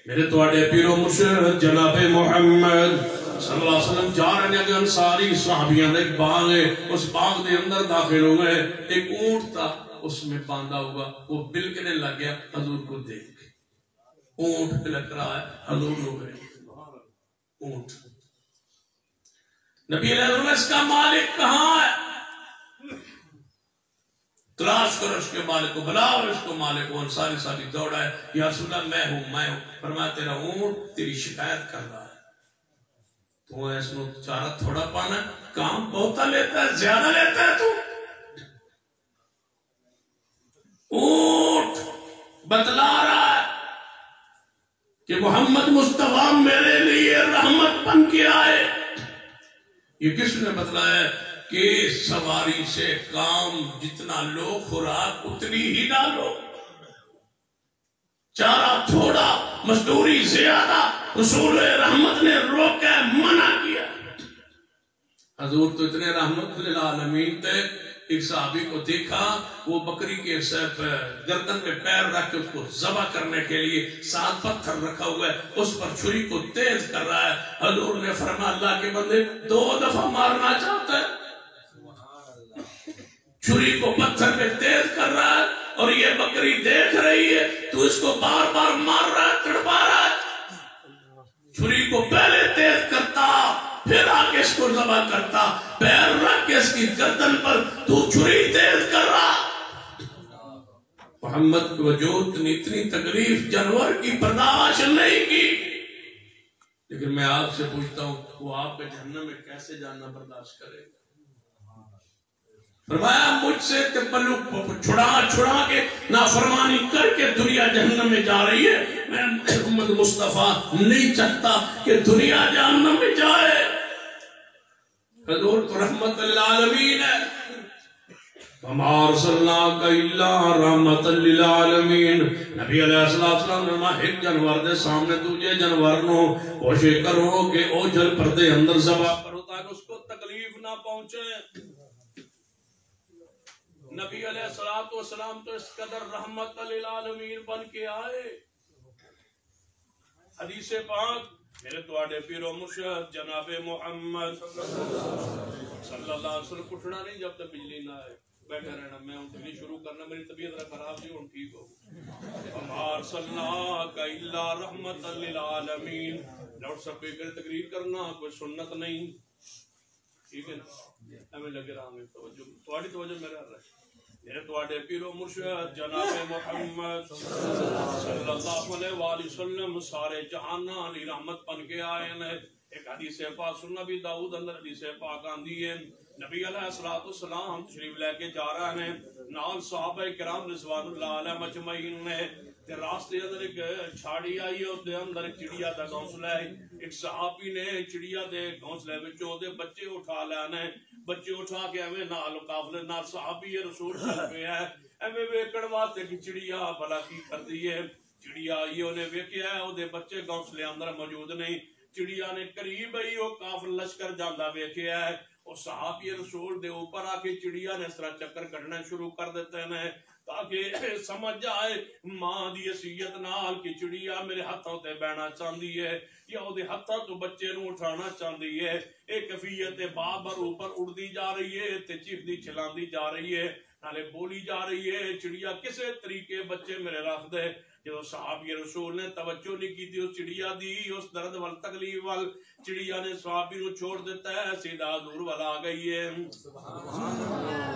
میرے توڑے پیرو مرشد جناب محمد صلی اللہ علیہ وسلم جا رہے ہیں کہ انصاری صحابیاں ایک باغ ہے، اس باغ دے اندر داخل ہوئے. ایک اونٹ تھا اس میں باندھا ہوا، وہ بلکنے لگ گیا حضور کو دیکھ کے. اونٹ بلک رہا ہے، حضور ہو گئے اونٹ. نبی علیہ وسلم اس کا مالک کہاں ہے؟ تلاش کرو اس کے مالک کو، بلاؤ اس کو مالک کو. انصاری صحابی دوڑا ہے، یا رسول اللہ میں ہوں. فرمایا تیرا اونٹ تیری شکایت کر رہا ہے، تو اس میں چارہ تھوڑا پانا ہے، کام بہتا لیتا ہے، زیادہ لیتا ہے. تو اونٹ بتلا رہا ہے کہ محمد مصطفیٰ میرے لیے رحمت بن کے آئے. یہ کس نے بتلایا کہ سواری سے کام جتنا لو خوراک اتنی ہی ڈالو، چارہ تھوڑا مزدوری زیادہ. رسول رحمت نے روکا منع کیا. حضور تو اتنے رحمت للعالمین تھے. ایک صحابی کو دیکھا وہ بکری کے گردن میں پیر رکھ کے اس کو ذبح کرنے کے لیے 7 پتھر رکھا ہوا ہے، اس پر چھری کو تیز کر رہا ہے. حضور نے فرمایا اللہ کے بندے 2 دفعہ مارنا چاہتا ہے، چھری کو پتھر پہ تیز کر رہا ہے اور یہ بکری دیکھ رہی ہے، تو اس کو بار بار مار رہا ہے، تڑپا رہا ہے. چھری کو پہلے تیز کرتا پھر آگے اس کو ذبح کرتا، پیر رکھ کے اس کی گردن پر تو چھری تیز کر رہا. محمد کی وجود نے اتنی تکلیف جانور کی برداشت نہیں کی. لیکن میں آپ سے پوچھتا ہوں وہ آپ کے جہنم میں کیسے جاننا برداشت کرے گا؟ فرمایا مجھ سے چھڑا کے نافرمانی کر کے دنیا جہنم میں جا رہی ہے. میں محمد مصطفیٰ نہیں چاہتا کہ دنیا جہنم میں جائے. حضور تو رحمت للعالمین ہے. وَمَا أَرْسَلْنَاكَ إِلَّا رَحْمَةً لِلْعَالَمِينَ. نبی علیہ السلام نے فرمایا ایک جانور دے سامنے دوجے جانور نو کوشش کرو کہ او جل پردے اندر ذبح کرو تاکہ اس کو تکلیف نہ پہنچے. نبی علیہ السلام تو اس قدر رحمت للعالمین بن کے آئے. حدیث پاک میرے توڑے پیرو مرشد جناب محمد صلی اللہ علیہ وسلم اٹھنا نہیں جب تک بجلی نہ آئے، بیٹھے رہنا. میں اٹھنی شروع کرنا، میری طبیعت ذرا خراب تھی، ٹھیک ہو. وَمَا أَرْسَلْنَاكَ إِلَّا رَحْمَةً لِلْعَالَمِينَ. لاؤڈ سپیکر تقریر کرنا کوئی سنت نہیں، ٹھیک ہے نا؟ ہمیں لگے رہا ہمیں توجہ میرا رہے میرے تواڈے پیر و مرشد جناب محمد صلی اللہ علیہ وآلہ وسلم سارے جہاناں دی رحمت بن کے آئے ہیں۔ ایک حدیث پاک سننا بھی داؤد اندر حدیث پاک آندی ہے، نبی علیہ السلام تشریف لے کے جا رہے ہیں، نال صحابہ کرام رضوان اللہ علیہ مجمعین نے، تے راستے اندر ایک چھاڑی آئی ہے، اس دے اندر ایک چڑیا دا گھونسلہ ہے، ایک صحابی نے چڑیا دے گھونسلے وچوں دے بچے اٹھا لینے، بچے اٹھا کے ایویں نال قافلے نال صحابی رسول چل پے ہے، ایویں ویکھن واسطے کہ چڑیا بھلا کی کردی ہے، چڑیا آئی انہیں ویکھیا ہے، او دے بچے گھونسلے اندر موجود نہیں، چڑیا نے قریب ہی وہ کافر لشکر جاندا ویکھیا ہے، اور صحابی رسول دے اوپر آ کے چڑیا نے اس طرح چکر کٹنا شروع کر دیتے ہیں تاکہ سمجھ جائے ماں دی وصیت نال کہ چڑیا میرے ہاتھوں تے بہنا چاہندی ہے یا او دے ہاتھوں تو بچے نو اٹھانا چاہندی ہے۔ ایک کیفیت بابر اوپر اڑدی جا رہی ہے تے چیخدی چلاندی جا رہی ہے، نالے بولی جا رہی ہے چڑیا کسے طریقے بچے میرے رکھ دے۔ جو صحابی رسول نے توجہ نہیں کی تھی اس چڑیا دی اس درد وال تکلیف وال، چڑیا نے صحابی رو چھوڑ دیتا ہے سیدھا حضور والا آ گئی ہے۔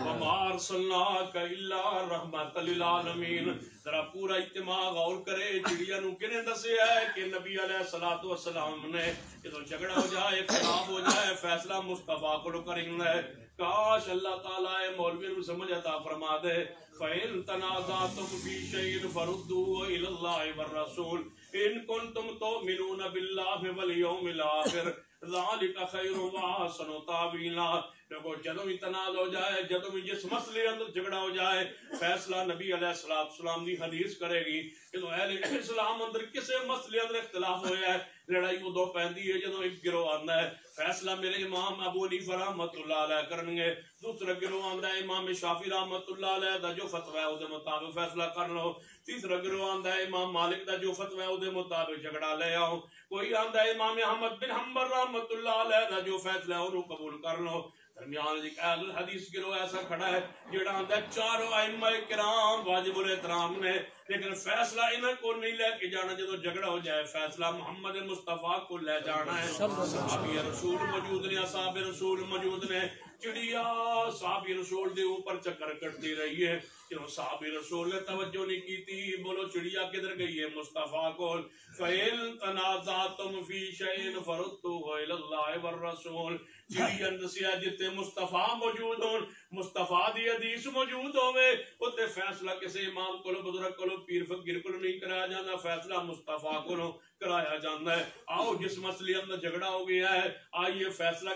وَمَا أَرْسَلْنَاكَ إِلَّا رَحْمَةً لِلْعَالَمِينَ۔ ذرا پورا اجتماع غور کرے، چڑیا نو کنے دسے ہے کہ نبی علیہ السلام نے جدو جھگڑا ہو جائے خراب ہو جائے فیصلہ مصطفیٰ کو کریں ہے۔ کاش اللہ تعالیٰ مولوی نو سمجھ عطا فرما دے۔ فَإِن تَنَازَعْتُمْ فِي شَيْءٍ فَرُدُّوهُ إِلَى اللَّهِ وَالرَّسُولِ إِن كُنتُمْ تُؤْمِنُونَ بِاللَّهِ وَالْيَوْمِ الْآخِرِ ذَلِكَ خَيْرٌ وَأَحْسَنُ تَأْوِيلًا۔ دیکھو جدوں بھی تنازع ہو جائے، جدوں بھی جس مسئلے اندر جھگڑا ہو جائے، فیصلہ نبی علیہ السلام دی حدیث کرے گی کہ اہل اسلام اندر کسے مسئلے اندر اختلاف ہویا ہے، لڑائی ادو پیندی ہے جدوں ایک گروہ آندا ہے فیصلہ میرے امام ابو حنیفہ رحمۃ اللہ علیہ کریں گے، دوسرا گروہ آندا ہے امام شافعی رحمۃ اللہ علیہ دا جو فتوی ہے او دے مطابق فیصلہ کر لو، تیسرا گروہ آندا ہے امام مالک دا جو فتوی ہے او دے مطابق جھگڑا لے آؤ، کوئی آندا ہے امام احمد بن حنبل رحمۃ اللہ علیہ دا جو فیصلہ ہے اونوں قبول کر لو۔ درمیان ایک اہل حدیث گروہ ایسا کھڑا ہے جڑا آندا ہے چاروں ائمہ کرام واجب الاحترام نے، لیکن فیصلہ انہاں کو نہیں لے کے جانا، جدو جھگڑا ہو جائے فیصلہ محمد مصطفیٰ کو لے جانا ہے۔ صحابی رسول موجود نے، اصحاب رسول موجود نے، چڑیا صحابی رسول دے اوپر چکر کٹتی رہی ہے، کہ صحابی رسول نے توجہ نہیں کی تھی، بولو چڑیا کدھر گئی ہے مصطفیٰ کو۔ فَإِن تَنَازَعْتُمْ فِي شَيْءٍ فَرُدُّوهُ إِلَى اللَّهِ وَالرَّسُولِ۔ چڑیا دسیا جتے مصطفیٰ موجود ہون، مصطفیٰ دی حدیث موجود ہوئے، اتے فیصلہ کسی امام کو بزرگ کو پیر فقیر کو نہیں کرایا جانا، فیصلہ مصطفیٰ کو کرایا جانا ہے۔ آؤ جس مسئلے اندر جھگڑا ہو گیا ہے آئیے فیصلہ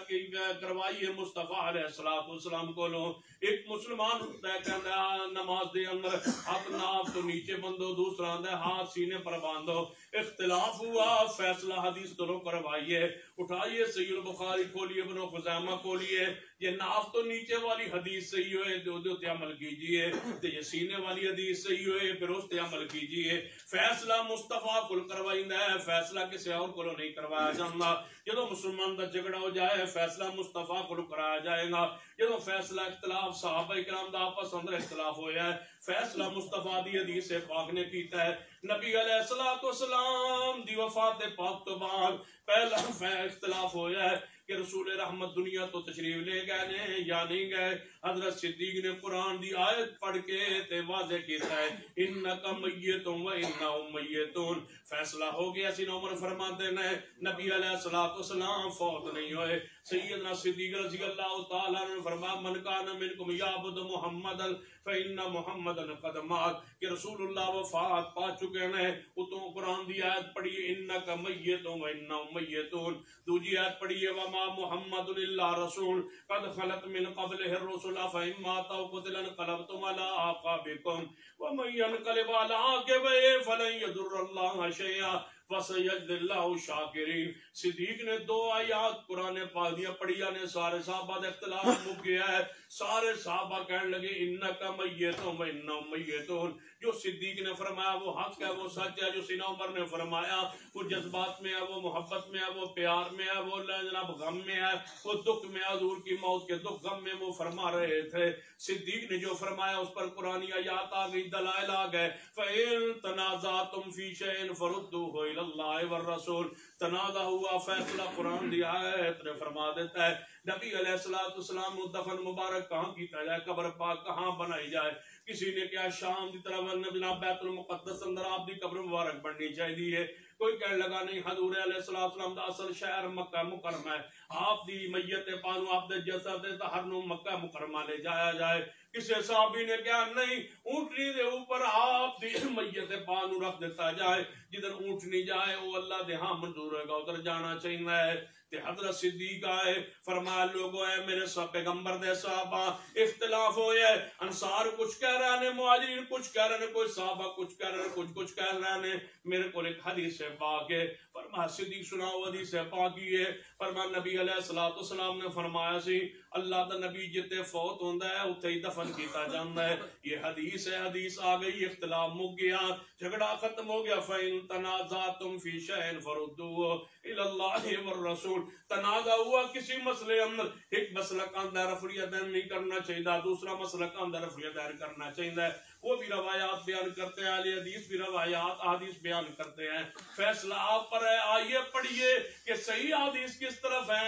کروائیے مصطفیٰ علیہ السلام کو لو۔ ایک مسلمان ہوتا ہے کہتا ہے نماز دے اندر ہاتھ ناف تو نیچے بندو، دوسرا آتا ہے ہاتھ سینے پر باندھو، اختلاف ہوا فیصلہ حدیث دونوں کروائیے، اٹھائیے صحیح البخاری کھولیے، ابن خزیمہ کھولیے، یہ ناف تو نیچے والی حدیث صحیح ہوئے دو عمل کیجئے، یہ سینے والی حدیث صحیح ہوئے پھر اس تے عمل کیجئے۔ فیصلہ مصطفیٰ کو کروائیندہ ہے، فیصلہ کسی اور کو نہیں کروایا جانا۔ جدو مسلمان دا جھگڑا ہو جائے فیصلہ مصطفیٰ کو کرایا جائے گا، جدو فیصلہ اختلاف صحابہ کرام دا آپس اندر اختلاف ہویا ہے فیصلہ مصطفیٰ دی حدیث پاک نے کیتا ہے۔ نبی علیہ السلام دی وفات پاک تو بعد پہلا اختلاف ہویا ہے کہ رسول رحمت دنیا تو تشریف لے گئے نے یا نہیں گئے۔ حضرت صدیق نے قرآن دی آیت پڑھ کے تے واضح کیتا ہے انکا میتون و انہم میتون، فیصلہ ہو گیا۔ سین عمر فرماتے ہیں نبی علیہ السلام فوت نہیں ہوئے۔ سیدنا صدیق رضی اللہ تعالیٰ نے فرمایا من کان منکم یعبد محمدا فإن محمدا قد مات، کہ رسول اللہ وفات پا چکے ہیں۔ اتوں قرآن دی آیت پڑھی انکا میتون و انہم میتون، دوجی آیت پڑھی وما محمد الا رسول قد خلت من قبلہ الرسل فإن مات أو قتل انقلبتم على أعقابكم ومن ينقلب على عقبيه فلن يضر الله شيئا وسيجزي الله الشاكرين۔ صدیق نے دو آیات قرآن پاک دیا پڑھیا نے، سارے صحابہ دا اختلاف مک گیا ہے، سارے صحابہ کہنے لگے انکا میتون و انہم میتون، جو صدیق نے فرمایا وہ حق ہے، وہ سچ ہے، جو سیدنا عمر نے فرمایا وہ جذبات میں ہے، وہ محبت میں ہے، وہ پیار میں ہے، وہ جناب غم میں ہے، وہ دکھ میں ہے، حضور کی موت کے دکھ غم میں وہ فرما رہے تھے۔ صدیق نے جو فرمایا اس پر قرآنی آیات آ گئی، دلائل آ گئے، فَإِن تَنَازَعْتُمْ فِي شَيْءٍ فَرُدُّوهُ إِلَى اللَّهِ وَالرَّسُولِ، تنازع ہوا فیصلہ قرآن دی آیت نے فرما دیتا ہے۔ نبی علیہ السلام دفن مبارک کہاں کیتا جائے، قبر پاک کہاں بنائی جائے؟ کسی نے کیا شام دی طرف جناب بیت المقدس اندر آپ دی قبر مبارک بننی چاہیے، کوئی کہنے لگا نہیں، حضور علیہ السلام دا اصل شہر مکہ مکرمہ ہے، آپ دی میت پانو آپ دے جسد طاہر نو مکہ مکرمہ لے جایا جائے۔ کسی صحابی نے کہا نہیں، اونٹنی دے اوپر آپ دی میت پانو رکھ دیتا جائے، جدھر اونٹنی جائے وہ اللہ دے ہاں منظور ہوگا، ادھر جانا چاہیے۔ تے حضرت صدیق آئے، فرمایا لوگوں اے میرے پیغمبر دے صحابہ اختلاف ہوئے، انصار کچھ کہہ رہے ہیں، مہاجرین کچھ کہہ رہے ہیں، کوئی صحابہ کچھ کہہ رہے ہیں، کچھ کہہ رہے ہیں، میرے کو ایک حدیث پاک ہے، فرمایا صدیق سناؤ حدیث پاک ہی ہے، فرمایا نبی علیہ السلام نے فرمایا سی اللہ دا نبی جتے فوت ہوندہ ہے اتھے ہی دفن کیتا جاندہ ہے۔ یہ حدیث ہے، حدیث آ گئی، اختلاف مک گیا، جھگڑا ختم ہو گیا۔ فَإِن تَنَازَعْتُمْ فِي شَيْءٍ فَرُدُّوهُ إِلَى اللَّهِ وَالرَّسُولِ، تنازع ہوا کسی مسئلے اندر، ایک مسئلہ کا اندر رفع دین نہیں کرنا چاہیے، دوسرا مسئلہ کا اندر رفع دین کرنا چاہیے، وہ بھی روایات بیان کرتے ہیں، اہل حدیث بھی روایات احادیث بیان کرتے ہیں۔ فیصلہ آپ پر ہے، آئیے پڑھیے کہ صحیح حدیث کس طرف ہے،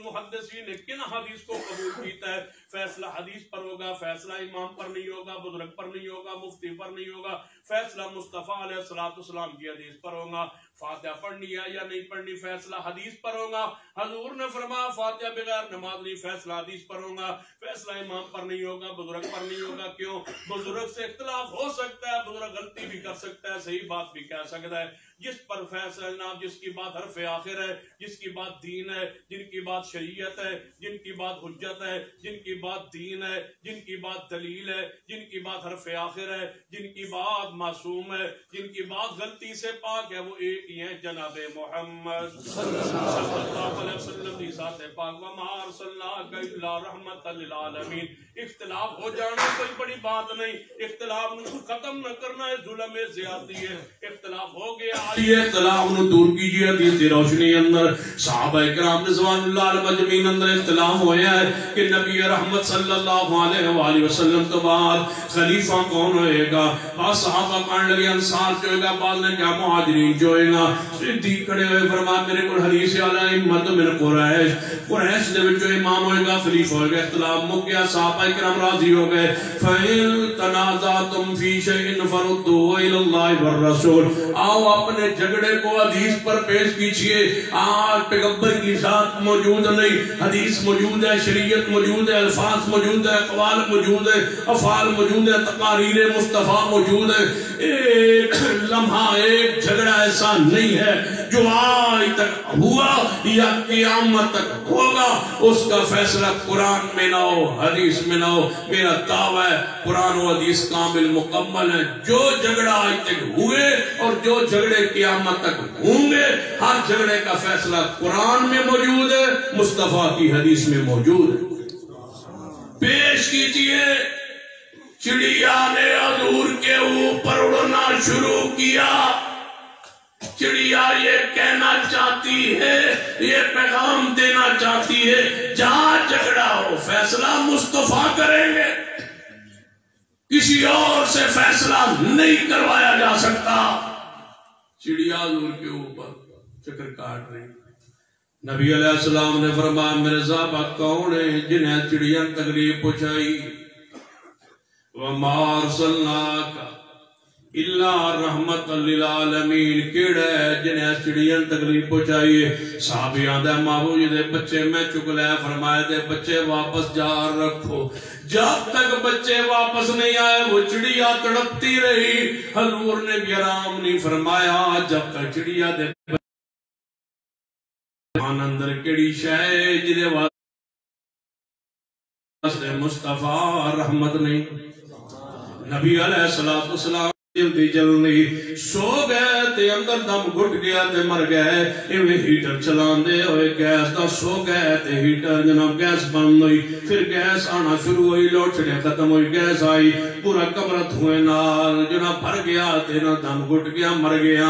محدثین نے کن حدیث کو قبول کیتا ہے۔ فیصلہ حدیث پر ہوگا، فیصلہ امام پر نہیں ہوگا، بزرگ پر نہیں ہوگا، مفتی پر نہیں ہوگا، فیصلہ مصطفیٰ علیہ السلام کی حدیث پر ہوگا۔ فاتحہ پڑھنی ہے یا نہیں پڑھنی، فیصلہ حدیث پر ہوگا۔ حضور نے فرمایا فاتحہ بغیر نماز نہیں، فیصلہ حدیث پر ہوگا، فیصلہ امام پر نہیں ہوگا، بزرگ پر نہیں ہوگا۔ کیوں؟ بزرگ سے اختلاف ہو سکتا ہے، بزرگ غلطی بھی کر سکتا ہے، صحیح بات بھی کہہ سکتا ہے۔ جس پر فیصلہ جناب، جس کی بات حرف آخر ہے، جس کی بات دین ہے، جن کی بات شریعت ہے، جن کی بات حجت ہے، جن کی بات دین ہے، جن کی بات دلیل ہے، جن کی بات حرف آخر ہے، جن کی بات معصوم ہے، جن کی بات غلطی سے پاک ہے، وہ ایک ہی ہیں، جناب محمد صلی اللہ علیہ وسلم کی ذات پاک۔ وَمَا أَرْسَلْنَاكَ إِلَّا رَحْمَةً لِلْعَالَمِينَ۔ اختلاف ہو جانا کوئی بڑی بات نہیں، اختلاف نو ختم نہ کرنا ہے ظلم زیادتی ہے۔ اختلاف ہو گیا، یہ اختلاف نو دور کیجئے۔ حدیث کی روشنی اندر صحابہ کرام رضوان اللہ علیہم اجمعین اندر اختلاف ہویا ہے کہ نبی رحمت صلی اللہ علیہ وآلہ وسلم تو بعد خلیفہ کون ہوئے گا؟ بعض صحابہ کہنے لگے انصار جو ہوئے گا، بعض نے کہا مہاجرین جو ہوئے گا۔ صدیق کھڑے ہوئے فرمایا میرے کو حدیث علی امت من قریش دے وچ جو امام ہوئے گا، خلیفہ ہوئے گا۔ اختلاف مک گیا، صحابہ کرام راضی ہو گئے۔ فَإِن تَنَازَعْتُمْ فِي شَيْءٍ فَرُدُّوهُ إِلَى اللَّهِ وَالرَّسُولِ، آؤ اپنے جھگڑے کو حدیث پر پیش کیجئے۔ آج پیغمبر کی ذات موجود نہیں، حدیث موجود ہے، شریعت موجود ہے، الفاظ موجود ہے، اقوال موجود ہے، افعال موجود ہے، تقاریر مصطفیٰ موجود ہے۔ ایک لمحہ ایک جھگڑا ایسا نہیں ہے جو آج تک ہوا یا قیامت تک ہوگا اس کا فیصلہ قرآن میں نہ ہو، حدیث میں نہ ہو۔ میرا دعویٰ ہے قرآن و حدیث کامل مکمل ہے۔ جو جھگڑا آج تک ہوئے اور جو جھگڑے قیامت تک ہوں گے، ہر جھگڑے کا فیصلہ قرآن میں موجود ہے، مصطفیٰ کی حدیث میں موجود ہے۔ پیش کیجئے، چڑیا نے حضور کے اوپر اڑنا شروع کیا۔ چڑیا یہ کہنا چاہتی ہے، یہ پیغام دینا چاہتی ہے، جہاں جھگڑا ہو فیصلہ مصطفیٰ کریں گے، کسی اور سے فیصلہ نہیں کروایا جا سکتا۔ چڑیا حضور کے اوپر چکر کاٹ رہی۔ نبی علیہ السلام نے فرمایا میرے صحابہ کون ہیں جنہیں چڑیا تکلیف پہنچائی؟ وَمَا أَرْسَلْنَاكَ إِلَّا رَحْمَةً لِلْعَالَمِينَ، کیڑا ہے جنہیں چڑیا تکلیف پہنچائیے؟ صحابیاں دے محبوب دے بچے میں چک لے، فرمایا دے بچے واپس جار رکھو۔ جب تک بچے واپس نہیں آئے وہ چڑیا تڑپتی رہی۔ حضور نے بھی آرام نہیں فرمایا جب تک چڑیا دے اندر کیڑی شے جدے واسطے مصطفیٰ رحمت نہیں۔ نبی علیہ السلام جلدی جلدی سو گئے تے اندر دم گھٹ گیا تے مر گئے ایویں ہیٹر چلان دے ہوئے گیس دا سو گئے تے ہیٹر جناب گیس بند ہوئی پھر گیس آنا شروع ہوئی لوٹ چھڑے ختم ہوئی گیس آئی پورا کمرہ دھوئے نال جناب بھر گیا تے نا دم گھٹ گیا مر گیا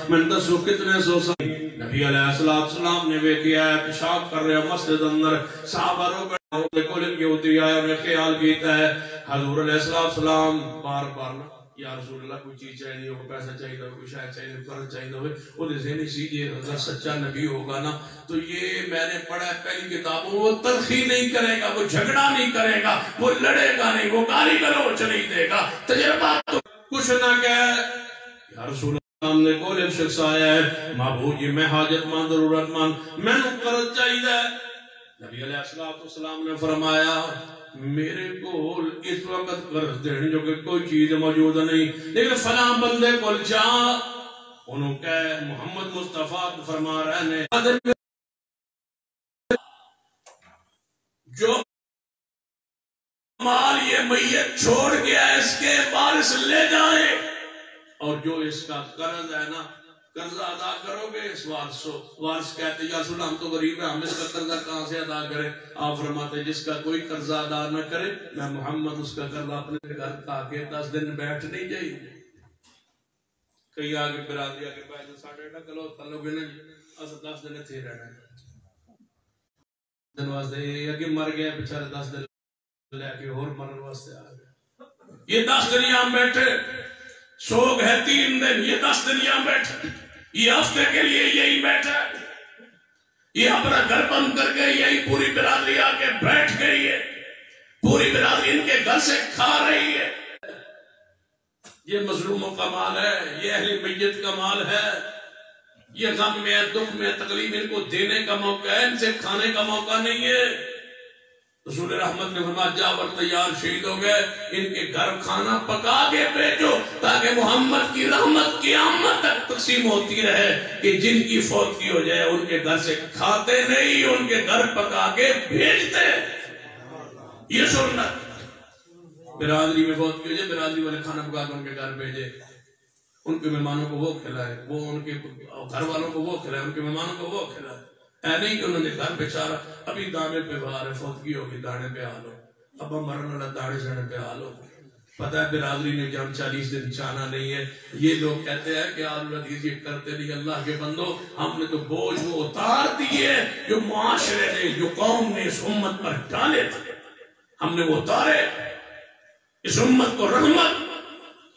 میں دسو کتنے سو سال نبی علیہ السلام نے ویکھیا ہے پیشاب کر رہے مسجد اندر صحابہ رو گئے کولن کے ہوتی آیا انہیں خیال کیتا ہے حضور علیہ السلام بار بار یا رسول اللہ کوئی چیز چاہیے ہو پیسہ چاہیے ہو کوئی شاید چاہیے ہو قرض چاہیے ہو وہ ذہنی سی یہ اگر سچا نبی ہوگا نا تو یہ میں نے پڑھا ہے پہلی کتابوں وہ تلخی نہیں کرے گا وہ جھگڑا نہیں کرے گا وہ لڑے گا نہیں وہ گالی گلوچ نہیں دے گا تجربات تو کچھ نہ کہے یا رسول اللہ نے کول ایک شخص آیا ہے معبود جی میں حاجت مند ضرورت مند میں نے قرض چاہیے نبی علیہ السلام نے فرمایا میرے کو اس وقت قرض دینے جو کہ کوئی چیز موجود نہیں لیکن فلاں بندے کو جا انہوں کہے محمد مصطفیٰ فرما رہے ہیں جو مال یہ میت چھوڑ گیا اس کے وارث لے جائیں اور جو اس کا قرض ہے نا قرض ادا کرو گے اس وارث کہتے یا رسول اللہ ہم تو غریب ہیں ہم اس کا قرضہ کہاں سے ادا کریں آپ فرماتے جس کا کوئی قرضہ ادا نہ کرے میں محمد اس کا قرضہ اپنے گھر کا کے 10 دن بیٹھ نہیں جائیے کئی آگے برادری آگے بیٹھ ساڑھے نہ کلو تعلق ہے اسے 10 دن تھے رہنا دن واسطے یہ کہ مر گیا بیچارے 10 دن لے کے اور مرن واسطے آ گئے یہ 10 دن یہاں بیٹھے سوگ ہے 3 دن یہ 10 دن یہاں بیٹھے یہ ہفتے کے لیے یہی بیٹھا یہ اپنا گھر بند کر کے یہی پوری برادری آ کے بیٹھ گئی ہے پوری برادری ان کے گھر سے کھا رہی ہے یہ مظلوموں کا مال ہے یہ اہل میت کا مال ہے یہ غم میں دکھ میں تکلیف ان کو دینے کا موقع ہے ان سے کھانے کا موقع نہیں ہے رسول رحمت نے فرمایا جاور تیار شہید ہو گئے ان کے گھر کھانا پکا کے بھیجو تاکہ محمد کی رحمت قیامت تک تقسیم ہوتی رہے کہ جن کی فوتگی ہو جائے ان کے گھر سے کھاتے نہیں ان کے گھر پکا کے بھیجتے یہ سنت برادری میں فوتگی ہو جائے برادری والے کھانا پکا کے ان کے گھر بھیجے ان کے مہمانوں کو وہ کھلائے وہ ان کے گھر والوں کو وہ کھلائے ان کے مہمانوں کو وہ کھلائے اے نہیں کہ انہوں نے گھر بیچارہ ابھی دانے پہ باہر ہے فوتگی ہوگی دانے پہ آلو اب مرن والا دانے سانے پہ آلو پتہ ہے برادری نے جب 40 دن چانا نہیں ہے یہ لوگ کہتے ہیں کہ آلو حدیث یہ کرتے نہیں اللہ کے بندو ہم نے تو بوجھ وہ اتار دیے جو معاشرے نے جو قوم نے اس امت پر ڈالے تھے ہم نے وہ اتارے اس امت کو رحمت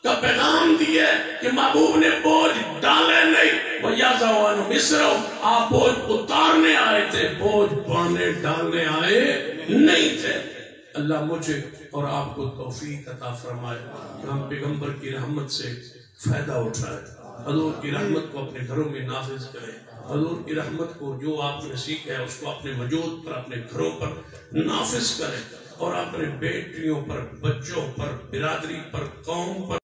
کا پیغام دیے کہ محبوب نے بوجھ ڈالے نہیں وَيَزَوَانُ مِسْرَوْ آپ بوجھ اتارنے آئے تھے بوجھ پانے ڈالنے آئے نہیں تھے اللہ مجھے اور آپ کو توفیق عطا فرمائے کہ ہم پیغمبر کی رحمت سے فائدہ اٹھائے حضور کی رحمت کو اپنے گھروں میں نافذ کریں حضور کی رحمت کو جو آپ نے سیکھا ہے اس کو اپنے وجود پر اپنے گھروں پر نافذ کریں اور اپنے بیٹیوں پر بچوں پر برادری پر قوم پر